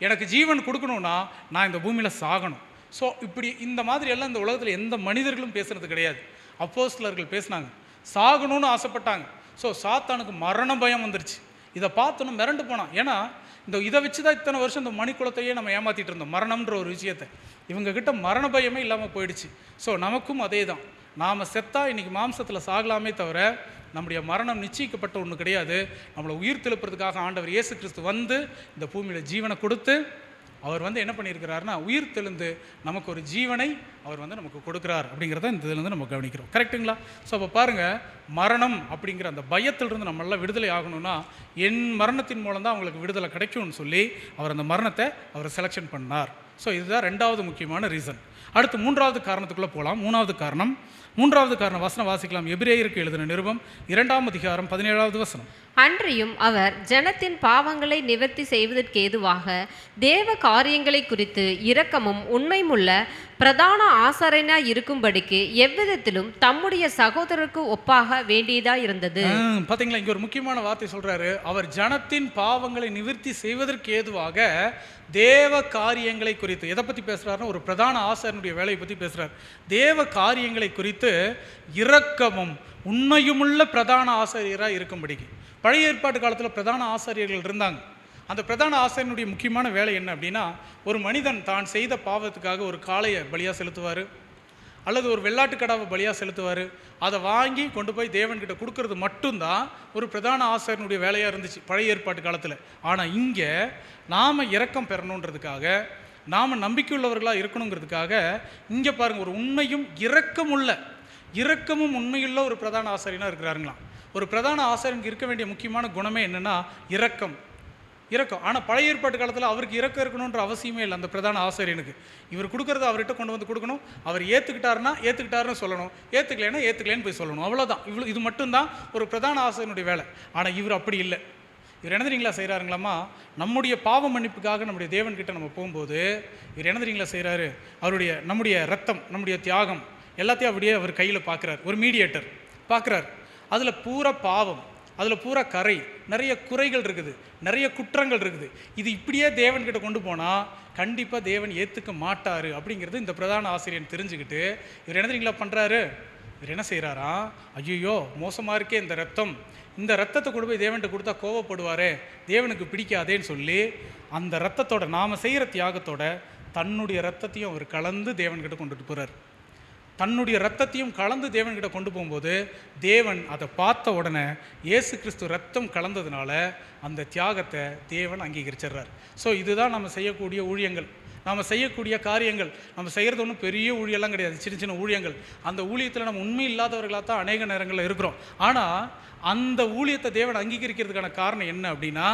எனக்கு ஜீவன் கொடுக்கணும்னா நான் இந்த பூமியில் சாகணும். ஸோ இப்படி இந்த மாதிரி எல்லாம் இந்த உலகத்தில் எந்த மனிதர்களும் பேசுகிறது கிடையாது. அப்போஸ்தலர்கள் பேசினாங்க, சாகணும்னு ஆசைப்பட்டாங்க. ஸோ சாத்தானுக்கு மரண பயம் வந்துருச்சு. இதை பார்த்தோன்னு மிரண்டு போனான். ஏன்னா இதை வச்சு தான் இத்தனை வருஷம் இந்த மணிக்குளத்தையே நம்ம ஏமாற்றிட்டு இருந்தோம், மரணம்ன்ற ஒரு விஷயத்தை. இவங்ககிட்ட மரண பயமே இல்லாமல் போயிடுச்சு. ஸோ நமக்கும் அதே தான். நாம் செத்தா இன்றைக்கி மாம்சத்தில் சாகலாமே தவிர நம்முடைய மரணம் நிச்சயிக்கப்பட்ட ஒன்று கிடையாது. நம்மளை உயிர் தெழுப்புறதுக்காக ஆண்டவர் இயேசு கிறிஸ்து வந்து இந்த பூமியில் ஜீவனை கொடுத்து அவர் வந்து என்ன பண்ணியிருக்கிறாருன்னா, உயிர் தெழுந்து நமக்கு ஒரு ஜீவனை அவர் வந்து நமக்கு கொடுக்குறார் அப்படிங்கிறத இந்த இதிலேருந்து நம்ம கவனிக்கிறோம். கரெக்டுங்களா? ஸோ அப்போ பாருங்கள், மரணம் அப்படிங்கிற அந்த பயத்திலிருந்து நம்மளாம் விடுதலை ஆகணும்னா என் மரணத்தின் மூலம் தான் அவங்களுக்கு விடுதலை கிடைக்கும்னு சொல்லி அவர் அந்த மரணத்தை அவர் செலெக்ஷன் பண்ணார். ஸோ இதுதான் ரெண்டாவது முக்கியமான ரீசன். அடுத்து மூன்றாவது காரணத்துக்குள்ளே போகலாம். மூன்றாவது காரணம் வசனம் வாசிக்கலாம். எபிரேயருக்கு எழுதின நிருபம் 2ஆம் அதிகாரம் 17வது வசனம்.
அன்றியும் அவர் ஜனத்தின் பாவங்களை நிவர்த்தி செய்வதற்கு ஏதுவாக தேவ காரியங்களை குறித்து இரக்கமும் உண்மையுமுள்ள பிரதான ஆசாரியனாய் இருக்கும்படிக்கு எவ்விதத்திலும் தம்முடைய சகோதரருக்கு ஒப்பாக வேண்டியதாக இருந்தது.
பார்த்தீங்களா, இங்கே ஒரு முக்கியமான வார்த்தை சொல்கிறாரு. அவர் ஜனத்தின் பாவங்களை நிவர்த்தி செய்வதற்கு ஏதுவாக தேவ காரியங்களை குறித்து. எதை பற்றி பேசுகிறாருன்னா, ஒரு பிரதான ஆசாரியனுடைய வேலையை பற்றி பேசுகிறார். தேவ காரியங்களை குறித்து இரக்கமும் உண்மையுமுள்ள பிரதான ஆசாரியராக இருக்கும்படிக்கு. பழைய ஏற்பாட்டு காலத்தில் பிரதான ஆசாரியர்கள் இருந்தாங்க. அந்த பிரதான ஆசாரியனுடைய முக்கியமான வேலை என்ன அப்படின்னா, ஒரு மனிதன் தான் செய்த பாவத்துக்காக ஒரு காளையை பலியாக செலுத்துவார் அல்லது ஒரு வெள்ளாட்டுக்கடாவை பலியாக செலுத்துவார். அதை வாங்கி கொண்டு போய் தேவன்கிட்ட கொடுக்கறது மட்டும்தான் ஒரு பிரதான ஆசாரியனுடைய வேலையாக இருந்துச்சு பழைய ஏற்பாட்டு காலத்தில். ஆனால் இங்கே நாம் இரக்கம் பெறணுன்றதுக்காக, நாம் நம்பிக்கையுள்ளவர்களாக இருக்கணுங்கிறதுக்காக இங்கே பாருங்கள், ஒரு உண்மையும் இரக்கமும் உண்மையுள்ள ஒரு பிரதான ஆசாரியனாக இருக்கிறாருங்களாம். ஒரு பிரதான ஆசாரியனுக்கு இருக்க வேண்டிய முக்கியமான குணமே என்னென்னா இரக்கம். ஆனால் பழைய ஏற்பாட்டு காலத்தில் அவருக்கு இரக்கம் இருக்கணுன்ற அவசியமே இல்லை. அந்த பிரதான ஆசாரியனுக்கு இவர் கொடுக்குறத அவர்கிட்ட கொண்டு வந்து கொடுக்கணும். அவர் ஏற்றுக்கிட்டாருன்னு சொல்லணும், ஏற்றுக்கலேன்னு போய் சொல்லணும். அவ்வளோதான். இது மட்டும்தான் ஒரு பிரதான ஆசாரியனுடைய வேலை. ஆனால் இவர் அப்படி இல்லை. இவர் என்ன தெரியுங்களா செய்கிறாருங்களாமா, நம்முடைய பாவ மன்னிப்புக்காக நம்முடைய தேவன்கிட்ட நம்ம போகும்போது இவர் என்ன தெரியுங்களா செய்கிறாரு, நம்முடைய ரத்தம், நம்முடைய தியாகம் எல்லாத்தையும் அப்படியே அவர் கையில் பார்க்குறார். ஒரு மீடியேட்டர் பார்க்குறார். அதில் பூரா பாவம், அதில் பூரா கரை, நிறைய குறைகள் இருக்குது, நிறைய குற்றங்கள் இருக்குது. இது இப்படியே தேவன்கிட்ட கொண்டு போனால் கண்டிப்பாக தேவன் ஏற்றுக்க மாட்டார் அப்படிங்கிறது இந்த பிரதான ஆசிரியர் தெரிஞ்சுக்கிட்டு இவர் என்ன தெரியுங்களா பண்ணுறாரு, இவர் என்ன செய்கிறாரா, ஐயோ மோசமாக இருக்கே இந்த ரத்தத்தை கொண்டு போய் தேவன்கிட்ட கொடுத்தா கோவப்படுவாரே, தேவனுக்கு பிடிக்காதேன்னு சொல்லி அந்த ரத்தத்தோட, நாம் செய்கிற தியாகத்தோட தன்னுடைய ரத்தத்தையும் அவர் கலந்து தேவன்கிட்ட கொண்டுட்டு போகிறார். தன்னுடைய ரத்தத்தையும் கலந்து தேவன்கிட்ட கொண்டு போகும்போது தேவன் அதை பார்த்த உடனே இயேசு கிறிஸ்து ரத்தம் கலந்ததுனால அந்த தியாகத்தை தேவன் அங்கீகரிச்சிடுறார். ஸோ இதுதான் நம்ம செய்யக்கூடிய ஊழியங்கள், நம்ம செய்யக்கூடிய காரியங்கள். நம்ம செய்கிறது ஒன்றும் பெரிய ஊழியெல்லாம் கிடையாது, சின்ன ஊழியங்கள். அந்த ஊழியத்தில் நம்ம உண்மை இல்லாதவர்களாக தான் அநேக நேரங்களில் இருக்கிறோம். ஆனால் அந்த ஊழியத்தை தேவன் அங்கீகரிக்கிறதுக்கான காரணம் என்ன அப்படின்னா,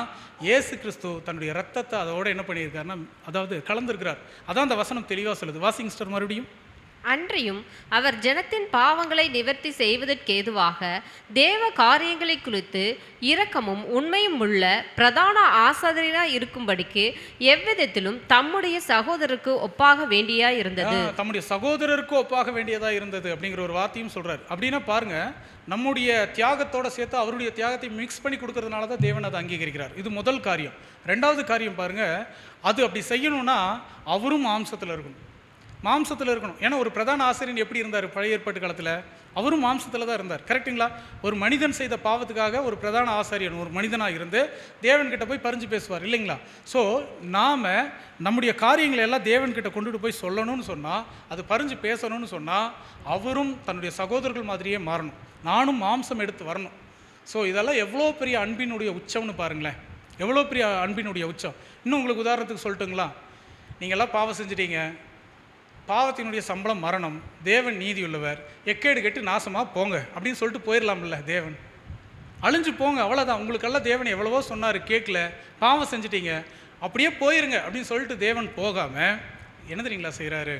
இயேசு கிறிஸ்து தன்னுடைய ரத்தத்தை அதோட என்ன பண்ணியிருக்காருன்னா, அதாவது கலந்துருக்கிறார். அதான் அந்த வசனம் தெளிவாக சொல்லுது. வாசிங் சிஸ்டர் மறுபடியும்.
அன்றியும் அவர் ஜனத்தின் பாவங்களை நிவர்த்தி செய்வதற்கேதுவாக தேவ காரியங்களை குறித்து இரக்கமும் உண்மையும் உள்ள பிரதான ஆசாரியராய் இருக்கும்படிக்கு எவ்விதத்திலும் தம்முடைய சகோதரருக்கு ஒப்பாக வேண்டியா இருந்தது.
தம்முடைய சகோதரருக்கு ஒப்பாக வேண்டியதா இருந்தது அப்படிங்கிற ஒரு வார்த்தையும் சொல்றாரு. அப்படின்னா பாருங்க, நம்முடைய தியாகத்தோட சேர்த்து அவருடைய தியாகத்தை மிக்ஸ் பண்ணி கொடுக்கறதுனால தான் தேவன் அதை அங்கீகரிக்கிறார். இது முதல் காரியம். ரெண்டாவது காரியம் பாருங்க, அது அப்படி செய்யணும்னா அவரும் மாம்சத்தில் இருக்கணும். ஏன்னா ஒரு பிரதான ஆசிரியர் எப்படி இருந்தார் பழைய ஏற்பாட்டு காலத்தில், அவரும் மாம்சத்தில் தான் இருந்தார். கரெக்டுங்களா? ஒரு மனிதன் செய்த பாவத்துக்காக ஒரு பிரதான ஆசாரியன் ஒரு மனிதனாக இருந்து தேவன்கிட்ட போய் பரிஞ்சு பேசுவார் இல்லைங்களா? ஸோ நாம் நம்முடைய காரியங்களை எல்லாம் தேவன்கிட்ட கொண்டுட்டு போய் சொல்லணும்னு சொன்னால், அது பரிஞ்சு பேசணும்னு சொன்னால் அவரும் தன்னுடைய சகோதரர்கள் மாதிரியே மாறணும், நானும் மாம்சம் எடுத்து வரணும். ஸோ இதெல்லாம் எவ்வளோ பெரிய அன்பினுடைய உச்சம்னு பாருங்களேன், எவ்வளோ பெரிய அன்பினுடைய உச்சம். இன்னும் உங்களுக்கு உதாரணத்துக்கு சொல்லட்டுங்களா, நீங்கள்லாம் பாவம் செஞ்சிட்டீங்க, பாவத்தினுடைய சம்பளம் மரணம், தேவன் நீதியுள்ளவர், எக்கேடு கெட்டு நாசமாக போங்க அப்படின்னு சொல்லிட்டு போயிடலாம்ல. தேவன் அழிஞ்சு போங்க, அவ்வளோதான். உங்களுக்கெல்லாம் தேவன் எவ்வளவோ சொன்னார், கேட்கல, பாவம் செஞ்சிட்டீங்க, அப்படியே போயிருங்க அப்படின்னு சொல்லிட்டு தேவன் போகாமல் என்ன தெரியுங்களா செய்கிறாரு?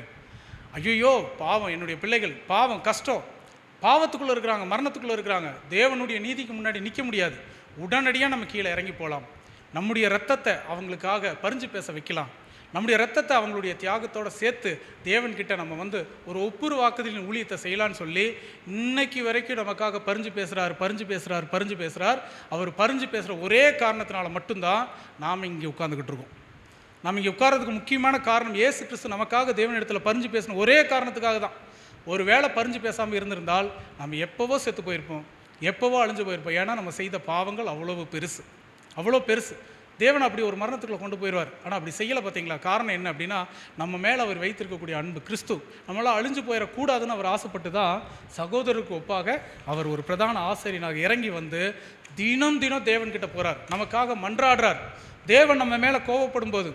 ஐயோ பாவம், என்னுடைய பிள்ளைகள் பாவம், கஷ்டம், பாவத்துக்குள்ளே இருக்கிறாங்க, மரணத்துக்குள்ளே இருக்கிறாங்க, தேவனுடைய நீதிக்கு முன்னாடி நிற்க முடியாது, உடனடியாக நம்ம கீழே இறங்கி போகலாம், நம்முடைய ரத்தத்தை அவங்களுக்காக பரிஞ்சு பேச வைக்கலாம், நம்முடைய ரத்தத்தை அவங்களுடைய தியாகத்தோடு சேர்த்து தேவன்கிட்ட நம்ம வந்து ஒரு ஒப்புரு வாக்குதலின் ஊழியத்தை செய்யலான்னு சொல்லி இன்னைக்கு வரைக்கும் நமக்காக பரிஞ்சு பேசுகிறார். அவர் பரிஞ்சு பேசுகிற ஒரே காரணத்தினால மட்டும்தான் நாம் இங்கே உட்கார்ந்துக்கிட்டு இருக்கோம். நம்ம இங்கே உட்கார்றதுக்கு முக்கியமான காரணம் இயேசு கிறிஸ்து நமக்காக தேவனிடத்தில் பரிஞ்சு பேசின ஒரே காரணத்துக்காக தான். ஒரு வேளை பரிஞ்சு பேசாமல் இருந்திருந்தால் நம்ம எப்போவோ செத்து போயிருப்போம், எப்போவோ அழிஞ்சு போயிருப்போம். ஏன்னா நம்ம செய்த பாவங்கள் அவ்வளோ பெருசு. தேவன் அப்படி ஒரு மரணத்துக்குள்ளே கொண்டு போயிடுவார். ஆனால் அப்படி செய்யலை. பார்த்தீங்களா? காரணம் என்ன அப்படின்னா, நம்ம மேலே அவர் வைத்திருக்கக்கூடிய அன்பு. கிறிஸ்து நம்மளால் அழிஞ்சு போயிடக்கூடாதுன்னு அவர் ஆசைப்பட்டு தான் சகோதரருக்கு ஒப்பாக அவர் ஒரு பிரதான ஆசிரியனாக இறங்கி வந்து தினம் தேவன்கிட்ட போகிறார், நமக்காக மன்றாடுறார். தேவன் நம்ம மேலே கோபப்படும் போது,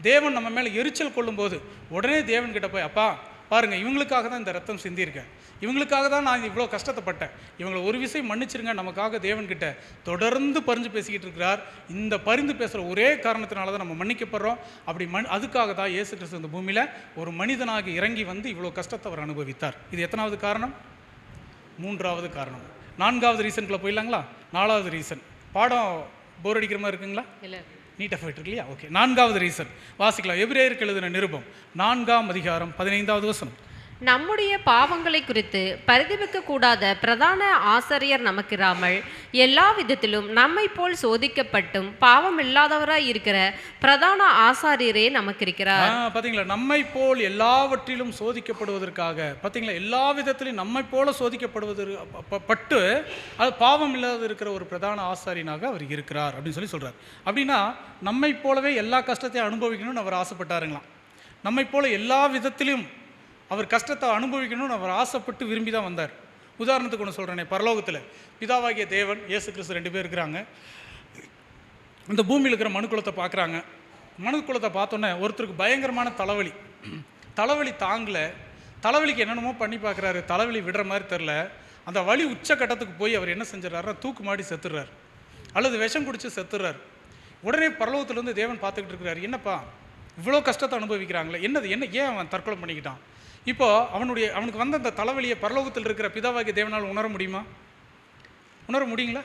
தேவன் நம்ம மேலே எரிச்சல் கொள்ளும்போது உடனே தேவன்கிட்ட போய், அப்பா பாருங்கள், இவங்களுக்காக தான் இந்த ரத்தம் சிந்தியிருக்கேன், இவங்களுக்காக தான் நான் இவ்வளோ கஷ்டத்தைப்பட்டேன், இவங்களை ஒரு விஷயம் மன்னிச்சிருங்க, நமக்காக தேவன்கிட்ட தொடர்ந்து பரிந்து பேசிக்கிட்டு இருக்கிறார். இந்த பரிந்து பேசுகிற ஒரே காரணத்தினால தான் நம்ம மன்னிக்கப்படுறோம். அப்படி அதுக்காக தான் இயேசு கிறிஸ்து இந்த பூமியில் ஒரு மனிதனாக இறங்கி வந்து இவ்வளோ கஷ்டத்தை அவர் அனுபவித்தார். இது எத்தனாவது காரணம்? 3வது காரணம். 4வது ரீசனுக்குள்ளே போயிடலாங்களா? 4வது ரீசன். பாடம் போர் அடிக்கிற மாதிரி இருக்குங்களா? இல்லை, நீட்டாக போயிட்டு இருக்கு இல்லையா? ஓகே, 4வது ரீசன் வாசிக்கலாம். எபிரேயருக்கு எழுதின நிருபம் 4ஆம் அதிகாரம் 15வது வசனம்.
நம்முடைய பாவங்களை குறித்து பரிதபிக்க கூடாத பிரதான ஆசாரியர் நமக்கிராமல் எல்லா விதத்திலும் நம்மை போல் சோதிக்கப்பட்டும் பாவம் இல்லாதவராய் இருக்கிற பிரதான ஆசாரியரே நமக்கு இருக்கிறார்.
பார்த்தீங்களா? நம்மை போல் எல்லாவற்றிலும் சோதிக்கப்படுவதற்காக, பார்த்தீங்களா, எல்லா விதத்திலும் நம்மை போல சோதிக்கப்படுவதற்கு அது பாவம் இல்லாத இருக்கிற ஒரு பிரதான ஆசாரியனாக அவர் இருக்கிறார் அப்படின்னு சொல்கிறார். அப்படின்னா நம்மை போலவே எல்லா கஷ்டத்தையும் அனுபவிக்கணும்னு அவர் ஆசைப்பட்டாருங்களாம். நம்மை போல எல்லா விதத்திலும் அவர் கஷ்டத்தை அனுபவிக்கணும்னு அவர் ஆசைப்பட்டு விரும்பி தான் வந்தார். உதாரணத்துக்கு ஒன்று சொல்கிறேனே, பரலோகத்தில் பிதாவாகிய தேவன், இயேசு கிறிஸ்து 2 பேர் இருக்கிறாங்க. இந்த பூமியில் இருக்கிற மனுக்குலத்தை பார்க்குறாங்க. மனுக்குலத்தை பார்த்தோன்னே ஒருத்தருக்கு பயங்கரமான தலைவலி தாங்கலை. தலைவலிக்கு என்னென்னமோ பண்ணி பார்க்குறாரு, தலைவலி விடுற மாதிரி தெரில. அந்த வலி உச்சக்கட்டத்துக்கு போய் அவர் என்ன செஞ்சிடறாருன்னா தூக்கு மாடி செத்துடுறார், அல்லது விஷம் குடித்து செத்துடுறார். உடனே பரலோகத்திலேருந்து தேவன் பார்த்துக்கிட்டு இருக்கிறார், என்னப்பா இவ்வளோ கஷ்டத்தை அனுபவிக்கிறாங்களே, ஏன் அவன் தற்கொலை பண்ணிக்கிட்டான்? இப்போது அவனுக்கு வந்த அந்த தலைவலியை பரலோகத்தில் இருக்கிற பிதாவாகிய தேவனால் உணர முடியுங்களா?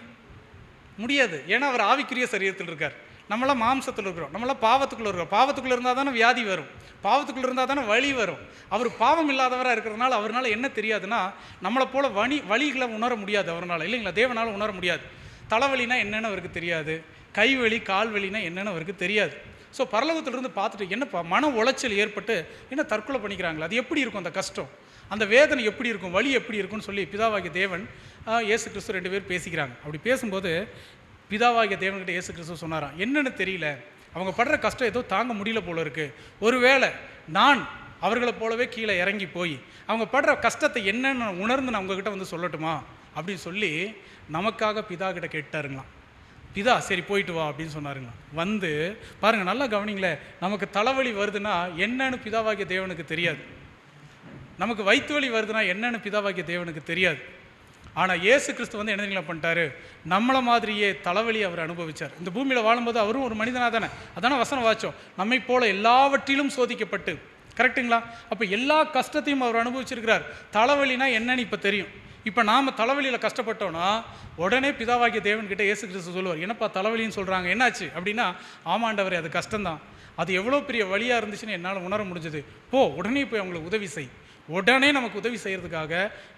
முடியாது. ஏன்னா அவர் ஆவிக்குரிய சரீரத்தில் இருக்கார், நம்மளாம் மாம்சத்தில் இருக்கிறோம், நம்மளாம் பாவத்துக்குள்ளே இருக்கிறோம். பாவத்துக்குள்ளே இருந்தால் தானே வியாதி வரும், பாவத்துக்குள்ளே இருந்தால் தானே வலி வரும். அவர் பாவம் இல்லாதவராக இருக்கிறதுனால அவரால் என்ன தெரியாதுன்னா, நம்மளை போல் வலிகளை உணர முடியாது அவரால், இல்லைங்களா? தேவனால் உணர முடியாது. தலைவலினா என்னென்னு அவருக்கு தெரியாது, கைவலி கால் வலினா என்னென்னு அவருக்கு தெரியாது. ஸோ பரலோகத்திலிருந்து பார்த்துட்டு, என்னப்பா மன உளைச்சல் ஏற்பட்டு என்ன தற்கொலை பண்ணிக்கிறாங்களா, அது எப்படி இருக்கும், அந்த கஷ்டம், அந்த வேதனை எப்படி இருக்கும், வலி எப்படி இருக்கும்னு சொல்லி பிதாவாகிய தேவன் இயேசு கிறிஸ்து 2 பேர் பேசிக்கிறாங்க. அப்படி பேசும்போது பிதாவாகிய தேவன்கிட்ட இயேசு கிறிஸ்து சொன்னாராம், என்னென்னு தெரியல, அவங்க படுற கஷ்டம் ஏதோ தாங்க முடியல போல இருக்குது, ஒருவேளை நான் அவர்களை போலவே கீழே இறங்கி போய் அவங்க படுற கஷ்டத்தை என்னென்னு உணர்ந்து நான் உங்ககிட்ட வந்து சொல்லட்டுமா அப்படின்னு சொல்லி நமக்காக பிதா கிட்ட கேட்டாருங்களாம். பிதா சரி போயிட்டு வா அப்படின்னு சொன்னாருங்களாம். வந்து பாருங்கள், நல்லா கவனிங்களேன், நமக்கு தலைவலி வருதுன்னா என்னன்னு பிதாவாகிய தேவனுக்கு தெரியாது, நமக்கு வயிற்று வலி வருதுன்னா என்னன்னு பிதாவாகிய தேவனுக்கு தெரியாது. ஆனால் இயேசு கிறிஸ்து வந்து என்ன பண்ணிட்டாரு, நம்மளை மாதிரியே தலைவலி அவர் அனுபவித்தார். இந்த பூமியில் வாழும்போது அவரும் ஒரு மனிதனாக தானே, அதான வசனம் வாச்சோம், நம்மை போல எல்லாவற்றிலும் சோதிக்கப்பட்டு. கரெக்டுங்களா? அப்போ எல்லா கஷ்டத்தையும் அவர் அனுபவிச்சிருக்கிறார். தலைவலினா என்னன்னு இப்போ தெரியும். இப்போ நாம் தலைவலியில் கஷ்டப்பட்டோன்னா உடனே பிதாவாகிய தேவன்கிட்ட இயேசு கிறிஸ்து சொல்லுவார், என்னப்பா தலைவலின்னு சொல்கிறாங்க, என்னாச்சு அப்படின்னா, ஆமாண்டவரே அது கஷ்டம்தான், அது எவ்வளோ பெரிய வழியாக இருந்துச்சுன்னு என்னால் உணர முடிஞ்சது, உடனே போய் அவங்களுக்கு உதவி செய். உடனே நமக்கு உதவி செய்கிறதுக்காக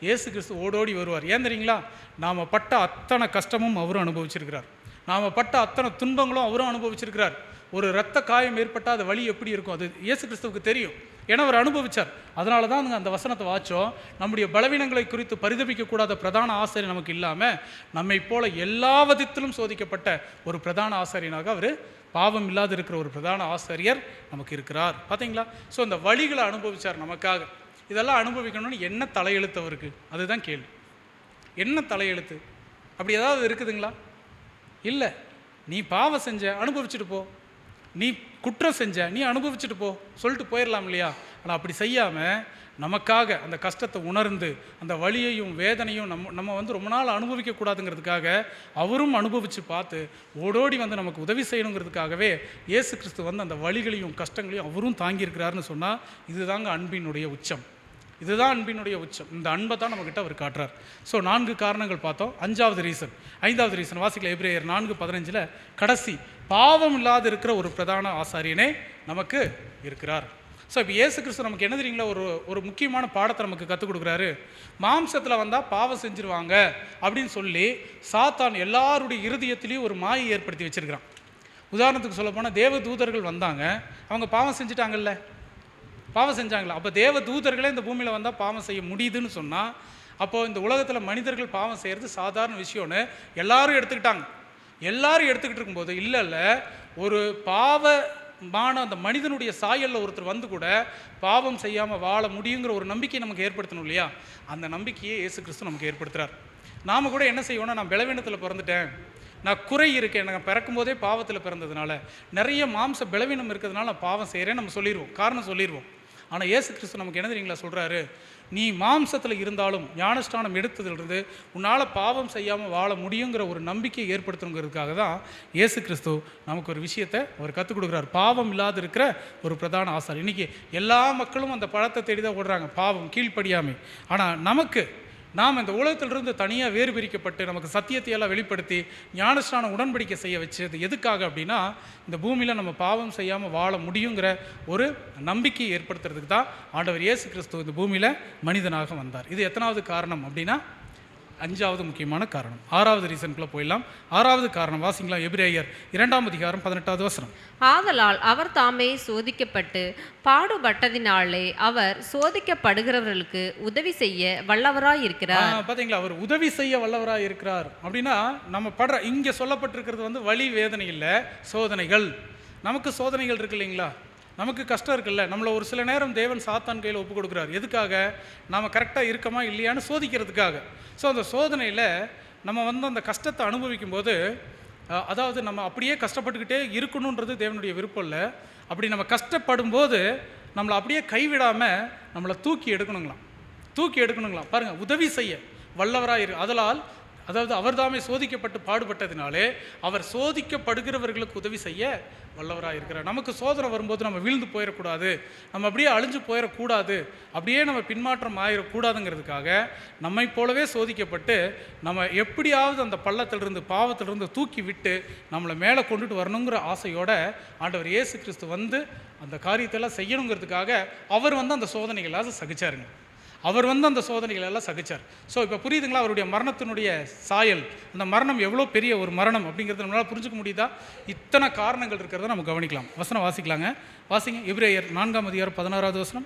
இயேசு கிறிஸ்து ஓடோடி வருவார். ஏன் தெரியுங்களா? நாம் பட்ட அத்தனை கஷ்டமும் அவரும் அனுபவிச்சிருக்கிறார், நாம் பட்ட அத்தனை துன்பங்களும் அவரும் அனுபவிச்சிருக்கிறார். ஒரு இரத்த காயம் ஏற்பட்டால் அது வலி எப்படி இருக்கும் அது இயேசு கிறிஸ்துவுக்கு தெரியும், ஏன்னா அவர் அனுபவித்தார். அதனால தான் அந்த வசனத்தை வாச்சோம், நம்முடைய பலவீனங்களை குறித்து பரிதபிக்கக்கூடாத பிரதான ஆசாரியர் நமக்கு இல்லாமல் நம்மை போல எல்லா விதத்திலும் சோதிக்கப்பட்ட ஒரு பிரதான ஆசாரியனாக அவர், பாவம் இல்லாத இருக்கிற ஒரு பிரதான ஆசாரியர் நமக்கு இருக்கிறார். பார்த்தீங்களா? ஸோ இந்த வலிகளை அனுபவித்தார் நமக்காக. இதெல்லாம் அனுபவிக்கணும்னு என்ன தலையெழுத்து அவருக்கு? அதுதான் கேள்வி. என்ன தலையெழுத்து? அப்படி ஏதாவது இருக்குதுங்களா? இல்லை. நீ பாவம் செஞ்ச, அனுபவிச்சுட்டு போ. நீ குற்றம் செஞ்ச, நீ அனுபவிச்சுட்டு போ சொல்லிட்டு போயிடலாம் இல்லையா? ஆனால் அப்படி செய்யாமல் நமக்காக அந்த கஷ்டத்தை உணர்ந்து அந்த வலியையும் வேதனையும் நம்ம வந்து ரொம்ப நாள் அனுபவிக்கக்கூடாதுங்கிறதுக்காக அவரும் அனுபவித்து பார்த்து ஓடோடி வந்து நமக்கு உதவி செய்யணுங்கிறதுக்காகவே இயேசு கிறிஸ்து வந்து அந்த வலிகளையும் கஷ்டங்களையும் அவரும் தாங்கியிருக்கிறாருன்னு சொன்னால் இதுதாங்க அன்பினுடைய உச்சம். இதுதான் அன்பினுடைய உச்சம். இந்த அன்பை தான் நம்மக்கிட்ட அவர் காட்டுறார். ஸோ 4 காரணங்கள் பார்த்தோம். 5வது ரீசன் வாசிக்கல. எபிரேயர் 4:15 கடைசி, பாவம் இல்லாது இருக்கிற ஒரு பிரதான ஆசாரியனே நமக்கு இருக்கிறார். ஸோ இப்போ இயேசு கிறிஸ்து நமக்கு என்ன தெரியுங்களா, ஒரு முக்கியமான பாடத்தை நமக்கு கற்றுக் கொடுக்குறாரு. மாம்சத்தில் வந்தால் பாவம் செஞ்சுருவாங்க அப்படின்னு சொல்லி சாத்தான் எல்லாருடைய இருதயத்திலையும் ஒரு மாயை ஏற்படுத்தி வச்சுருக்கிறான். உதாரணத்துக்கு சொல்ல போனால் தேவ தூதர்கள் வந்தாங்க, அவங்க பாவம் செஞ்சுட்டாங்கல்ல, பாவம் செஞ்சாங்களா? அப்போ தேவ தூதர்களே இந்த பூமியில் வந்தால் பாவம் செய்ய முடியுதுன்னு சொன்னால், அப்போது இந்த உலகத்தில் மனிதர்கள் பாவம் செய்கிறது சாதாரண விஷயம்னு எல்லாரும் எடுத்துக்கிட்டாங்க. எல்லாரும் எடுத்துக்கிட்டு இருக்கும்போது இல்லை ஒரு பாவமான அந்த மனிதனுடைய சாயலில் ஒருத்தர் வந்து கூட பாவம் செய்யாமல் வாழ முடியுங்கிற ஒரு நம்பிக்கையை நமக்கு ஏற்படுத்தணும் இல்லையா? அந்த நம்பிக்கையை இயேசு கிறிஸ்து நமக்கு ஏற்படுத்துகிறார். நாம் கூட என்ன செய்வோம்னா, நான் பலவீனத்தில் பிறந்துட்டேன், நான் குறை இருக்கேன், நான் பிறக்கும்போதே பாவத்தில் பிறந்ததுனால நிறைய மாம்ச பலவீனம் இருக்கிறதுனால நான் பாவம் செய்கிறேன்னு நம்ம சொல்லிடுவோம், காரணம் சொல்லிடுவோம். ஆனால் இயேசு கிறிஸ்து நமக்கு என்ன தெரியுங்களா சொல்கிறாரு, நீ மாம்சத்தில் இருந்தாலும் ஞானஸ்நானம் எடுத்ததிலிருந்து உன்னால் பாவம் செய்யாமல் வாழ முடியுங்கிற ஒரு நம்பிக்கையை ஏற்படுத்தணுங்கிறதுக்காக தான் இயேசு கிறிஸ்து நமக்கு ஒரு விஷயத்தை அவர் கற்றுக் கொடுக்குறார். பாவம் இல்லாத இருக்கிற ஒரு பிரதான ஆசாரி. இன்றைக்கி எல்லா மக்களும் அந்த பழத்தை தேடி தான் ஓடுறாங்க, பாவம் கீழ்ப்படியாமை. ஆனால் நாம் இந்த உலகத்திலிருந்து தனியாக வேறு பிரிக்கப்பட்டு நமக்கு சத்தியத்தை எல்லாம் வெளிப்படுத்தி ஞானஸ்நானம் உடன்படிக்கை செய்ய வச்சது எதுக்காக அப்படின்னா, இந்த பூமியில் நம்ம பாவம் செய்யாமல் வாழ முடியுங்கிற ஒரு நம்பிக்கையை ஏற்படுத்துறதுக்கு தான் ஆண்டவர் இயேசு கிறிஸ்து இந்த பூமியில் மனிதனாக வந்தார். இது எத்தனாவது காரணம் அப்படின்னா 5வது முக்கியமான காரணம். 6வது ரீசனுக்குள்ளே போயிடலாம். 6வது காரணம் வாசிங்களா, எபிரேயர் 2:18
ஆதலால் அவர் தாமே சோதிக்கப்பட்டு பாடுபட்டதினாலே அவர் சோதிக்கப்படுகிறவர்களுக்கு உதவி செய்ய வல்லவராய் இருக்கிறார்.
பார்த்தீங்களா, அவர் உதவி செய்ய வல்லவராய் இருக்கிறார் அப்படின்னா, நம்ம படுற இங்கே சொல்லப்பட்டிருக்கிறது வந்து வலி வேதனை இல்லை, சோதனைகள். நமக்கு சோதனைகள் இருக்கு இல்லைங்களா, நமக்கு கஷ்டம் இருக்குல்ல, நம்மளை ஒரு சில நேரம் தேவன் சாத்தான் கையில் ஒப்பு கொடுக்குறாரு. எதுக்காக? நாம் கரெக்டாக இருக்கமா இல்லையான்னு சோதிக்கிறதுக்காக. ஸோ அந்த சோதனையில் நம்ம வந்து அந்த கஷ்டத்தை அனுபவிக்கும் போது, அதாவது நம்ம அப்படியே கஷ்டப்பட்டுக்கிட்டே இருக்கணுன்றது தேவனுடைய விருப்பம் இல்லை. அப்படி நம்ம கஷ்டப்படும் போது நம்மளை அப்படியே கைவிடாமல் நம்மளை தூக்கி எடுக்கணுங்களாம். பாருங்கள், உதவி செய்ய வல்லவராக அதாவது அவர் தாமே சோதிக்கப்பட்டு பாடுபட்டதினாலே அவர் சோதிக்கப்படுகிறவர்களுக்கு உதவி செய்ய வல்லவராக இருக்கிறார். நமக்கு சோதனை வரும்போது நம்ம வீழ்ந்து போயிடக்கூடாது, நம்ம அப்படியே அழிஞ்சு போயிடக்கூடாது, அப்படியே நம்ம பின்மாற்றம் ஆயிடக்கூடாதுங்கிறதுக்காக நம்மை போலவே சோதிக்கப்பட்டு நம்ம எப்படியாவது அந்த பள்ளத்திலிருந்து பாவத்திலிருந்து தூக்கி விட்டு நம்மளை மேலே கொண்டுட்டு வரணுங்கிற ஆசையோட ஆண்டவர் இயேசு கிறிஸ்து வந்து அந்த காரியத்தெல்லாம் செய்யணுங்கிறதுக்காக அவர் வந்து அந்த சோதனைகளாக சகிச்சாருங்க. அந்த சோதனைகள் எல்லாம் சகிச்சார். ஸோ இப்போ புரியுதுங்களா, அவருடைய மரணத்தினுடைய சாயல், அந்த மரணம் எவ்வளோ பெரிய ஒரு மரணம் அப்படிங்கிறது நம்மளால் புரிஞ்சுக்க முடியுதா? இத்தனை காரணங்கள் இருக்கிறத நம்ம கவனிக்கலாம். வசனம் வாசிக்கலாங்க, வாசிங்க. எபிரேயர் 4:16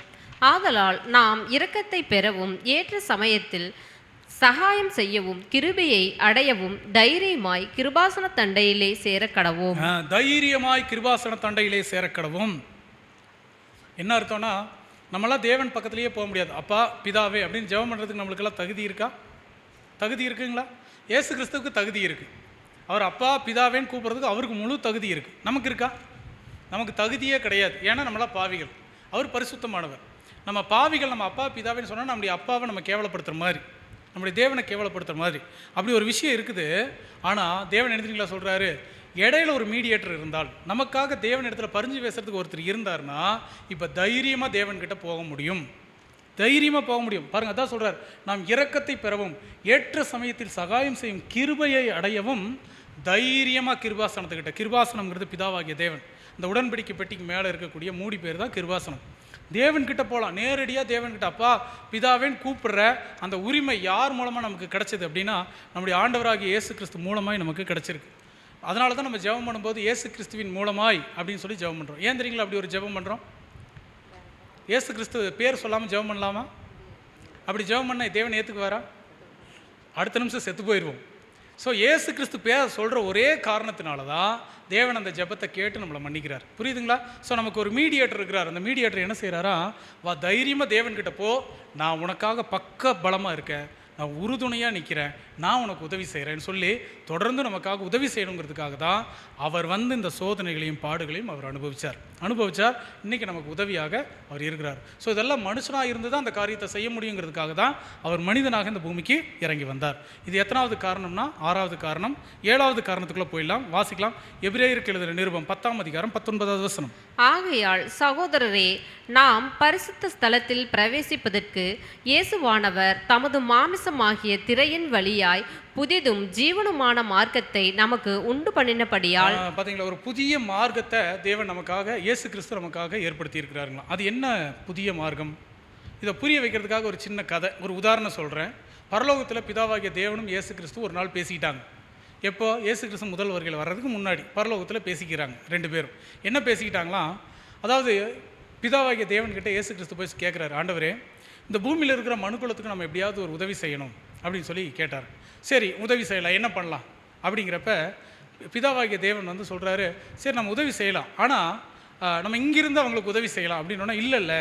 ஆதலால் நாம் இரக்கத்தை பெறவும் ஏற்ற சமயத்தில் சகாயம் செய்யவும் கிருபையை அடையவும் தைரியமாய் கிருபாசன தண்டையிலே சேரக்கடவும்.
தைரியமாய் கிருபாசன தண்டையிலே சேரக்கடவும் என்ன அர்த்தம்னா, நம்மளாம் தேவன் பக்கத்துலேயே போக முடியாது. அப்பா பிதாவே அப்படின்னு ஜெபம் பண்ணுறதுக்கு நம்மளுக்கெல்லாம் தகுதி இருக்குங்களா? இயேசு கிறிஸ்துவுக்கு தகுதி இருக்குது. அவர் அப்பா பிதாவேன்னு கூப்பிட்றதுக்கு அவருக்கு முழு தகுதி இருக்குது. நமக்கு இருக்கா? நமக்கு தகுதியே கிடையாது. ஏன்னா நம்மளாம் பாவிகள், அவர் பரிசுத்தமானவர். நம்ம பாவிகள், நம்ம அப்பா பிதாவேன்னு சொன்னால் நம்முடைய அப்பாவை நம்ம கேவலப்படுத்துகிற மாதிரி, நம்முடைய தேவனை கேவலப்படுத்துகிற மாதிரி அப்படி ஒரு விஷயம் இருக்குது. ஆனால் தேவன் எழுதிங்களா சொல்கிறாரு, இடையில ஒரு மீடியேட்டர் இருந்தால், நமக்காக தேவன் இடத்துல பரிஞ்சு பேசுறதுக்கு ஒருத்தர் இருந்தார்னா இப்போ தைரியமாக தேவன்கிட்ட போக முடியும், பாருங்கள், அதான் சொல்கிறார், நாம் இரக்கத்தை பெறவும் ஏற்ற சமயத்தில் சகாயம் செய்யும் கிருபையை அடையவும் தைரியமாக கிருபாசனம்ங்கிறது பிதாவாகிய தேவன். இந்த உடன்படிக்கை பெட்டிக்கு மேலே இருக்கக்கூடிய மூடி பேர் தான் கிருபாசனம். தேவன்கிட்ட போகலாம், நேரடியாக தேவன்கிட்ட அப்பா பிதாவேன்னு கூப்பிடுற அந்த உரிமை யார் மூலமாக நமக்கு கிடைச்சது அப்படின்னா, நம்முடைய ஆண்டவராகிய இயேசு கிறிஸ்து மூலமாய் நமக்கு கிடைச்சிருக்கு. அதனால தான் நம்ம ஜெபம் பண்ணும்போது இயேசு கிறிஸ்துவின் மூலமாய் அப்படின்னு சொல்லி ஜெபம் பண்ணுறோம். ஏன் தெரியுங்களா அப்படி ஒரு ஜெபம் பண்ணுறோம்? இயேசு கிறிஸ்து பேர் சொல்லாமல் ஜெபம் பண்ணலாமா? அப்படி ஜெபம் பண்ண தேவன் ஏற்றுக்குவாரா? அடுத்த நிமிஷம் செத்து போயிடுவோம். ஸோ இயேசு கிறிஸ்து பேர் சொல்கிற ஒரே காரணத்தினால தான் தேவன் அந்த ஜெபத்தை கேட்டு நம்மளை மன்னிக்கிறார். புரியுதுங்களா? ஸோ நமக்கு ஒரு மீடியேட்டர் இருக்கிறார். அந்த மீடியேட்டர் என்ன செய்கிறாரா, வா தைரியமாக தேவன்கிட்ட போ, நான் உனக்காக பக்க பலமாக இருக்கேன், நான் உறுதுணையாக நிற்கிறேன், நான் உனக்கு உதவி செய்கிறேன்னு சொல்லி தொடர்ந்து நமக்காக உதவி செய்யணுங்கிறதுக்காக தான் அவர் வந்து இந்த சோதனைகளையும் பாடுகளையும் அவர் அனுபவித்தார். இன்றைக்கி நமக்கு உதவியாக அவர் இருக்கிறார். ஸோ இதெல்லாம் மனுஷனாக இருந்து தான் அந்த காரியத்தை செய்ய முடியுங்கிறதுக்காக தான் அவர் மனிதனாக இந்த பூமிக்கு இறங்கி வந்தார். இது எத்தனாவது காரணம்னா 6வது காரணம். 7வது காரணத்துக்குள்ளே போயிடலாம், வாசிக்கலாம். எபிரேயருக்கு எழுதின நிருபம் 10ஆம் அதிகாரம் 19வது வசனம்.
ஆகையால் சகோதரரே, நாம் பரிசுத்த ஸ்தலத்தில் பிரவேசிப்பதற்கு இயேசுவானவர் தமது மாமிசமாகிய திரையின் வழியாய் புதிதும் ஜீவனுமான மார்க்கத்தை நமக்கு உண்டு பண்ணினபடியால்.
பார்த்தீங்களா, ஒரு புதிய மார்க்கத்தை தேவன் நமக்காக, இயேசு கிறிஸ்து நமக்காக ஏற்படுத்தி இருக்கிறாருங்களா. அது என்ன புதிய மார்க்கம்? இதை புரிய வைக்கிறதுக்காக ஒரு சின்ன கதை, ஒரு உதாரணம் சொல்கிறேன். பரலோகத்தில் பிதாவாகிய தேவனும் இயேசு கிறிஸ்து ஒரு நாள் பேசிக்கிட்டாங்க. எப்போ? இயேசு கிறிஸ்து முதல் வருகையில் வர்றதுக்கு முன்னாடி பரலோகத்தில் பேசிக்கிறாங்க 2 பேரும். என்ன பேசிக்கிட்டாங்களாம்? அதாவது பிதாவாகிய தேவன்கிட்ட இயேசு கிறிஸ்து போய் கேட்குறாரு, ஆண்டவரே, இந்த பூமியில் இருக்கிற மனுக்குலத்துக்கு நம்ம எப்படியாவது ஒரு உதவி செய்யணும் அப்படின்னு சொல்லி கேட்டார். சரி, உதவி செய்யலாம், என்ன பண்ணலாம் அப்படிங்கிறப்ப பிதாவாகிய தேவன் வந்து சொல்கிறாரு, சரி நம்ம உதவி செய்யலாம், ஆனால் நம்ம இங்கிருந்து அவங்களுக்கு உதவி செய்யலாம் அப்படின்னா, இல்லை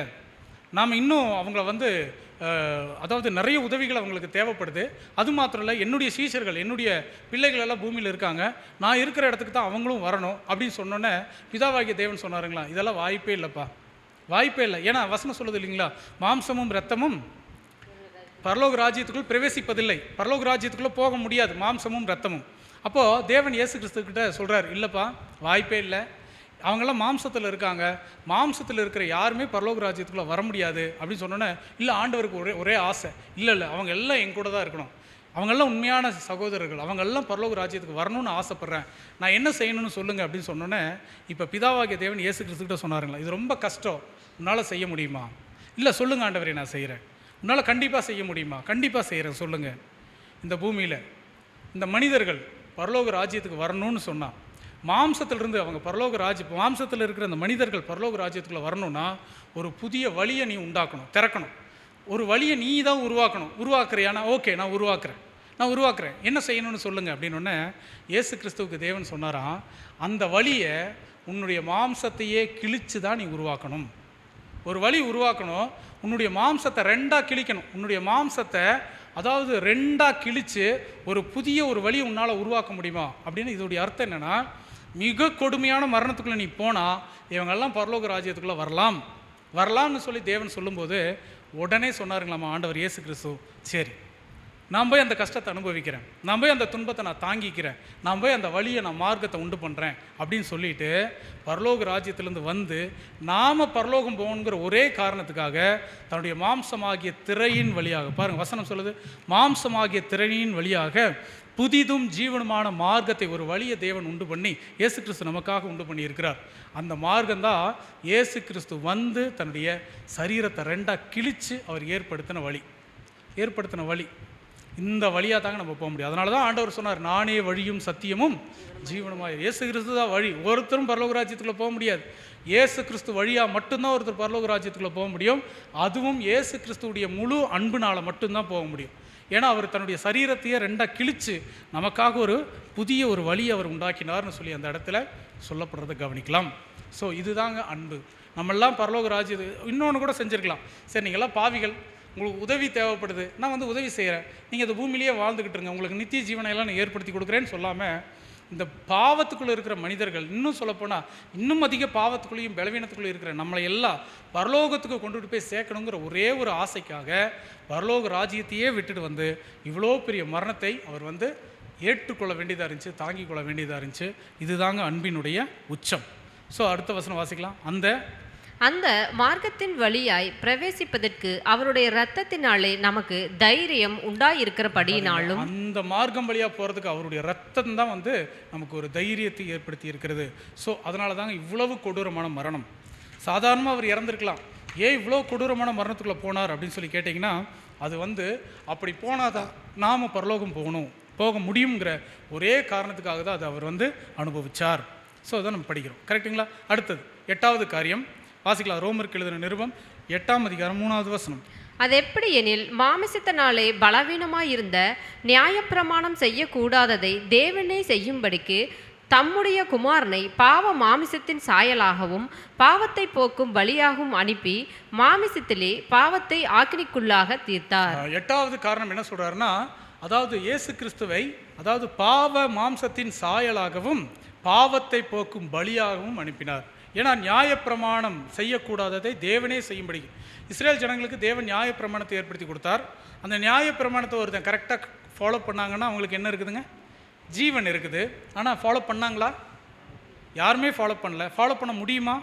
நாம் இன்னும் அவங்கள வந்து அதாவது நிறைய உதவிகள் அவங்களுக்கு தேவைப்படுது. அது மாத்திரம் இல்லை, என்னுடைய சீஷர்கள், என்னுடைய பிள்ளைகள் எல்லாம் பூமியில் இருக்காங்க, நான் இருக்கிற இடத்துக்கு தான் அவங்களும் வரணும் அப்படின்னு சொன்னோன்னே பிதாவாகிய தேவன் சொன்னாருங்களா, இதெல்லாம் வாய்ப்பே இல்லைப்பா, வாய்ப்பே இல்லை. ஏன்னா வசனம் சொல்லுது இல்லைங்களா, மாம்சமும் இரத்தமும் பரலோக ராஜ்யத்துக்குள் பிரவேசிப்பதில்லை, பரலோக ராஜ்யத்துக்குள்ளே போக முடியாது மாம்சமும் இரத்தமும். அப்போது தேவன் இயேசு கிறிஸ்துக்கிட்ட சொல்கிறார், இல்லைப்பா வாய்ப்பே இல்லை, அவங்கெல்லாம் மாம்சத்தில் இருக்காங்க, மாம்சத்தில் இருக்கிற யாருமே பரலோக ராஜ்யத்துக்குள்ளே வர முடியாது அப்படின்னு சொன்னோன்னே, இல்லை ஆண்டவருக்கு ஒரே ஆசை, இல்லை அவங்க எல்லாம் என் கூட தான் இருக்கணும், அவங்கெல்லாம் உண்மையான சகோதரர்கள், அவங்கெல்லாம் பரலோக ராஜ்யத்துக்கு வரணும்னு ஆசைப்பட்றேன், நான் என்ன செய்யணும்னு சொல்லுங்கள் அப்படின்னு சொன்னோன்னே, இப்போ பிதாவாகிய தேவன் இயேசு கிறிஸ்துக்கிட்ட சொன்னாருங்களா, இது ரொம்ப கஷ்டம், உன்னால் செய்ய முடியுமா? இல்லை, சொல்லுங்கள் ஆண்டவரே, நான் செய்கிறேன். உன்னால் கண்டிப்பாக செய்ய முடியுமா? கண்டிப்பாக செய்கிறேன், சொல்லுங்கள். இந்த பூமியில் இந்த மனிதர்கள் பரலோக ராஜ்யத்துக்கு வரணும்னு சொன்னால், மாம்சத்திலிருந்து அவங்க மாம்சத்தில் இருக்கிற அந்த மனிதர்கள் பரலோக ராஜ்யத்துக்குள்ளே வரணும்னா ஒரு புதிய வழியை நீ உண்டாக்கணும், திறக்கணும். ஒரு வழியை நீ தான் உருவாக்குறியானா, ஓகே நான் உருவாக்குறேன், என்ன செய்யணும்னு சொல்லுங்கள் அப்படின்னோடனே இயேசு கிறிஸ்துவுக்கு தேவன் சொன்னாராம், அந்த வழியை உன்னுடைய மாம்சத்தையே கிழித்து தான் நீ உருவாக்கணும். ஒரு வழி உருவாக்கணும், உன்னுடைய மாம்சத்தை 2ஆக கிழிக்கணும். உன்னுடைய மாம்சத்தை அதாவது 2ஆக கிழித்து ஒரு புதிய ஒரு வழியை உன்னால் உருவாக்க முடியுமா அப்படின்னு. இதோடைய அர்த்தம் என்னென்னா, மிக கொடுமையான மரணத்துக்குள்ளே நீ போனால் இவங்கெல்லாம் பரலோக ராஜ்யத்துக்குள்ளே வரலாம்னு சொல்லி தேவன் சொல்லும்போது உடனே சொன்னாருங்களாம்மா ஆண்டவர் இயேசு கிறிஸ்து, சரி நான் போய் அந்த கஷ்டத்தை அனுபவிக்கிறேன், நான் போய் அந்த துன்பத்தை நான் தாங்கிக்கிறேன், நான் போய் அந்த வழியை நான் மார்க்கத்தை உண்டு பண்ணுறேன் அப்படின்னு சொல்லிட்டு பரலோக ராஜ்யத்திலேருந்து வந்து நாம் பரலோகம் போகணுங்கிற ஒரே காரணத்துக்காக தன்னுடைய மாம்சமாகிய திரையின் வழியாக, பாருங்கள் வசனம் சொல்லுது, மாம்சமாகிய திரையின் வழியாக புதிதும் ஜீவனுமான மார்க்கத்தை, ஒரு வழியை தேவன் உண்டு பண்ணி இயேசு கிறிஸ்து நமக்காக உண்டு பண்ணி இருக்கிறார். அந்த மார்க்கம்தான் இயேசு கிறிஸ்து வந்து தன்னுடைய சரீரத்தை 2ஆக கிழித்து அவர் ஏற்படுத்தின வழி. இந்த வழியாக தாங்க நம்ம போக முடியும். அதனால தான் ஆண்டவர் சொன்னார், நானே வழியும் சத்தியமும் ஜீவனுமாய். இயேசு கிறிஸ்து தான் வழி, ஒருத்தரும் பரலோக ராஜ்யத்துக்குள்ளே போக முடியாது. இயேசு கிறிஸ்து வழியாக மட்டும்தான் ஒருத்தர் பரலோக ராஜ்யத்துக்குள்ளே போக முடியும். அதுவும் இயேசு கிறிஸ்துவுடைய முழு அன்புனால் மட்டும்தான் போக முடியும். ஏன்னா அவர் தன்னுடைய சரீரத்தையே 2ஆக கிழித்து நமக்காக ஒரு புதிய ஒரு வழியை அவர் உண்டாக்கினார்னு சொல்லி அந்த இடத்துல சொல்லப்படுறதை கவனிக்கலாம். ஸோ இதுதாங்க அன்பு. நம்மெல்லாம் பரலோக ராஜ்யம் இன்னொன்று கூட செஞ்சுருக்கலாம். சரி, நீங்கள்லாம் பாவிகள், உங்களுக்கு உதவி தேவைப்படுது, நான் வந்து உதவி செய்கிறேன், நீங்கள் இந்த பூமியிலேயே வாழ்ந்துக்கிட்டு இருங்க, உங்களுக்கு நித்திய ஜீவனையெல்லாம் நான் ஏற்படுத்தி கொடுக்குறேன்னு சொல்லாமல், இந்த பாவத்துக்குள்ளே இருக்கிற மனிதர்கள், இன்னும் சொல்லப்போனால் இன்னும் அதிக பாவத்துக்குள்ளேயும் பலவீனத்துக்குள்ளே இருக்கிற நம்மளை எல்லாம் பரலோகத்துக்கு கொண்டுட்டு போய் சேர்க்கணுங்கிற ஒரே ஒரு ஆசைக்காக பரலோக ராஜ்யத்தையே விட்டுட்டு வந்து இவ்வளோ பெரிய மரணத்தை அவர் வந்து ஏற்றுக்கொள்ள வேண்டியதாக இருந்துச்சு, தாங்கிக் கொள்ள வேண்டியதாக இருந்துச்சு. இதுதாங்க அன்பினுடைய உச்சம். ஸோ அடுத்த வசனம் வாசிக்கலாம்.
அந்த மார்க்கத்தின் வழியாய் பிரவேசிப்பதற்கு அவருடைய இரத்தத்தினாலே நமக்கு தைரியம் உண்டாயிருக்கிறபடியினாலும், அந்த
மார்க்கம் வழியாக போகிறதுக்கு அவருடைய ரத்தம் தான் வந்து நமக்கு ஒரு தைரியத்தை ஏற்படுத்தி இருக்கிறது. ஸோ அதனால தாங்க இவ்வளவு கொடூரமான மரணம். சாதாரணமாக அவர் இறந்துருக்கலாம், ஏன் இவ்வளோ கொடூரமான மரணத்துக்குள்ளே போனார் அப்படின்னு சொல்லி கேட்டிங்கன்னா, அது வந்து அப்படி போனாதான் நாம் பரலோகம் போக முடியுங்கிற ஒரே காரணத்துக்காக தான் அது அவர் வந்து அனுபவித்தார். ஸோ அதை நம்ம படிக்கிறோம், கரெக்டுங்களா? அடுத்தது 8வது காரியம் வாசிக்கலாம். ரோமருக்கு எழுதின நிருபம் 8ஆம் அதிகாரம் 3வது வசனம்.
அது எப்படி எனில், மாமிசத்தினாலே பலவீனமாயிருந்த நியாயப்பிரமாணம் செய்யக்கூடாததை தேவனே செய்யும்படிக்கு தம்முடைய குமாரனை பாவ மாமிசத்தின் சாயலாகவும் பாவத்தை போக்கும் பலியாகவும் அனுப்பி மாமிசத்திலே பாவத்தை ஆக்கினிக்குள்ளாக தீர்த்தார்.
8வது காரணம் என்ன சொல்றாருன்னா, அதாவது இயேசு கிறிஸ்துவை அதாவது பாவ மாம்சத்தின் சாயலாகவும் பாவத்தை போக்கும் பலியாகவும் அனுப்பினார். ஏன்னா நியாயப்பிரமாணம் செய்யக்கூடாததை தேவனே செய்யும்படி இஸ்ரேல் ஜனங்களுக்கு தேவன் நியாயப்பிரமாணத்தை ஏற்படுத்தி கொடுத்தார். அந்த நியாயப்பிரமாணத்தை ஒருத்தன் கரெக்டாக ஃபாலோ பண்ணாங்கன்னா அவங்களுக்கு என்ன இருக்குதுங்க? ஜீவன் இருக்குது. ஆனால் ஃபாலோ பண்ணாங்களா? யாருமே ஃபாலோ பண்ணல. ஃபாலோ பண்ண முடியுமா?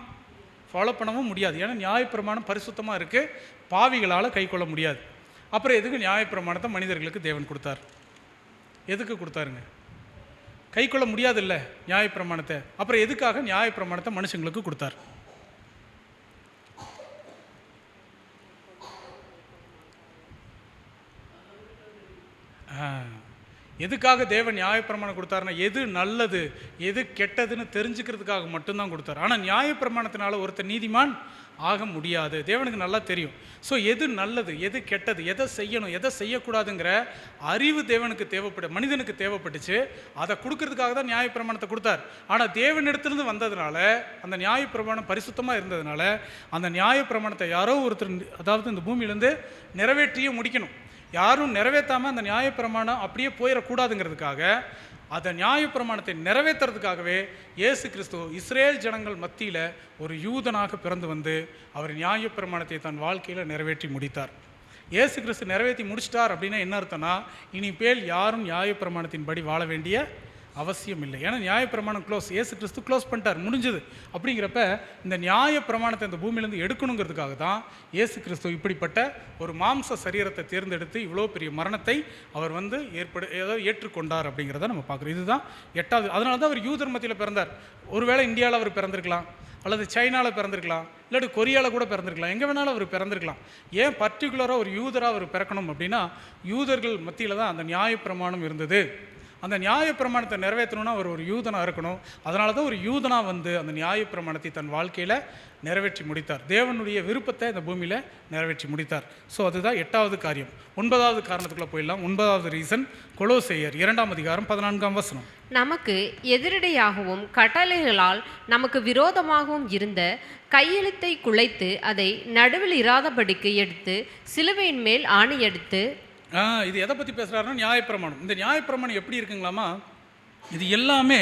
ஃபாலோ பண்ணவும் முடியாது. ஏன்னா நியாயப்பிரமாணம் பரிசுத்தமாக இருக்குது, பாவிகளால் கை கொள்ள முடியாது. அப்புறம் எதுக்கு நியாயப்பிரமாணத்தை மனிதர்களுக்கு தேவன் கொடுத்தார்? எதுக்கு கொடுத்தாருங்க? கை கொள்ள முடியாது இல்லை நியாயப்பிரமாணத்தை. அப்புறம் எதுக்காக நியாயப்பிரமாணத்தை மனுஷங்களுக்கு கொடுத்தார்? எதுக்காக தேவன் நியாயப்பிரமாணம் கொடுத்தாருன்னா, எது நல்லது எது கெட்டதுன்னு தெரிஞ்சுக்கிறதுக்காக மட்டும்தான் கொடுத்தார். ஆனால் நியாயப்பிரமாணத்தினால ஒருத்தர் நீதிமான் ஆக முடியாது. தேவனுக்கு நல்லா தெரியும். ஸோ எது நல்லது எது கெட்டது, எதை செய்யணும் எதை செய்யக்கூடாதுங்கிற அறிவு தேவனுக்கு மனிதனுக்கு தேவைப்பட்டுச்சு. அதை கொடுக்கறதுக்காக தான் நியாயப்பிரமாணத்தை கொடுத்தார். ஆனால் தேவனிடத்திலிருந்து வந்ததுனால, அந்த நியாயப்பிரமாணம் பரிசுத்தமாக இருந்ததுனால, அந்த நியாயப்பிரமாணத்தை யாரோ ஒருத்தர் அதாவது இந்த பூமியிலேருந்து நிறைவேற்றியே முடிக்கணும். யாரும் நிறைவேற்றாமல் அந்த நியாயப்பிரமாணம் அப்படியே போயிடக்கூடாதுங்கிறதுக்காக, அந்த நியாயப்பிரமாணத்தை நிறைவேற்றுறதுக்காகவே இயேசு கிறிஸ்து இஸ்ரேல் ஜனங்கள் மத்தியில் ஒரு யூதனாக பிறந்து வந்து அவர் நியாயப்பிரமாணத்தை தன் வாழ்க்கையில் நிறைவேற்றி முடித்தார். இயேசு கிறிஸ்து நிறைவேற்றி முடிச்சிட்டார் அப்படின்னா என்ன அர்த்தம்னா, இனிமேல் யாரும் நியாயப்பிரமாணத்தின்படி வாழ வேண்டிய அவசியம் இல்லை. ஏன்னா நியாயப்பிரமாணம் க்ளோஸ். இயேசு கிறிஸ்து க்ளோஸ் பண்ணிட்டார், முடிஞ்சது. அப்படிங்கிறப்ப இந்த நியாயப்பிரமாணத்தை இந்த பூமியிலேருந்து எடுக்கணுங்கிறதுக்காக தான் இயேசு கிறிஸ்து இப்படிப்பட்ட ஒரு மாம்ச சரீரத்தை தேர்ந்தெடுத்து இவ்வளோ பெரிய மரணத்தை அவர் வந்து ஏற்றுக்கொண்டார் அப்படிங்கிறத நம்ம பார்க்குறோம். இதுதான் 8வது. அதனால தான் அவர் யூதர் மத்தியில் பிறந்தார். ஒருவேளை இந்தியாவில் அவர் பிறந்திருக்கலாம், அல்லது சைனாவில் பிறந்திருக்கலாம், இல்லாட்டி கொரியாவில் கூட பிறந்திருக்கலாம், எங்கே வேணாலும் அவர் பிறந்திருக்கலாம். ஏன் பர்டிகுலராக ஒரு யூதராக அவர் பிறக்கணும் அப்படின்னா, யூதர்கள் மத்தியில் தான் அந்த நியாயப்பிரமாணம் இருந்தது. அந்த நியாயப்பிரமாணத்தை நிறைவேற்றணும்னா அவர் ஒரு யூதனாக இருக்கணும். அதனால தான் ஒரு யூதனாக வந்து அந்த நியாயப்பிரமாணத்தை தன் வாழ்க்கையில் நிறைவேற்றி முடித்தார். தேவனுடைய விருப்பத்தை இந்த பூமியில் நிறைவேற்றி முடித்தார். ஸோ அதுதான் 8வது காரியம். 9வது காரணத்துக்குள்ளே போயிடலாம். 9வது ரீசன் கொலோசையர் 2ஆம் அதிகாரம் 14ஆம் வசனம்.
நமக்கு எதிரடையாகவும் கட்டளைகளால் நமக்கு விரோதமாகவும் இருந்த கையெழுத்தை குலைத்து அதை நடுவில் இராதபடிக்கு எடுத்து சிலுவையின் மேல் ஆணி எடுத்து.
இது எதை பற்றி பேசுகிறாருன்னா நியாயப்பிரமாணம். இந்த நியாயப்பிரமாணம் எப்படி இருக்குங்களாமா? இது எல்லாமே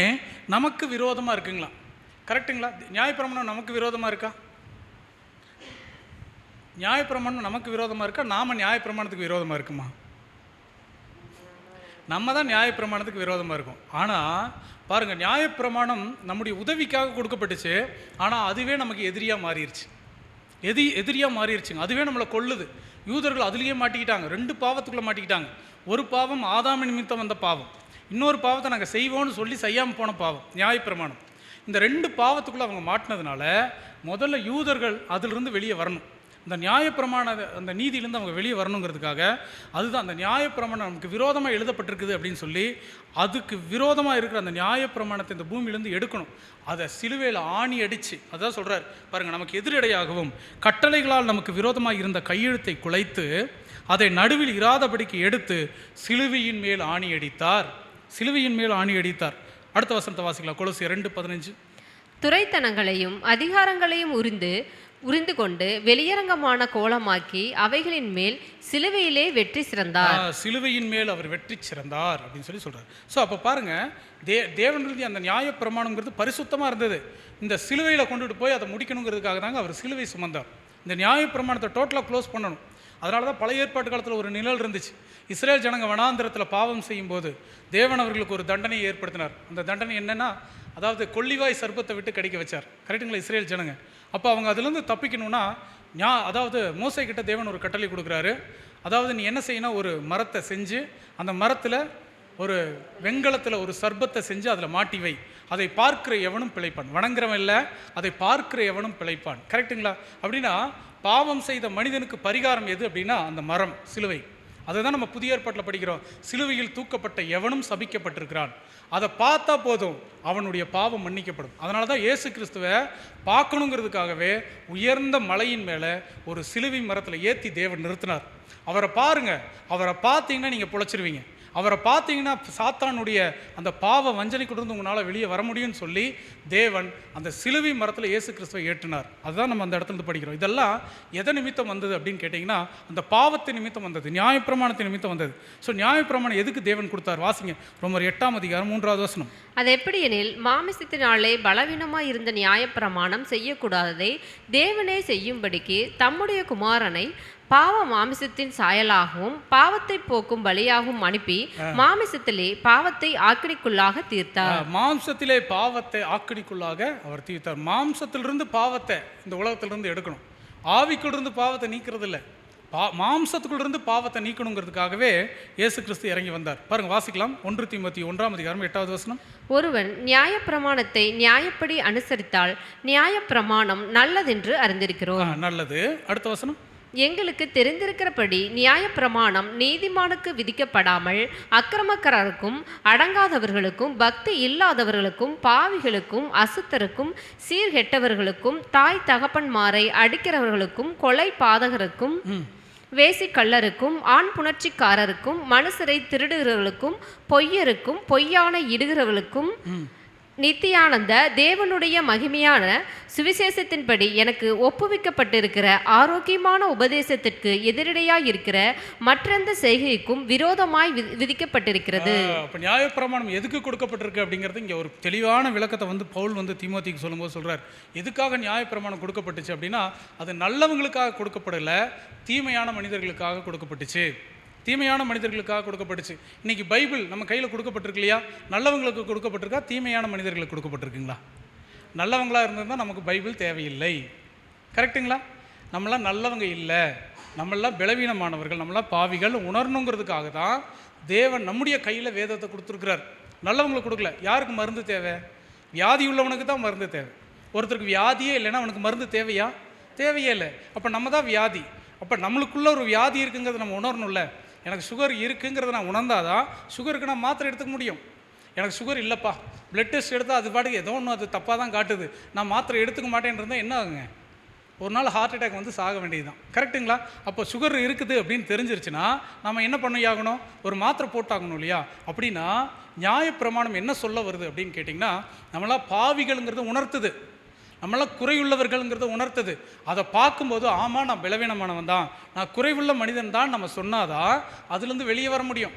நமக்கு விரோதமாக இருக்குங்களா? கரெக்டுங்களா? நியாயப்பிரமாணம் நமக்கு விரோதமாக இருக்கா? நியாயப்பிரமாணம் நமக்கு விரோதமாக இருக்கா? நாம் நியாயப்பிரமாணத்துக்கு விரோதமாக இருக்குமா? நம்ம தான் நியாயப்பிரமாணத்துக்கு விரோதமாக இருக்கும். ஆனால் பாருங்கள், நியாயப்பிரமாணம் நம்முடைய உதவிக்காக கொடுக்கப்பட்டுச்சு. ஆனால் அதுவே நமக்கு எதிரியாக மாறிடுச்சு. எதிரியாக மாறிடுச்சுங்க. அதுவே நம்மளை கொல்லுது. யூதர்கள் அதுலேயே மாட்டிக்கிட்டாங்க. 2 பாவத்துக்குள்ளே மாட்டிக்கிட்டாங்க. ஒரு பாவம் ஆதாம் நிமித்தம் வந்த பாவம், இன்னொரு பாவத்தை நாங்கள் செய்வோம்னு சொல்லி செய்யாமல் போன பாவம் நியாயப்பிரமாணம். இந்த 2 பாவத்துக்குள்ளே அவங்க மாட்டினதுனால முதல்ல யூதர்கள் அதிலிருந்து வெளியே வரணும். இந்த நியாயப்பிரமாண அந்த நீதியிலேருந்து அவங்க வெளியே வரணுங்கிறதுக்காக, அதுதான் அந்த நியாயப்பிரமாணம் நமக்கு விரோதமாக எழுதப்பட்டிருக்குது அப்படின்னு சொல்லி அதுக்கு விரோதமாக இருக்கிற அந்த நியாயப்பிரமாணத்தை இந்த பூமியிலேருந்து எடுக்கணும். அதை சிலுவையில் ஆணி அடித்து, அதான் சொல்கிறார் பாருங்கள், நமக்கு எதிரடையாகவும் கட்டளைகளால் நமக்கு விரோதமாக இருந்த கையெழுத்தை குலைத்து அதை நடுவில் இராதபடிக்கு எடுத்து சிலுவையின் மேல் ஆணி அடித்தார். சிலுவையின் மேல் ஆணி அடித்தார். அடுத்த வசனத்தை வாசிக்கலாம். கொலோசியர் 2:15.
துரைத்தனங்களையும் அதிகாரங்களையும் உரிந்து கொண்டு வெளியரங்கமான கோலமாக்கி அவைகளின் மேல் சிலுவையிலே வெற்றி சிறந்தார்.
சிலுவையின் மேல் அவர் வெற்றி சிறந்தார் அப்படின்னு சொல்லி சொல்றார். ஸோ அப்போ பாருங்க, தேவனுடைய அந்த நியாயப்பிரமாணம்ங்கிறது பரிசுத்தமாக இருந்தது. இந்த சிலுவையில் கொண்டுட்டு போய் அதை முடிக்கணுங்கிறதுக்காக தாங்க அவர் சிலுவை சுமந்தார். இந்த நியாயப்பிரமாணத்தை டோட்டலாக க்ளோஸ் பண்ணணும். அதனால தான் பழைய ஏற்பாட்டு காலத்தில் ஒரு நிழல் இருந்துச்சு. இஸ்ரேல் ஜனங்க வனாந்திரத்தில் பாவம் செய்யும்போது தேவன் அவர்களுக்கு ஒரு தண்டனையை ஏற்படுத்தினார். அந்த தண்டனை என்னென்னா, அதாவது கொள்ளிவாய் சர்ப்பத்தை விட்டு கடிக்க வச்சார். கரெக்டுங்களா? இஸ்ரேல் ஜனங்க அப்போ அவங்க அதுலேருந்து தப்பிக்கணும்னா அதாவது மோசே கிட்ட தேவன் ஒரு கட்டளை கொடுக்குறாரு. அதாவது நீ என்ன செய்யணும், ஒரு மரத்தை செஞ்சு அந்த மரத்தில் ஒரு வெண்கலத்தில் ஒரு சர்ப்பத்தை செஞ்சு அதில் மாட்டி வை, அதை பார்க்கிற எவனும் பிழைப்பான். வணங்குறவன் இல்லை, அதை பார்க்கிற எவனும் பிழைப்பான். கரெக்டுங்களா? அப்படின்னா பாவம் செய்த மனிதனுக்கு பரிகாரம் எது அப்படின்னா அந்த மரம், சிலுவை. அதை தான் நம்ம புதிய ஏற்பாட்டில் படிக்கிறோம். சிலுவையில் தூக்கப்பட்ட எவனும் சபிக்கப்பட்டிருக்கிறான். அதை பார்த்தா போதும், அவனுடைய பாவம் மன்னிக்கப்படும். அதனால தான் இயேசு கிறிஸ்துவை பார்க்கணுங்கிறதுக்காகவே உயர்ந்த மலையின் மேலே ஒரு சிலுவை மரத்தில் ஏற்றி தேவன் நிறுத்தினார். அவரை பாருங்க, அவரை பார்த்தீங்கன்னா நீங்கள் பிழைச்சிருவீங்க. அவரை பார்த்தீங்கன்னா சாத்தானுடைய அந்த பாவ வஞ்சனைக்கிட்ட உங்களால் வெளியே வர முடியும்னு சொல்லி தேவன் அந்த சிலுவை மரத்தில் இயேசு கிறிஸ்துவை ஏற்றினார். அதுதான் நம்ம அந்த இடத்துல இருந்து படிக்கிறோம். இதெல்லாம் எதை நிமித்தம் வந்தது அப்படின்னு கேட்டிங்கன்னா, அந்த பாவத்தை நிமித்தம் வந்தது, நியாயப்பிரமாணத்தை நிமித்தம் வந்தது. ஸோ நியாயப்பிரமாணம் எதுக்கு தேவன் கொடுத்தார்? வாசிங்க, ரோமர் 8ஆம் அதிகாரம் 3வது வசனம்.
அது எப்படி எனில், மாமிசத்தினாலே பலவீனமாய் இருந்த நியாயப்பிரமாணம் செய்யக்கூடாததை தேவனே செய்யும்படிக்கு தம்முடைய குமாரனை பாவ மாமிசத்தின் சாயலாகவும் பாவத்தை போக்கும் பலியாகவும் அனுப்பி மாமிசத்திலே பாவத்தை ஆக்கினிக்குள்ளாக தீர்த்தார்.
மாம்சத்திலே பாவத்தை ஆக்கினிக்குள்ளாக அவர் தீர்த்தார். மாம்சத்திலிருந்து பாவத்தை இந்த உலகத்திலிருந்து எடுக்கணும். ஆவிக்குள்ளிருந்து பாவத்தை நீக்கிறது இல்லை, மாம்சத்துக்குள்ளிருந்து பாவத்தை நீக்கணுங்கிறதுக்காகவே இயேசு கிறிஸ்து இறங்கி வந்தார். பாருங்க, வாசிக்கலாம். 1 தீமோத்தேயு 1ஆம் அதிகாரம் 8வது வசனம்.
ஒருவன் நியாயப்பிரமாணத்தை நியாயப்படி அனுசரித்தால் நியாயப்பிரமாணம் நல்லதென்று அறிந்திருக்கிறோம்.
நல்லது. அடுத்த வசனம்.
எங்களுக்கு தெரிந்திருக்கிறபடி நியாயப்பிரமாணம் நீதிமானுக்கு விதிக்கப்படாமல் அக்கிரமக்காரருக்கும் அடங்காதவர்களுக்கும் பக்தி இல்லாதவர்களுக்கும் பாவிகளுக்கும் அசுத்தருக்கும் சீர்கெட்டவர்களுக்கும் தாய் தகப்பன்மாரை அடிக்கிறவர்களுக்கும் கொலை பாதகருக்கும் வேசிக்கள்ளருக்கும் ஆண் புணர்ச்சிக்காரருக்கும் மனுஷரை திருடுகிறவர்களுக்கும் பொய்யருக்கும் பொய்யான இடுகிறவர்களுக்கும் நித்தியானந்த தேவனுடைய மகிமையான சுவிசேஷத்தின்படி எனக்கு ஒப்புவிக்கப்பட்டிருக்கிற ஆரோக்கியமான உபதேசத்திற்கு எதிரடையாய் இருக்கிற மற்றெந்த செய்கைக்கும் விரோதமாய் விதிக்கப்பட்டிருக்கிறது.
அப்போ நியாயப்பிரமாணம் எதுக்கு கொடுக்கப்பட்டிருக்கு அப்படிங்கிறது இங்கே ஒரு தெளிவான விளக்கத்தை பவுல் தீமோத்தேயுக்கு சொல்லும்போது சொல்கிறார். எதுக்காக நியாயப்பிரமாணம் கொடுக்கப்பட்டுச்சு அப்படின்னா, அது நல்லவங்களுக்காக கொடுக்கப்படலை, தீமையான மனிதர்களுக்காக கொடுக்கப்பட்டுச்சு. தீமையான மனிதர்களுக்காக கொடுக்கப்பட்டுச்சு. இன்றைக்கி பைபிள் நம்ம கையில் கொடுக்கப்பட்டிருக்கு இல்லையா? நல்லவங்களுக்கு கொடுக்கப்பட்டிருக்கா, தீமையான மனிதர்களுக்கு கொடுக்கப்பட்டிருக்குங்களா? நல்லவங்களாக இருந்திருந்தால் நமக்கு பைபிள் தேவையில்லை. கரெக்டுங்களா? நம்மளாம் நல்லவங்க இல்லை, நம்மளாம் பலவீனமானவர்கள், நம்மளாம் பாவிகள் உணரணுங்கிறதுக்காக தான் தேவன் நம்முடைய கையில் வேதத்தை கொடுத்துருக்கிறார். நல்லவங்களுக்கு கொடுக்கல. யாருக்கு மருந்து தேவை? வியாதி உள்ளவனுக்கு தான் மருந்து தேவை. ஒருத்தருக்கு வியாதியே இல்லைன்னா அவனுக்கு மருந்து தேவையா? தேவையே இல்லை. அப்போ நம்ம தான் வியாதி. அப்போ நம்மளுக்குள்ள ஒரு வியாதி இருக்குங்கிறத நம்ம உணரணும்ல. எனக்கு சுகர் இருக்குங்கிறத நான் உணர்ந்தாதான் சுகருக்கு நான் மாத்திரை எடுத்துக்க முடியும். எனக்கு சுகர் இல்லைப்பா, பிளட் டெஸ்ட் எடுத்தால் அது பாட்டுக்கு ஏதோ ஒன்று அது தப்பாக தான் காட்டுது, நான் மாத்திரை எடுத்துக்க மாட்டேன்னு இருந்தால் என்ன ஆகுங்க? ஒரு நாள் ஹார்ட் அட்டாக் சாக வேண்டியது தான். கரெக்டுங்களா? அப்போ சுகர் இருக்குது அப்படின்னு தெரிஞ்சிருச்சுன்னா நம்ம என்ன பண்ணியாகணும்? ஒரு மாத்திரை போட்டாகணும் இல்லையா? அப்படின்னா நியாயப்பிரமாணம் என்ன சொல்ல வருது அப்படின்னு கேட்டிங்கன்னா, நம்மளாம் பாவிகள்ங்கிறத உணர்த்துது, நம்மளாம் குறையுள்ளவர்கள்ங்கிறத உணர்த்துது. அதை பார்க்கும்போது ஆமாம், நான் பலவீனமானவன் தான், நான் குறைவுள்ள மனிதன் தான் நம்ம சொன்னாதான் அதுலேருந்து வெளியே வர முடியும்.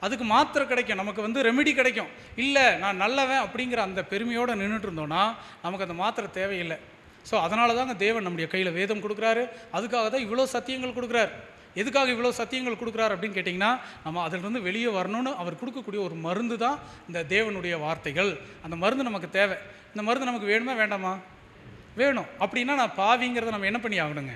அதுக்கு மாத்திரை கிடைக்கும், நமக்கு ரெமெடி கிடைக்கும். இல்லை நான் நல்லவன் அப்படிங்கிற அந்த பெருமையோடு நின்றுட்டு இருந்தோன்னா நமக்கு அந்த மாத்திரை தேவையில்லை. ஸோ அதனால தாங்க தேவன் நம்முடைய கையில் வேதம் கொடுக்குறாரு. அதுக்காக தான் இவ்வளோ சத்தியங்கள் கொடுக்குறாரு. எதுக்காக இவ்வளோ சத்தியங்கள் கொடுக்குறாரு அப்படின்னு கேட்டிங்கன்னா, நம்ம அதிலிருந்து வெளியே வரணும்னு அவர் கொடுக்கக்கூடிய ஒரு மருந்து தான் இந்த தேவனுடைய வார்த்தைகள். அந்த மருந்து நமக்கு தேவை. இந்த மருந்து நமக்கு வேணுமா வேண்டாமா? வேணும். அப்படின்னா நான் பாவிங்கிறத நம்ம என்ன பண்ணி ஆகணுங்க?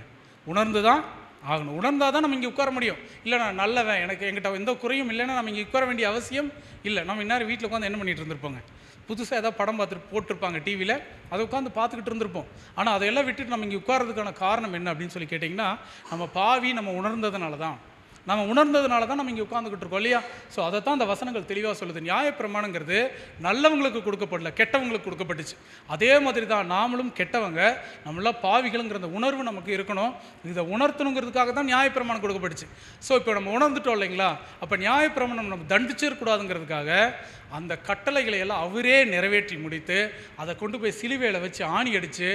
உணர்ந்து தான் ஆகணும். உணர்ந்தால் தான் நம்ம இங்கே உட்கார முடியும். இல்லை நான் நல்லவன், என்கிட்ட எந்த குறையும் இல்லைன்னா நம்ம இங்கே உட்கார வேண்டிய அவசியம் இல்லை. நம்ம இந்நேரம் வீட்டில் உட்காந்து என்ன பண்ணிகிட்டு இருந்திருப்போங்க? புதுசாக ஏதாவது படம் பார்த்துட்டு போட்டிருப்பாங்க டிவியில், அதை உட்காந்து பார்த்துக்கிட்டு இருந்திருப்போம். ஆனால் அதையெல்லாம் விட்டுட்டு நம்ம இங்கே உட்காரதுக்கான காரணம் என்ன அப்படின்னு சொல்லி கேட்டிங்கன்னா, நம்ம பாவி நம்ம உணர்ந்ததுனால தான். நம்ம உணர்ந்ததுனால தான் நம்ம இங்கே உட்காந்துக்கிட்டு இருக்கோம் இல்லையா? ஸோ அதை தான் அந்த வசனங்கள் தெளிவாக சொல்லுது. நியாயப்பிரமாணங்கிறது நல்லவங்களுக்கு கொடுக்கப்படல, கெட்டவங்களுக்கு கொடுக்கப்பட்டுச்சு. அதே மாதிரி தான் நாமளும் கெட்டவங்க, நம்மளாம் பாவிகளுங்கிற அந்த உணர்வு நமக்கு இருக்கணும். இதை உணர்த்தணுங்கிறதுக்காக தான் நியாயப்பிரமாணம் கொடுக்கப்பட்டுச்சு. ஸோ இப்போ நம்ம உணர்ந்துட்டோம் இல்லைங்களா? அப்போ நியாயப்பிரமாணம் நம்ம தண்டிச்சிடக்கூடாதுங்கிறதுக்காக அந்த கட்டளைகளை எல்லாம் அவரே நிறைவேற்றி முடித்து அதை கொண்டு போய் சிலுவையில் வச்சு ஆணி அடித்து,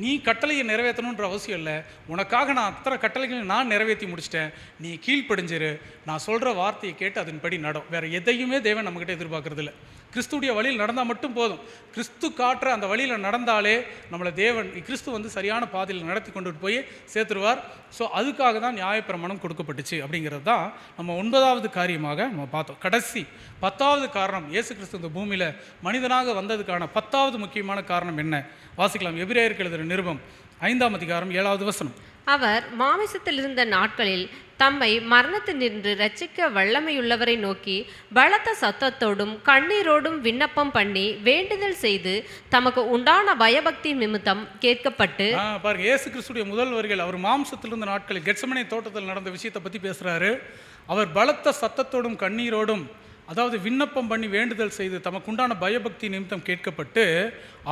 நீ கட்டளையை நிறைவேற்றணுன்ற அவசியம் இல்லை, உனக்காக நான் அத்தனை கட்டளைகளை நான் நிறைவேற்றி முடிச்சிட்டேன், நீ கீழ்ப்படிஞ்சிரு, நான் சொல்கிற வார்த்தையை கேட்டு அதன்படி நடும். வேறு எதையுமே தேவன் நம்மக்கிட்ட எதிர்பார்க்கறது இல்லை. கிறிஸ்துடைய வழியில் நடந்தால் மட்டும் போதும். கிறிஸ்து காட்டுற அந்த வழியில் நடந்தாலே நம்மளை தேவன், கிறிஸ்து சரியான பாதையில் நடத்தி கொண்டு போய் சேர்த்துருவார். ஸோ அதுக்காக தான் நியாயப்பிரமாணம் கொடுக்கப்பட்டுச்சு அப்படிங்கிறது தான் நம்ம 9வது காரியமாக நம்ம பார்த்தோம். கடைசி 10வது காரணம், இயேசு கிறிஸ்து இந்த பூமியில் மனிதனாக வந்ததுக்கான 10வது முக்கியமான காரணம் என்ன? வாசிக்கலாம். எபிரேயருக்கு எழுதின நிருபம் 5ஆம் அதிகாரம் 7வது வசனம்.
அவர் மாமிசத்தில் இருந்த நாட்களில் தம்மை மரணத்தினின்று இரட்சிக்க வல்லமையுள்ளவரை நோக்கி பலத்த சத்தத்தோடும் கண்ணீரோடும் விண்ணப்பம் பண்ணி வேண்டுதல் செய்து தமக்கு உண்டான பயபக்தி நிமித்தம் கேட்கப்பட்டு.
பாருங்க, இயேசு கிறிஸ்துடைய முதல் வரிகள் அவர் மாம்சத்தில் இருந்த நாட்களில் கெத்செமனே தோட்டத்தில் நடந்த விஷயத்தை பற்றி பேசுகிறாரு. அவர் பலத்த சத்தத்தோடும் கண்ணீரோடும், அதாவது விண்ணப்பம் பண்ணி வேண்டுதல் செய்து தமக்கு உண்டான பயபக்தி நிமித்தம் கேட்கப்பட்டு,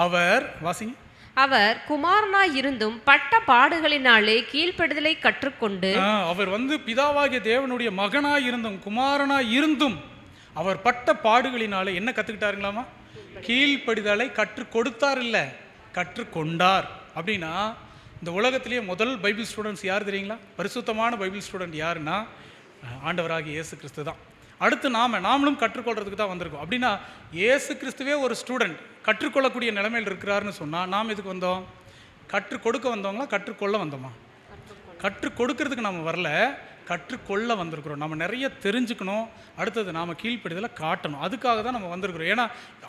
அவர் வாசிங்க,
அவர் குமாரனாய் இருந்தும் பட்ட பாடுகளினாலே கீழ்ப்படுதலை கற்றுக்கொண்டு.
அவர் பிதாவாகிய தேவனுடைய மகனாய் இருந்தும் குமாரனாய் இருந்தும் அவர் பட்ட பாடுகளினாலே என்ன கற்றுக்கிட்டாருங்களாமா? கீழ்ப்படிதலை கற்றுக் கொடுத்தார், இல்லை கற்றுக்கொண்டார். அப்படின்னா இந்த உலகத்திலேயே முதல் பைபிள் ஸ்டூடெண்ட்ஸ் யார் தெரியுங்களா? பரிசுத்தமான பைபிள் ஸ்டூடெண்ட் யாருன்னா ஆண்டவராகிய இயேசு கிறிஸ்து தான். அடுத்து நாமளும் கற்றுக்கொள்றதுக்கு தான் வந்திருக்கோம். அப்படின்னா இயேசு கிறிஸ்துவே ஒரு ஸ்டூடெண்ட் கற்றுக்கொள்ளக்கூடிய நிலைமையில் இருக்கிறாருன்னு சொன்னால் நாம் எதுக்கு வந்தோம்? கற்றுக் கொடுக்க வந்தவங்களா, கற்றுக்கொள்ள வந்தோமா? கற்றுக் கொடுக்கறதுக்கு நம்ம வரல, கற்றுக்கொள்ள வந்திருக்கிறோம். நம்ம நிறைய தெரிஞ்சுக்கணும், அடுத்தது நாம் கீழ்ப்படிதலை காட்டணும். அதுக்காக தான் நம்ம வந்திருக்கிறோம். ஏன்னா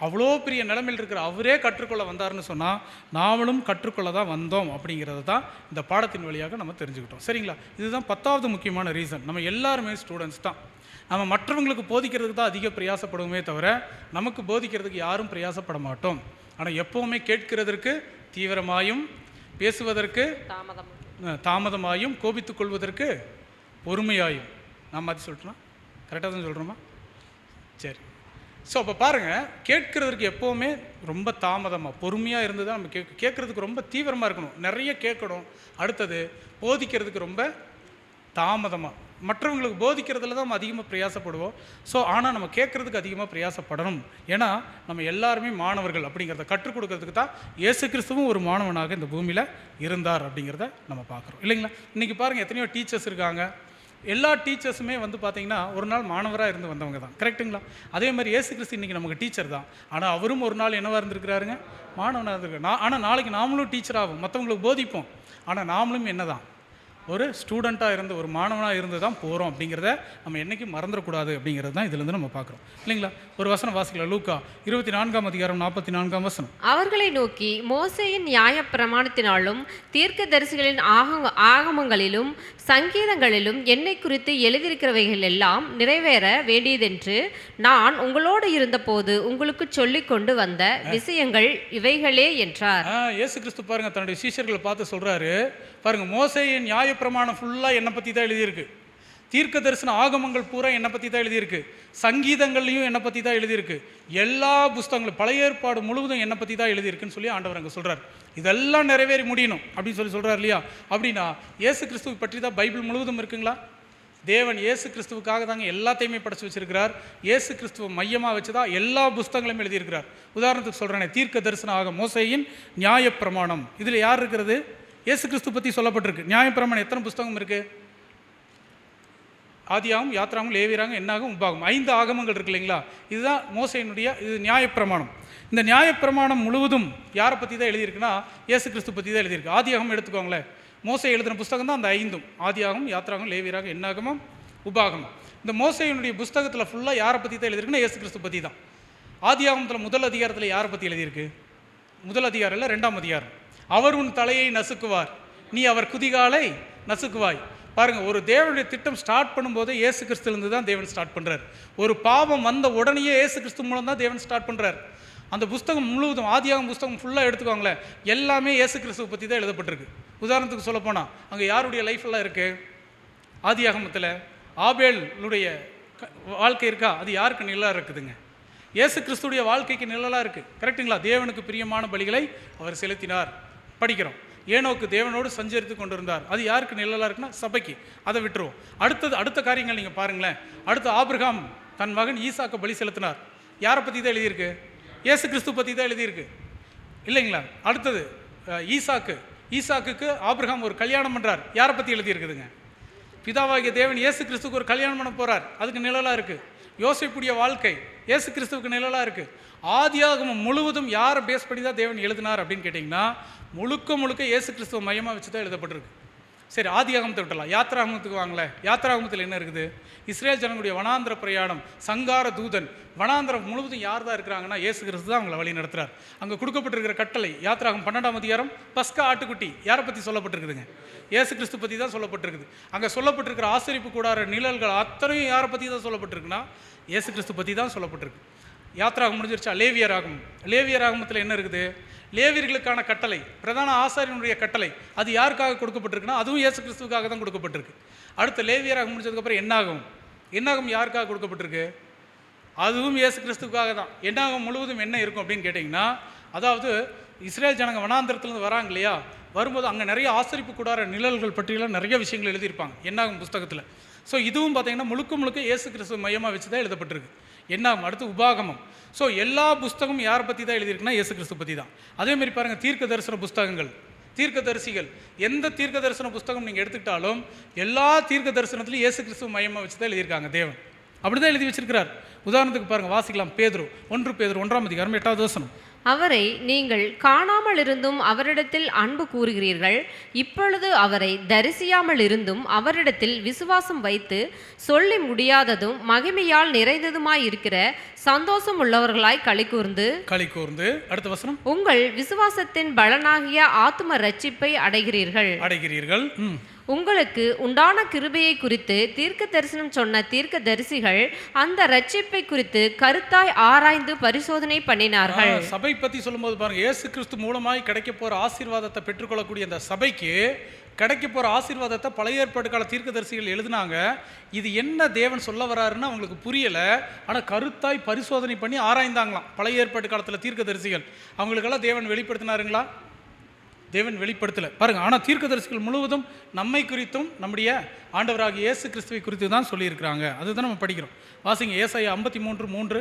அவ்வளோ பெரிய நிலைமையில் இருக்கிற அவரே கற்றுக்கொள்ள வந்தார்னு சொன்னால் நாமளும் கற்றுக்கொள்ள தான் வந்தோம் அப்படிங்கிறது தான் இந்த பாடத்தின் வழியாக நம்ம தெரிஞ்சுக்கிட்டோம். சரிங்களா? இதுதான் 10வது முக்கியமான ரீசன். நம்ம எல்லாருமே ஸ்டூடெண்ட்ஸ் தான். நம்ம மற்றவங்களுக்கு போதிக்கிறதுக்கு தான் அதிக பிரயாசப்படுவோமே தவிர நமக்கு போதிக்கிறதுக்கு யாரும் பிரயாசப்பட மாட்டோம். ஆனால் எப்போவுமே கேட்கிறதற்கு தீவிரமாயும், பேசுவதற்கு தாமதமாயும், கோபித்துக் கொள்வதற்கு பொறுமையாயும். நாம் அது சொல்லிட்டோம், கரெக்டாக தான் சொல்கிறோமா? சரி. ஸோ அப்போ பாருங்கள், கேட்குறதுக்கு எப்போவுமே ரொம்ப தாமதமாக, பொறுமையாக இருந்து தான் நம்ம கேட்குறதுக்கு ரொம்ப தீவிரமாக இருக்கணும், நிறைய கேட்கணும். அடுத்தது போதிக்கிறதுக்கு ரொம்ப தாமதமாக, மற்றவங்களுக்கு போதிக்கிறதுல தான் நம்ம அதிகமாக பிரயாசப்படுவோம். ஸோ ஆனால் நம்ம கேட்குறதுக்கு அதிகமாக பிரயாசப்படணும். ஏன்னா நம்ம எல்லாருமே மாணவர்கள் அப்படிங்கிறத கற்றுக் கொடுக்கறதுக்கு தான் இயேசு கிறிஸ்துவும் ஒரு மாணவனாக இந்த பூமியில் இருந்தார் அப்படிங்கிறத நம்ம பார்க்குறோம், இல்லைங்களா? இன்றைக்கி பாருங்கள், எத்தனையோ டீச்சர்ஸ் இருக்காங்க. எல்லா டீச்சர்ஸுமே வந்து பார்த்திங்கன்னா ஒரு நாள் மாணவராக இருந்து வந்தவங்க தான், கரெக்டுங்களா? அதே மாதிரி இயேசு கிறிஸ்து இன்றைக்கி நமக்கு டீச்சர் தான். ஆனால் அவரும் ஒரு நாள் என்னவாக இருந்திருக்கிறாருங்க? மாணவனாக இருந்திருக்காரு. ஆனால் நாளைக்கு நாமளும் டீச்சர் ஆகும், மற்றவங்களுக்கு போதிப்போம். ஆனால் நாமளும் என்ன தான்? ஒரு ஸ்டூடெண்ட்டாக இருந்து, ஒரு மாணவனாக இருந்து தான் போகிறோம் அப்படிங்கிறத நம்ம என்றைக்கும் மறந்துடக்கூடாது அப்படிங்கிறது தான் இதுலேருந்து நம்ம பார்க்குறோம், இல்லைங்களா? ஒரு வசனம் வாசிக்கலாம். லூக்கா 24ஆம் அதிகாரம் 44ஆம் வசனம்.
அவர்களை நோக்கி, மோசேயின் நியாயப்பிரமாணத்தினாலும் தீர்க்கதரிசிகளின் ஆகமங்களிலும் சங்கீதங்களிலும் என்னை குறித்து எழுதியிருக்கிறவைகள் எல்லாம் நிறைவேற வேண்டியதென்று நான் உங்களோடு இருந்தபோது உங்களுக்கு சொல்லிக் கொண்டு வந்த விஷயங்கள் இவைகளே என்றார்.
இயேசு கிறிஸ்து பாருங்க, தன்னுடைய சீஷர்களை பார்த்து சொல்றாரு, பாருங்க, மோசேயின் நியாயப்பிரமாணம் ஃபுல்லாக என்னை பற்றி தான் எழுதியிருக்கு, தீர்க்க தரிசன ஆகமங்கள் பூரா என்னை பற்றி தான் எழுதியிருக்கு, சங்கீதங்கள்லையும் என்னை பற்றி தான் எழுதியிருக்கு, எல்லா புஸ்தகங்களும் பழைய ஏற்பாடு முழுவதும் என்னை பற்றி தான் எழுதியிருக்குன்னு சொல்லி ஆண்டவர் அங்கே சொல்கிறார். இதெல்லாம் நிறைவேறி முடியணும் அப்படின்னு சொல்லி சொல்கிறார், இல்லையா? அப்படின்னா இயேசு கிறிஸ்துவை பற்றி தான் பைபிள் முழுவதும் இருக்குங்களா? தேவன் இயேசு கிறிஸ்துவுக்காக தாங்க எல்லாத்தையுமே படைச்சு வச்சிருக்கிறார். இயேசு கிறிஸ்துவ மையமாக வச்சு தான் எல்லா புஸ்தகங்களையும் எழுதியிருக்கிறார். உதாரணத்துக்கு சொல்கிறேனே, தீர்க்க தரிசன ஆகம், மோசேயின் நியாயப்பிரமாணம், இதில் யார் இருக்கிறது? இயேசு கிறிஸ்து பற்றி சொல்லப்பட்டிருக்கு. நியாயப்பிரமாணம் எத்தனை புஸ்தகம் இருக்குது? ஆதியாகும், யாத்ராகும், லேவியராகும், என்னாகும், உபாகும், 5 ஆகமங்கள் இருக்கு, இல்லைங்களா? இதுதான் மோசேயினுடைய இது நியாயப்பிரமாணம். இந்த நியாயப்பிரமாணம் முழுவதும் யாரை பற்றி தான் எழுதியிருக்குன்னா இயேசு கிறிஸ்து பற்றி தான் எழுதியிருக்கு. ஆதியாகம் எடுத்துக்கோங்களேன், மோசே எழுதின புஸ்தகம் தான் அந்த 5, ஆதியாகம், யாத்ராகம், லேவியராகும், என்னாகமும், உபாகமும். இந்த மோசேயினுடைய புஸ்தகத்தில் ஃபுல்லாக யாரை பற்றி தான் எழுதியிருக்குன்னா இயேசு கிறிஸ்து பற்றி தான். ஆதியாகமத்தில் முதல் அதிகாரத்தில் யாரை பற்றி எழுதியிருக்கு? முதல் அதிகாரம் இல்லை, 2ஆம் அதிகாரம். அவர் உன் தலையை நசுக்குவார், நீ அவர் குதிகாலை நசுக்குவாய். பாருங்க, ஒரு தேவனுடைய திட்டம் ஸ்டார்ட் பண்ணும்போது இயேசு கிறிஸ்துலேருந்து தான் தேவன் ஸ்டார்ட் பண்ணுறார். ஒரு பாவம் வந்த உடனேயே இயேசு கிறிஸ்து மூலம் தான் தேவன் ஸ்டார்ட் பண்ணுறார். அந்த புஸ்தகம் முழுவதும், ஆதியாகம் புஸ்தகம் ஃபுல்லாக எடுத்துக்கோங்களேன், எல்லாமே இயேசு கிறிஸ்துவை பற்றி தான் எழுதப்பட்டிருக்கு. உதாரணத்துக்கு சொல்ல போனால் அங்கே யாருடைய லைஃப்லாம் இருக்குது? ஆதியாகமத்தில் ஆபேலுடைய வாழ்க்கை இருக்கா? அது யாருக்கு நிழலாக இருக்குதுங்க? இயேசு கிறிஸ்துடைய வாழ்க்கைக்கு நிழலாக இருக்குது, கரெக்டுங்களா? தேவனுக்கு பிரியமான பலிகளை அவர் செலுத்தினார், படிக்கிறோம். ஏனோக்கு தேவனோடு சஞ்சரித்து கொண்டிருந்தார், அது யாருக்கு நிழலாக இருக்குன்னா சபைக்கு. அதை விட்டுருவோம். அடுத்த காரியங்கள் நீங்கள் பாருங்களேன். அடுத்து ஆபிரகாம் தன் மகன் ஈசாக்கு பலி செலுத்தினார், யாரை பற்றி தான் எழுதியிருக்கு? இயேசு கிறிஸ்து பற்றி தான் எழுதியிருக்கு, இல்லைங்களா? அடுத்தது ஈசாக்குக்கு ஆபிரகாம் ஒரு கல்யாணம் பண்ணுறார், யாரை பற்றி எழுதியிருக்குதுங்க? பிதாவாகிய தேவன் இயேசு கிறிஸ்துக்கு ஒரு கல்யாணம் பண்ண போகிறார், அதுக்கு நிழலாக இருக்குது. யோசேப்புடைய வாழ்க்கை இயேசு கிறிஸ்துவுக்கு நிழலாக இருக்குது. ஆதியாகமம் முழுவதும் யாரை பேஸ் பண்ணி தான் தேவன் எழுதினார் அப்படின்னு கேட்டிங்கன்னா முழுக்க இயேசு கிறிஸ்துவ மையமாக வச்சு தான் எழுதப்பட்டிருக்கு. சரி, ஆதியாகமத்தை விட்டலாம், யாத்ராகமத்துக்கு வாங்கலை. யாத்ராகமத்தில் என்ன இருக்குது? இஸ்ரேல் ஜனங்களுடைய வனாந்திர பிரயாணம், சங்கார தூதன், வனாந்திரம் முழுவதும் யார் தான் இருக்கிறாங்கன்னா இயேசு கிறிஸ்து தான் அவங்களை வழி நடத்துகிறார். அங்கே கொடுக்கப்பட்டிருக்கிற கட்டளை, யாத்ராகம் 12ஆம் அதிகாரம், பஸ்கா ஆட்டுக்குட்டி யாரை பற்றி சொல்லப்பட்டிருக்குதுங்க? இயேசு கிறிஸ்து பற்றி தான் சொல்லப்பட்டிருக்குது. அங்கே சொல்லப்பட்டிருக்கிற ஆசரிப்பு கூடார நிழல்கள் அத்தனையும் யாரை பற்றி தான் சொல்லப்பட்டிருக்குன்னா இயேசு கிறிஸ்து பற்றி தான் சொல்லப்பட்டிருக்கு. யாத்ராகம் முடிஞ்சிருச்சா? லேவியராகமத்தில் என்ன இருக்குது? லேவியர்களுக்கான கட்டளை, பிரதான ஆசாரியனுடைய கட்டளை, அது யாருக்காக கொடுக்கப்பட்டிருக்குன்னா அதுவும் இயேசு கிறிஸ்துவுக்காக தான் கொடுக்கப்பட்டிருக்கு. அடுத்த லேவியராக முடிஞ்சதுக்கப்புறம் என்னாகும் யாருக்காக கொடுக்கப்பட்டிருக்கு? அதுவும் இயேசு கிறிஸ்துவுக்காக தான். என்னாகும் முழுவதும் என்ன இருக்கும் அப்படின்னு கேட்டிங்கன்னா, அதாவது இஸ்ரேல் ஜனங்க வனாந்திரத்துலேருந்து வராங்க இல்லையா, வரும்போது அங்கே நிறைய ஆசரிப்பு கூடார நிழல்கள் பற்றியெல்லாம் நிறைய விஷயங்கள் எழுதியிருப்பாங்க என்னாகும் புஸ்தகத்தில். ஸோ இதுவும் பார்த்தீங்கன்னா முழுக்க இயேசு கிறிஸ்து மையமாக வச்சு தான் எழுதப்பட்டிருக்கு. என்னாகும், அடுத்து உபாகமம். ஸோ எல்லா புஸ்தகமும் யாரை பற்றி தான் எழுதியிருக்குன்னா இயேசு கிறிஸ்து பற்றி தான். அதேமாதிரி பாருங்கள், தீர்க்க தரிசன புஸ்தகங்கள், தீர்க்கதரிசிகள், எந்த தீர்க்க தரிசன புஸ்தகம் நீங்கள் எடுத்துக்கிட்டாலும் எல்லா தீர்க்க தரிசனத்திலையும் இயேசு கிறிஸ்துவ மையமாக வச்சு தான் எழுதியிருக்காங்க. தேவன் அப்படி தான் எழுதி வச்சிருக்கிறார். உதாரணத்துக்கு பாருங்கள், வாசிக்கலாம். பேதுரு 1 பேதுரு 1:8
அவரை நீங்கள் காணாமல் இருந்தும் அவரிடத்தில் அன்பு கூறுகிறீர்கள், இப்பொழுது அவரை தரிசியாமல் இருந்தும் அவரிடத்தில் விசுவாசம் வைத்து சொல்லி முடியாததும் மகிமையால் நிறைந்ததுமாய் இருக்கிற சந்தோஷம் உள்ளவர்களாய் களி கூர்ந்து
அடுத்த வசனம்,
உங்கள் விசுவாசத்தின் பலனாகிய ஆத்தும ரட்சிப்பை அடைகிறீர்கள். உங்களுக்கு உண்டான கிருபையை குறித்து தீர்க்க தரிசனம் சொன்ன தீர்க்க தரிசிகள் அந்த ரட்சிப்பை குறித்து கருத்தாய் ஆராய்ந்து பரிசோதனை பண்ணினார்கள்.
சபை பற்றி சொல்லும்போது பாருங்க, இயேசு கிறிஸ்து மூலமாய் கிடைக்க போற ஆசீர்வாதத்தை பெற்றுக்கொள்ளக்கூடிய அந்த சபைக்கு கிடைக்க போற ஆசீர்வாதத்தை பழைய ஏற்பாடு கால தீர்க்கதரிசிகள் எழுதினாங்க. இது என்ன தேவன் சொல்ல வராருன்னு அவங்களுக்கு புரியல. ஆனால் கருத்தாய் பரிசோதனை பண்ணி ஆராய்ந்தாங்களாம் பழைய ஏற்பாட்டு காலத்தில் தீர்க்கதரிசிகள். அவங்களுக்கெல்லாம் தேவன் வெளிப்படுத்தினாருங்களா? தேவன் வெளிப்படுத்தலை பாருங்க. ஆனால் தீர்க்கதரிசிகள் முழுவதும் நம்மை குறித்தும் நம்முடைய ஆண்டவராகிய இயேசு கிறிஸ்துவை குறித்து தான் சொல்லியிருக்கிறாங்க. அதுதான் நம்ம படிக்கிறோம். வாசிங்க, ஏசாயா 53:3.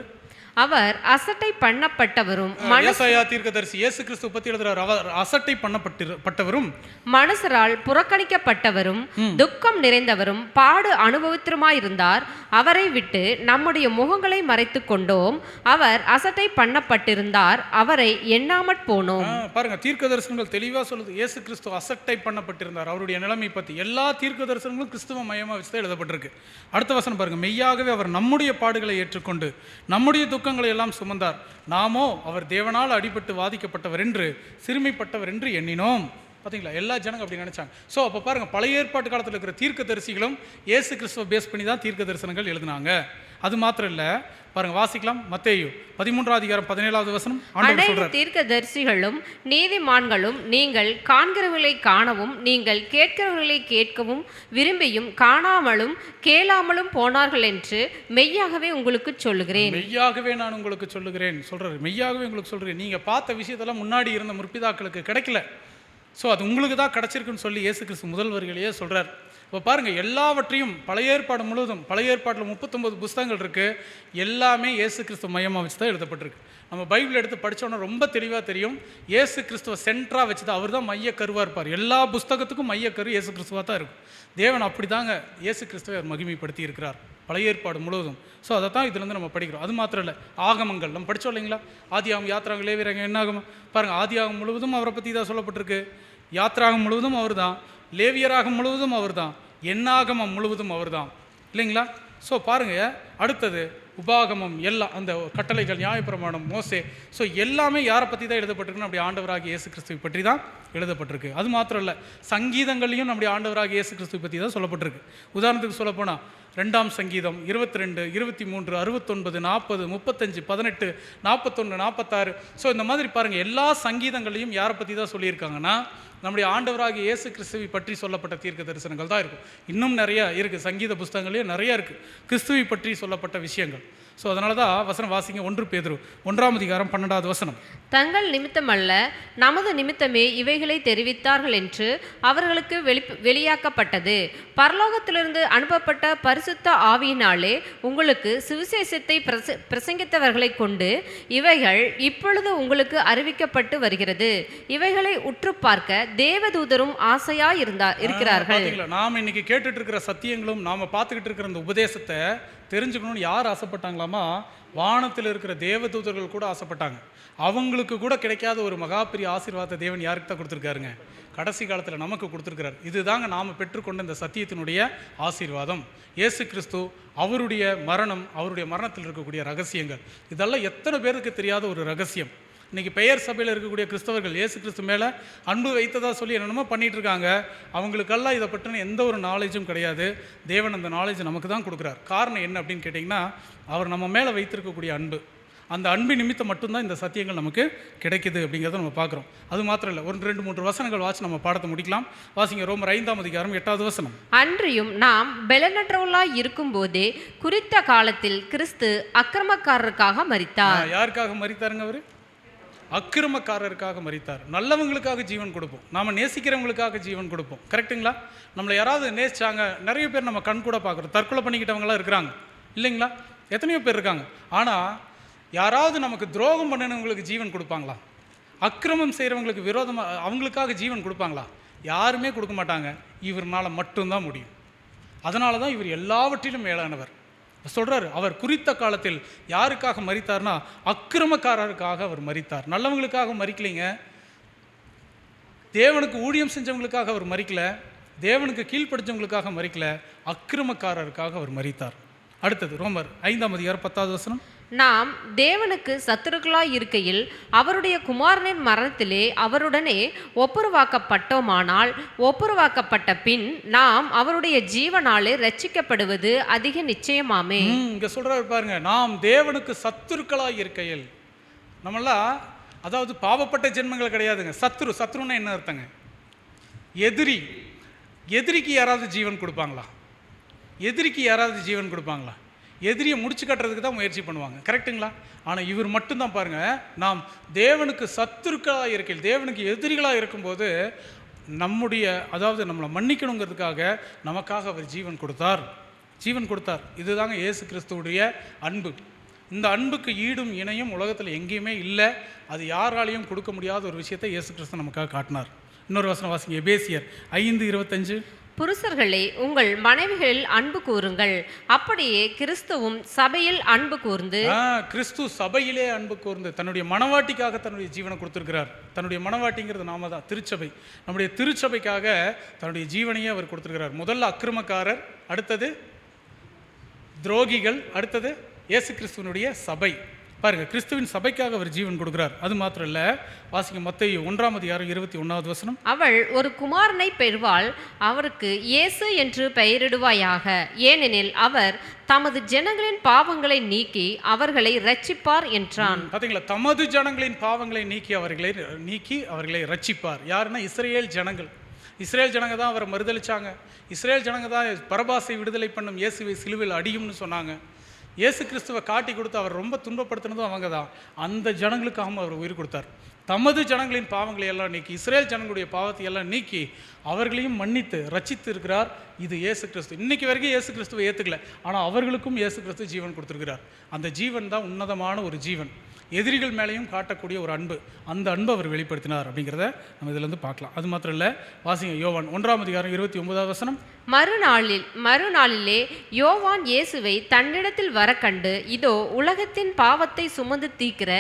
அவர் அசட்டை பண்ணப்பட்டவரும்,
ஏசாயா தீர்க்கதரிசி இயேசு கிறிஸ்து பற்றி எழுதுறார். அவர் அசட்டை பண்ணப்பட்டவரும்,
மனுஷரால் புறக்கணிக்கப்பட்டவரும், துக்கம் நிறைந்தவரும், பாடு அனுபவித்தருமாயிருந்தார். அவரை விட்டு நம்முடைய முகங்களை மறைத்து கொண்டோம். அவர் அசட்டை பண்ணப்பட்டிருந்தார், அவரை எண்ணாமற் போனோம்.
பாருங்க, தீர்க்க தரிசனங்கள் தெளிவாக சொல்லுது. இயேசு கிறிஸ்து அசட்டை பண்ணப்பட்டிருந்தார். அவருடைய நிலைமை பற்றி எல்லா தீர்க்க தரிசனங்களும் கிறிஸ்துவ மையமாக வச்சு தான் எழுதப்பட்டிருக்கு. அடுத்த வசனம் பாருங்க, மெய்யாகவே அவர் நம்முடைய பாடுகளை ஏற்றுக்கொண்டு நம்முடைய துக்கங்களை எல்லாம் சுமந்தார். நாமோ அவர் தேவனால் அடிபட்டு வாதிக்கப்பட்டவர் என்று சிறுமைப்பட்டவர் என்று எண்ணினோம். பார்த்தீங்களா, எல்லா ஜனங்க அப்படி நினைச்சாங்க. ஸோ அப்போ பாருங்க, பழைய ஏற்பாட்டு காலத்தில் இருக்கிற தீர்க்க தரிசிகளும் இயேசு கிறிஸ்துவை பேஸ் பண்ணி தான் தீர்க்க தரிசனங்கள் எழுதினாங்க. அது மாத்திரம் இல்லை, பாருங்க, வாசிக்கலாம். மத்தேயு 13:17
அனைத்து தீர்க்கதரிசிகளும் நீதிமான்களும் நீங்கள் காண்கிறவர்களை காணவும் நீங்கள் கேட்கிறவர்களை கேட்கவும் விரும்பியும் காணாமலும் கேளாமலும் போனார்கள் என்று மெய்யாகவே உங்களுக்கு சொல்லுகிறேன்.
மெய்யாகவே நான் உங்களுக்கு சொல்லுகிறேன் சொல்றாரு. மெய்யாகவே உங்களுக்கு சொல்றேன். நீங்க பார்த்த விஷயத்தெல்லாம் முன்னாடி இருந்த முற்பிதாக்களுக்கு கிடைக்கல. ஸோ அது உங்களுக்கு தான் கிடச்சிருக்குன்னு சொல்லி இயேசு கிறிஸ்து முதல் வருகையிலேயே சொல்கிறார். இப்போ பாருங்கள், எல்லாவற்றையும் பழைய ஏற்பாடு முழுவதும், பழைய ஏற்பாட்டில் 39 புஸ்தகங்கள் இருக்குது. எல்லாமே இயேசு கிறிஸ்துவ மையமாக வச்சு தான் எழுதப்பட்டிருக்கு. நம்ம பைபிள் எடுத்து படித்தோன்னா ரொம்ப தெளிவாக தெரியும். இயேசு கிறிஸ்துவ சென்டராக வச்சு தான், அவர் தான் மைய கருவாக இருப்பார். எல்லா புஸ்தகத்துக்கும் மைய கரு இயேசு கிறிஸ்துவாக தான் இருக்கும். தேவன் அப்படி தாங்க இயேசு கிறிஸ்துவை அவர் மகிமைப்படுத்தி இருக்கிறார் பழைய ஏற்பாடு முழுவதும். ஸோ அதை தான் இதுலேருந்து நம்ம படிக்கிறோம். அது மாத்திரம் இல்லை, ஆகமங்கள் நம்ம படித்தோம் இல்லைங்களா? ஆதியாகம், யாத்திராகம், லேவியராகம், என்ன ஆகும் பாருங்கள். ஆதியாகம் முழுவதும் அவரை பற்றி தான் சொல்லப்பட்டிருக்கு. யாத்திராகம் முழுவதும் அவர் தான். லேவியராகம் முழுவதும் அவர் தான். எண்ணாகமம் முழுவதும் அவர் தான், இல்லைங்களா? ஸோ பாருங்கள், அடுத்தது உபாகமம், எல்லாம் அந்த கட்டளைகள், நியாயப்பிரமாணம், மோசே, ஸோ எல்லாமே யாரை பற்றி தான் எழுதப்பட்டிருக்குன்னு நம்முடைய ஆண்டவராகிய இயேசு கிறிஸ்துவை பற்றி தான் எழுதப்பட்டிருக்கு. அது மாத்திரம் இல்லை, சங்கீதங்களையும் நம்முடைய ஆண்டவராகிய இயேசு கிறிஸ்துவை பற்றி தான் சொல்லப்பட்டிருக்கு. உதாரணத்துக்கு சொல்லப்போனால் 2ஆம் சங்கீதம் 22, 23, 69, 40, 35, 18, 41, 46. ஸோ இந்த மாதிரி பாருங்கள், எல்லா சங்கீதங்களையும் யாரை பற்றி தான் சொல்லியிருக்காங்கன்னா நம்முடைய ஆண்டவராகிய இயேசு கிறிஸ்துவை பற்றி சொல்லப்பட்ட தீர்க்க தரிசனங்கள் தான் இருக்கும். இன்னும் நிறையா இருக்குது, சங்கீத புஸ்தகங்களையும் நிறையா இருக்குது கிறிஸ்துவை பற்றி சொல்லப்பட்ட விஷயங்கள். ஸோ அதனால தான் வசனம் வாசிங்க. 1 பேதுரு 1:12.
தங்கள் நிமித்தமல்ல நமது நிமித்தமே இவைகளை தெரிவித்தார்கள் என்று அவர்களுக்கு வெளியாக்கப்பட்டது. பரலோகத்திலிருந்து அனுப்பப்பட்ட பரிசுத்த ஆவியினாலே உங்களுக்கு சுவிசேஷத்தை பிரசங்கித்தவர்களை கொண்டு இவைகள் இப்பொழுது உங்களுக்கு அறிவிக்கப்பட்டு வருகிறது. இவைகளை உற்று பார்க்க தேவதூதரும் ஆசையாய் இருக்கிறார்கள்.
நாம் இன்னைக்கு கேட்டுட்டு இருக்கிற சத்தியங்களும் நாம பார்த்துக்கிட்டு இருக்கிற இந்த உபதேசத்தை தெரிஞ்சுக்கணும்னு யார் ஆசைப்பட்டாங்களாமா? வானத்தில் இருக்கிற தேவதூதர்கள் கூட ஆசைப்பட்டாங்க. அவங்களுக்கு கூட கிடைக்காத ஒரு மகாபெரிய ஆசீர்வாதத்தை தேவன் யாருக்கு தான் கொடுத்துருக்காருங்க? கடைசி காலத்தில் நமக்கு கொடுத்துருக்கிறார். இதுதாங்க நாம் பெற்றுக்கொண்ட இந்த சத்தியத்தினுடைய ஆசீர்வாதம். இயேசு கிறிஸ்து, அவருடைய மரணம், அவருடைய மரணத்தில் இருக்கக்கூடிய ரகசியங்கள், இதெல்லாம் எத்தனை பேருக்கு தெரியாத ஒரு ரகசியம். இன்றைக்கி பெயர் சபையில் இருக்கக்கூடிய கிறிஸ்தவர்கள் இயேசு கிறிஸ்து மேலே அன்பு வைத்ததாக சொல்லி என்னென்னமோ பண்ணிகிட்டு இருக்காங்க. அவங்களுக்கெல்லாம் இதை பற்றின எந்த ஒரு நாலேஜும் கிடையாது. தேவன் அந்த நாலேஜ் நமக்கு தான் கொடுக்குறார். காரணம் என்ன அப்படின்னு கேட்டிங்கன்னா, அவர் நம்ம மேலே வைத்திருக்கக்கூடிய அன்பு. அந்த அன்பு நிமித்தம் மட்டும்தான் இந்த சத்தியங்கள் நமக்கு கிடைக்குது அப்படிங்கிறத நம்ம பார்க்குறோம். அது மாத்திரம் இல்லை, 1, 2, 3 வசனங்கள் வாசி நம்ம பாடத்தை முடிக்கலாம். வாசிங்க, ரோமர் 5:8.
அன்றியும் நாம் பெலனற்றவர்களாய் இருக்கும் போதே குறித்த காலத்தில் கிறிஸ்து அக்கிரமக்காரருக்காக மரித்தார்.
யாருக்காக மரித்தாருங்க? அவர் அக்கிரமக்காரருக்காக மரித்தார். நல்லவங்களுக்காக ஜீவன் கொடுப்போம், நாம் நேசிக்கிறவங்களுக்காக ஜீவன் கொடுப்போம். கரெக்டுங்களா? நம்மளை யாராவது நேசிச்சாங்க, நிறைய பேர் நம்ம கண் கூட பார்க்குறோம், தற்கொலை பண்ணிக்கிட்டவங்களாம் இருக்கிறாங்க இல்லைங்களா? எத்தனையோ பேர் இருக்காங்க. ஆனால் யாராவது நமக்கு துரோகம் பண்ணினவங்களுக்கு ஜீவன் கொடுப்பாங்களா? அக்கிரமம் செய்கிறவங்களுக்கு விரோதமாக அவங்களுக்காக ஜீவன் கொடுப்பாங்களா? யாருமே கொடுக்க மாட்டாங்க. இவர்னால் மட்டும்தான் முடியும். அதனால தான் இவர் எல்லாவற்றிலும் மேலானவர். சொல்கிறார், அவர் குறித்த காலத்தில் யாருக்காக மரித்தார்னா அக்கிரமக்காரருக்காக அவர் மரித்தார். நல்லவங்களுக்காக மரிக்கலைங்க. தேவனுக்கு ஊழியம் செஞ்சவங்களுக்காக அவர் மரிக்கல, தேவனுக்கு கீழ்ப்படிச்சவங்களுக்காக மரிக்கல, அக்கிரமக்காரருக்காக அவர் மரித்தார். அடுத்தது ரோமர் 5:10
நாம் தேவனுக்கு சத்துருக்களாய் இருக்கையில் அவருடைய குமாரனின் மரணத்திலே அவருடனே ஒப்புரவாக்கப்பட்டோமானால் ஒப்புரவாக்கப்பட்ட பின் நாம் அவருடைய ஜீவனாலே ரட்சிக்கப்படுவது அதிக நிச்சயமாமே.
இங்க சொல்றாரு பாருங்க, நாம் தேவனுக்கு சத்துருக்களாய் இருக்கையில். நம்மளாம் அதாவது பாவப்பட்ட ஜென்மங்கள் கிடையாதுங்க. சத்துருன்னா என்ன அர்த்தங்க? எதிரி. எதிரிக்கு யாராவது ஜீவன் கொடுப்பாங்களா? எதிரிக்கு யாராவது ஜீவன் கொடுப்பாங்களா? எதிரியை முடிச்சு கட்டுறதுக்கு தான் முயற்சி பண்ணுவாங்க. கரெக்டுங்களா? ஆனால் இவர் மட்டும்தான் பாருங்கள், நாம் தேவனுக்கு சத்துருக்களாக இருக்கையில், தேவனுக்கு எதிரிகளாக இருக்கும்போது நம்முடைய அதாவது நம்மளை மன்னிக்கணுங்கிறதுக்காக நமக்காக அவர் ஜீவன் கொடுத்தார். இதுதாங்க இயேசு கிறிஸ்துவுடைய அன்பு. இந்த அன்புக்கு ஈடும் இணையும் உலகத்தில் எங்கேயுமே இல்லை. அது யாராலையும் கொடுக்க முடியாத ஒரு விஷயத்தை இயேசு கிறிஸ்து நமக்காக காட்டினார். இன்னொரு வசனம் வாசிங்க, எபேசியர் 5:25.
புருஷர்களே, உங்கள் மனைவிகளில் அன்பு கூறுங்கள், அப்படியே கிறிஸ்துவும் சபையில் அன்பு கூர்ந்து.
கிறிஸ்து சபையிலே அன்பு கூர்ந்து தன்னுடைய மனவாட்டிக்காக தன்னுடைய ஜீவனை கொடுத்திருக்கிறார். தன்னுடைய மனவாட்டிங்கிறது நாம தான், திருச்சபை. நம்முடைய திருச்சபைக்காக தன்னுடைய ஜீவனையே அவர் கொடுத்திருக்கிறார். முதல்ல அக்கிரமக்காரர், அடுத்தது துரோகிகள், அடுத்தது இயேசு கிறிஸ்துவனுடைய சபை. பாருங்க, கிறிஸ்துவின் சபைக்காக அவர் ஜீவன் கொடுக்கிறார். அது மாத்திரம் இல்ல, வாசிங்க மத்தேயு 1:21.
அவள் ஒரு குமாரனை பெறுவாள், அவருக்கு இயேசு என்று பெயரிடுவாயாக, ஏனெனில் அவர் தமது ஜனங்களின் பாவங்களை நீக்கி அவர்களை ரட்சிப்பார் என்றான்.
பாத்தீங்களா? தமது ஜனங்களின் பாவங்களை நீக்கி அவர்களை ரட்சிப்பார். யாருன்னா இஸ்ரேல் ஜனங்கள். இஸ்ரேல் ஜனங்க தான் அவரை மறுதளிச்சாங்க. இஸ்ரேல் ஜனங்க தான் பரபாசை விடுதலை பண்ணும் இயேசுவை சிலுவையில் அடியும்னு சொன்னாங்க. இயேசு கிறிஸ்துவை காட்டி கொடுத்து அவர் ரொம்ப துன்பப்படுத்தினதும் அவங்க தான். அந்த ஜனங்களுக்காகவும் அவர் உயிர் கொடுத்தார். தமது ஜனங்களின் பாவங்களை எல்லாம் நீக்கி, இஸ்ரேல் ஜனங்களுடைய பாவத்தை எல்லாம் நீக்கி அவர்களையும் மன்னித்து ரட்சித்து இருக்கிறார். இது இயேசு கிறிஸ்து. இன்னைக்கு வரைக்கும் இயேசு கிறிஸ்துவை ஏற்றுக்கல, ஆனால் அவர்களுக்கும் இயேசு கிறிஸ்து ஜீவன் கொடுத்துருக்கிறார். அந்த ஜீவன் தான் உன்னதமான ஒரு ஜீவன். எதிரிகள் மேலேயும் காட்டக்கூடிய ஒரு அன்பு. அந்த அன்பை அவர் வெளிப்படுத்தினார் அப்படிங்கிறத நம்ம இதிலேருந்து பார்க்கலாம். அது மாத்திரம் இல்லை, வாசிங்க யோவான் 1:29.
மறுநாளிலே யோவான் இயேசுவை தன்னிடத்தில் வர கண்டு, இதோ உலகத்தின் பாவத்தை சுமந்து தீர்க்கிற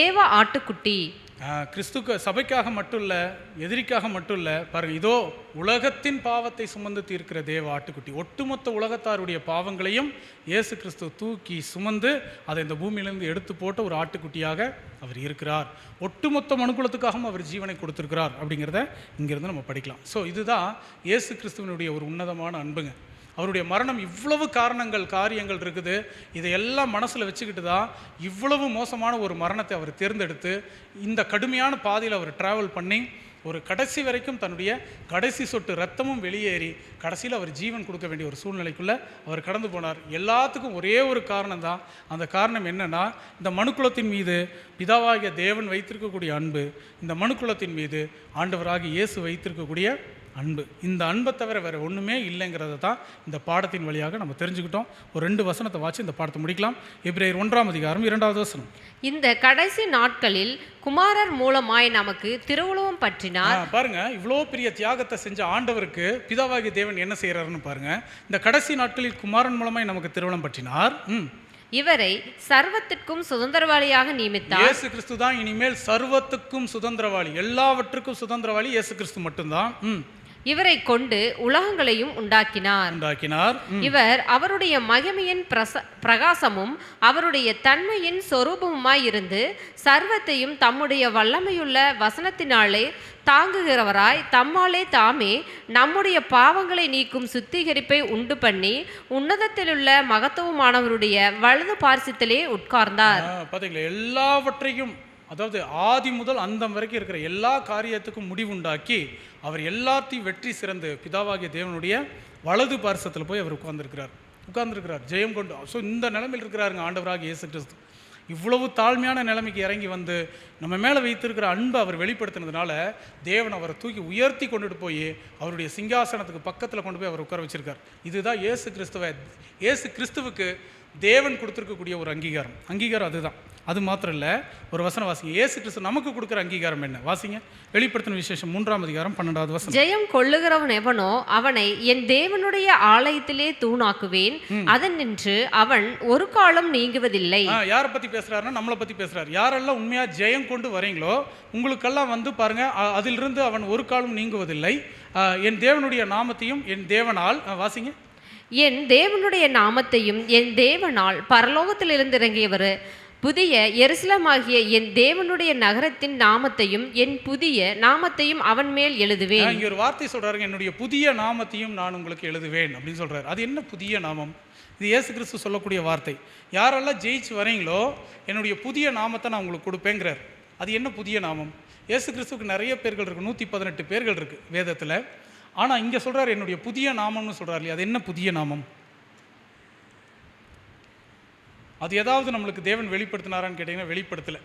தேவ ஆட்டுக்குட்டி.
கிறிஸ்துக்கு சபைக்காக மட்டும் இல்லை, எதிரிக்காக மட்டும் இல்லை, பாருங்க, இதோ உலகத்தின் பாவத்தை சுமந்து தீர்க்கிற தேவ ஆட்டுக்குட்டி. ஒட்டுமொத்த உலகத்தாருடைய பாவங்களையும் இயேசு கிறிஸ்து தூக்கி சுமந்து அதை இந்த பூமியிலிருந்து எடுத்து போட்ட ஒரு ஆட்டுக்குட்டியாக அவர் இருக்கிறார். ஒட்டுமொத்த மனுக்குலத்துக்காகவும் அவர் ஜீவனை கொடுத்திருக்கிறார் அப்படிங்கிறத இங்கிருந்து நம்ம படிக்கலாம். ஸோ இதுதான் இயேசு கிறிஸ்துவனுடைய ஒரு உன்னதமான அன்புங்க. அவருடைய மரணம் இவ்வளவு காரியங்கள் இருக்குது. இதையெல்லாம் மனசில் வச்சுக்கிட்டு தான் இவ்வளவு மோசமான ஒரு மரணத்தை அவர் தேர்ந்தெடுத்து இந்த கடுமையான பாதையில் அவர் ட்ராவல் பண்ணி ஒரு கடைசி வரைக்கும் தன்னுடைய கடைசி சொட்டு ரத்தமும் வெளியேறி கடைசியில் அவர் ஜீவன் கொடுக்க வேண்டிய ஒரு சூழ்நிலைக்குள்ளே அவர் கடந்து போனார். எல்லாத்துக்கும் ஒரே ஒரு காரணம் தான். அந்த காரணம் என்னென்னா, இந்த மனுக்குலத்தின் மீது பிதாவாகிய தேவன் வைத்திருக்கக்கூடிய அன்பு, இந்த மனுக்குலத்தின் மீது ஆண்டவராகிய இயேசு வைத்திருக்கக்கூடிய அன்பு. இந்த அன்பை தவிர வேறு ஒன்றுமே இல்லைங்கிறத தான் இந்த பாடத்தின் வழியாக நம்ம தெரிஞ்சுக்கிட்டோம். ஒரு 2 வசனத்தை வாசி இந்த பாடத்தை முடிக்கலாம். எபிரேயர் 1:2.
இந்த கடைசி நாட்களில் குமாரர் மூலமாய் நமக்கு திருவுளம் பற்றினார்.
பாருங்க, இவ்வளோ பெரிய தியாகத்தை செஞ்ச ஆண்டவருக்கு பிதாவாகிய தேவன் என்ன செய்யறாருன்னு பாருங்க. இந்த கடைசி நாட்களில் குமாரன் மூலமாய் நமக்கு திருவுளம் பற்றினார்.
இவரை சர்வத்திற்கும் சுதந்திரவாளியாக நியமித்தார்.
இயேசு கிறிஸ்து தான் இனிமேல் சர்வத்துக்கும் சுதந்திரவாளி. எல்லாவற்றுக்கும் சுதந்திரவாளி இயேசு கிறிஸ்து மட்டும்தான்.
இவரை கொண்டு உலகங்களையும் உண்டாக்கினார். இவர் அவருடைய மகிமையின் பிரகாசமும் அவருடைய தன்மையின் சொரூபமுமாய் இருந்து சர்வத்தையும் தம்முடைய வல்லமையுள்ள வசனத்தினாலே தாங்குகிறவராய் தம்மாலே தாமே நம்முடைய பாவங்களை நீக்கும் சுத்திகரிப்பை உண்டு பண்ணி உன்னதத்திலுள்ள மகத்துவமானவருடைய வலது பார்சித்திலே உட்கார்ந்தார்.
பாத்தீங்களா? எல்லாவற்றையும், அதாவது ஆதி முதல் அந்தம் வரைக்கும் இருக்கிற எல்லா காரியத்துக்கும் முடிவுண்டாக்கி அவர் எல்லாத்தையும் வெற்றி சிறந்து பிதாவாகிய தேவனுடைய வலது பார்சத்தில் போய் அவர் உட்கார்ந்துருக்கிறார் ஜெயம் கொண்டு. ஸோ இந்த நிலைமையில் இருக்கிறாருங்க ஆண்டவராகிய இயேசு கிறிஸ்து. இவ்வளவு தாழ்மையான நிலைமைக்கு இறங்கி வந்து நம்ம மேலே வைத்திருக்கிற அன்பை அவர் வெளிப்படுத்தினதுனால தேவன் அவரை தூக்கி உயர்த்தி கொண்டுட்டு போய் அவருடைய சிங்காசனத்துக்கு பக்கத்தில் கொண்டு போய் அவர் உட்கார வச்சிருக்கார். இதுதான் இயேசு கிறிஸ்துவுக்கு தேவன் கொடுத்துருக்கக்கூடிய ஒரு அங்கீகாரம் அதுதான். அது மாத்திரம் இல்லை, ஒரு வசனம் வாசிங்க. இயேசு கிறிஸ்து நமக்கு கொடுக்குற அங்கீகாரம் என்ன? வாசிங்க. வெளிப்படுத்தின விசேஷம் 3ஆம் அதிகாரம் 12வது வசனம்.
ஜெயம் கொள்ளுகிறவன் எவனோ அவனை என் தேவனுடைய ஆலயத்திலே தூணாக்குவேன், அதன் நின்று அவன் ஒரு காலம் நீங்குவதில்லை.
யாரை பத்தி பேசுறாருன்னா நம்மளை பத்தி பேசுறாரு. யாரெல்லாம் உண்மையா ஜெயம் கொண்டு வரீங்களோ உங்களுக்கெல்லாம் வந்து பாருங்க, அதிலிருந்து அவன் ஒரு காலம் நீங்குவதில்லை, என் தேவனுடைய நாமத்தையும் என் தேவனால், வாசிங்க,
என் தேவனுடைய நாமத்தையும் என் தேவனால் பரலோகத்திலிருந்து இறங்கியவர் புதிய எருசலேமாகிய என் தேவனுடைய நகரத்தின் நாமத்தையும் என் புதிய நாமத்தையும் அவன் மேல் எழுதுவேன்.
இங்க ஒரு வார்த்தை சொல்றாருங்க, என்னுடைய புதிய நாமத்தையும் நான் உங்களுக்கு எழுதுவேன் அப்படின்னு சொல்றாரு. அது என்ன புதிய நாமம்? இது இயேசு கிறிஸ்து சொல்லக்கூடிய வார்த்தை. யாரெல்லாம் ஜெயிச்சு வரீங்களோ என்னுடைய புதிய நாமத்தை நான் உங்களுக்கு கொடுப்பேங்கிறார். அது என்ன புதிய நாமம்? இயேசு கிறிஸ்துவுக்கு நிறைய பேர்கள் இருக்கு, 118 பேர்கள் இருக்கு வேதத்தில். ஆனால் இங்கே சொல்றாரு என்னுடைய புதிய நாமம்னு சொல்றாரு இல்லையா? அது என்ன புதிய நாமம்? அது ஏதாவது நம்மளுக்கு தேவன் வெளிப்படுத்தினாரான்னு கேட்டிங்கன்னா வெளிப்படுத்தலை.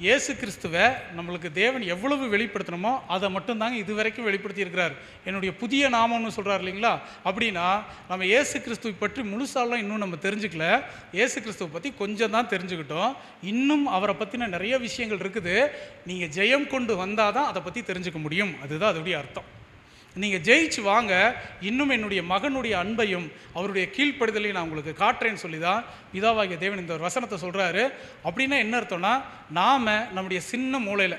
இயேசு கிறிஸ்துவை நம்மளுக்கு தேவன் எவ்வளவு வெளிப்படுத்தணுமோ அதை மட்டும்தாங்க இது வரைக்கும் வெளிப்படுத்தி இருக்கிறார். என்னுடைய புதிய நாமம்னு சொல்கிறார் இல்லைங்களா? அப்படின்னா நம்ம இயேசு கிறிஸ்துவை பற்றி முழுசாலாம் இன்னும் நம்ம தெரிஞ்சுக்கல. இயேசு கிறிஸ்துவை பற்றி கொஞ்சம் தான் தெரிஞ்சுக்கிட்டோம். இன்னும் அவரை பற்றின நிறைய விஷயங்கள் இருக்குது. நீங்கள் ஜெயம் கொண்டு வந்தால் தான் அதை பற்றி தெரிஞ்சுக்க முடியும். அதுதான் அதோடைய அர்த்தம். நீங்கள் ஜெயிச்சு வாங்க, இன்னும் என்னுடைய மகனுடைய அன்பையும் அவருடைய கீழ்ப்படுதலையும் நான் உங்களுக்கு காட்டுறேன்னு சொல்லி தான் பிதாவாகிய தேவன் இந்த ஒரு வசனத்தை சொல்கிறாரு. அப்படின்னா என்ன அர்த்தம்னா, நாம் நம்முடைய சின்ன மூளையில்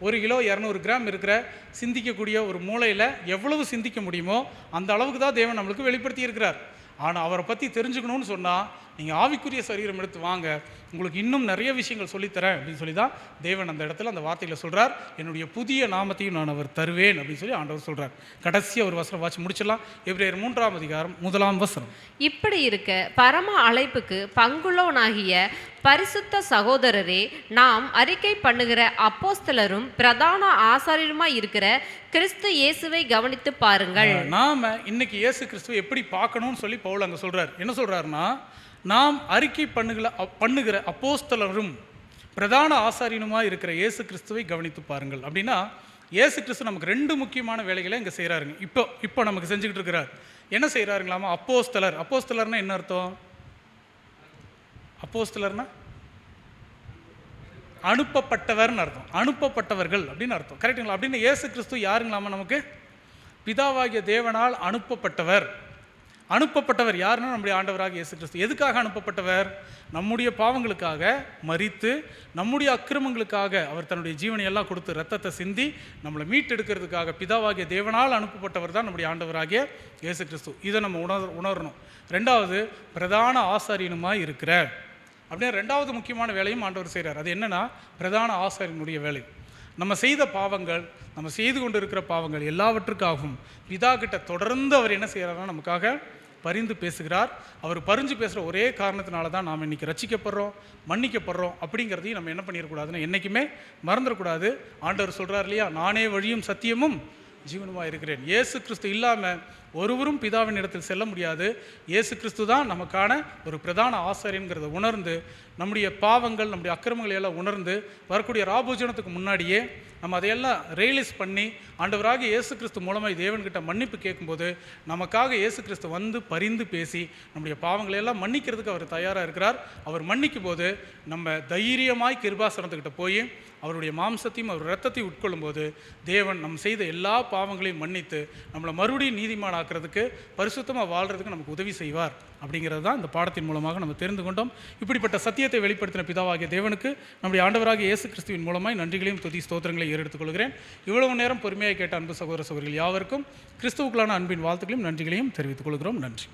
ஒரு கிலோ 200 கிராம் இருக்கிற சிந்திக்கக்கூடிய ஒரு மூளையில் எவ்வளவு சிந்திக்க முடியுமோ அந்த அளவுக்கு தான் தேவன் நம்மளுக்கு வெளிப்படுத்தி இருக்கிறார். ஆனால் அவரை பற்றி தெரிஞ்சுக்கணும்னு சொன்னால் நீங்கள் ஆவிக்குரிய சரீரம் எடுத்து வாங்க, உங்களுக்கு இன்னும் நிறைய விஷயங்கள் சொல்லித்தரேன் அப்படின்னு சொல்லி தான் தேவன் அந்த இடத்துல அந்த வார்த்தையில் சொல்கிறார். என்னுடைய புதிய நாமத்தையும் நான் அவர் தருவேன் அப்படின்னு சொல்லி ஆண்டவர் சொல்கிறார். கடைசியாக ஒரு வசனம் வாசி முடிச்சிடலாம். எபிரேயர் 3ஆம் அதிகாரம் 1ஆம் வசனம்.
இப்படி இருக்க பரம அழைப்புக்கு பங்குள்ளவனாகிய பரிசுத்த சகோதரரே, நாம் அறிக்கை பண்ணுகிற அப்போஸ்தலரும் பிரதான ஆசாரியருமாய் இருக்கிற கிறிஸ்து இயேசுவை கவனித்து பாருங்கள்.
நாம இன்னைக்கு இயேசு கிறிஸ்துவை எப்படி பார்க்கணும்னு சொல்லி பவுல் அங்கே சொல்றார். என்ன சொல்றாருன்னா, நாம் அறிக்கை பண்ணுகிற அப்போஸ்தலரும் பிரதான ஆசாரியனுமாய் இருக்கிற இயேசு கிறிஸ்துவை கவனித்து பாருங்கள். அப்படின்னா இயேசு கிறிஸ்து நமக்கு 2 முக்கியமான வேலைகளை இங்கே செய்கிறாருங்க. இப்போ நமக்கு செஞ்சுக்கிட்டு இருக்கிறார். என்ன செய்கிறாருங்களாமா? அப்போஸ்தலர்னா என்ன அர்த்தம்? அப்போஸ்தலர்னா அனுப்பப்பட்டவர்னு அர்த்தம். அனுப்பப்பட்டவர்கள் அப்படின்னு அர்த்தம். கரெக்டுங்களா? அப்படின்னு இயேசு கிறிஸ்து யாருங்களாமா? நமக்கு பிதாவாகிய தேவனால் அனுப்பப்பட்டவர் யாருன்னா நம்முடைய ஆண்டவராக இயேசு கிறிஸ்து. எதுக்காக அனுப்பப்பட்டவர்? நம்முடைய பாவங்களுக்காக மரித்து, நம்முடைய அக்கிரமங்களுக்காக அவர் தன்னுடைய ஜீவனை எல்லாம் கொடுத்து ரத்தத்தை சிந்தி நம்மளை மீட்டெடுக்கிறதுக்காக பிதாவாகிய தேவனால் அனுப்பப்பட்டவர் தான் நம்முடைய ஆண்டவராகிய இயேசு கிறிஸ்து. இதை நம்ம உணரணும். 2வது, பிரதான ஆசாரியனுமாய் இருக்கிற அப்படின்னா 2வது முக்கியமான வேலையும் ஆண்டவர் செய்கிறார். அது என்னன்னா, பிரதான ஆசாரியனுடைய வேலை. நம்ம செய்த பாவங்கள், நம்ம செய்து கொண்டு இருக்கிற பாவங்கள் எல்லாவற்றுக்காகவும் பிதா கிட்ட தொடர்ந்து அவர் என்ன செய்கிறார்னா நமக்காக பரிந்து பேசுகிறார். அவர் பரிஞ்சு பேசுகிற ஒரே காரணத்தினால தான் நாம் இன்றைக்கி ரட்சிக்கப்படுறோம், மன்னிக்கப்படுறோம். அப்படிங்கிறதையும் நம்ம என்ன பண்ணிடக்கூடாதுன்னா என்றைக்குமே மறந்துடக்கூடாது. ஆண்டவர் சொல்கிறார் இல்லையா, நானே வழியும் சத்தியமும் ஜீவனுமாக இருக்கிறேன். இயேசு கிறிஸ்து இல்லாமல் ஒருவரும் பிதாவின் இடத்தில் செல்ல முடியாது. இயேசு கிறிஸ்து தான் நமக்கான ஒரு பிரதான ஆசாரியங்கிறத உணர்ந்து, நம்முடைய பாவங்கள், நம்முடைய அக்கிரமங்களை எல்லாம் உணர்ந்து வரக்கூடிய ராபோஜனத்துக்கு முன்னாடியே நம்ம அதையெல்லாம் ரியலைஸ் பண்ணி ஆண்டவராக இயேசு கிறிஸ்து மூலமாக தேவன்கிட்ட மன்னிப்பு கேட்கும்போது நமக்காக இயேசு கிறிஸ்து வந்து பரிந்து பேசி நம்முடைய பாவங்களை எல்லாம் மன்னிக்கிறதுக்கு அவர் தயாராக இருக்கிறார். அவர் மன்னிக்கும் போது நம்ம தைரியமாய் கிருபாசனத்துக்கிட்ட போய் அவருடைய மாம்சத்தையும் அவர் இரத்தத்தையும் உட்கொள்ளும்போது தேவன் நம்ம செய்த எல்லா பாவங்களையும் மன்னித்து நம்மளை மறுபடியும் நீதிமானாக்கிறதுக்கு, பரிசுத்தமாக வாழ்கிறதுக்கு நமக்கு உதவி செய்வார். அப்படிங்கிறது தான் இந்த பாடத்தின் மூலமாக நம்ம தெரிந்து கொண்டோம். இப்படிப்பட்ட சத்தியத்தை வெளிப்படுத்தின பிதாவாகிய தேவனுக்கு நம்முடைய ஆண்டவராகிய இயேசு கிறிஸ்துவின் மூலமாய் நன்றிகளையும் துதி ஸ்தோத்திரங்களையும் ஏறெடுத்துக் கொள்கிறேன். இவ்வளவு நேரம் பொறுமையாக கேட்ட அன்பு சகோதர சகோதரிகள் யாவருக்கும் கிறிஸ்துவுக்குள்ளான அன்பின் வாழ்த்துக்களையும் நன்றிகளையும் தெரிவித்துக் கொள்கிறோம். நன்றி.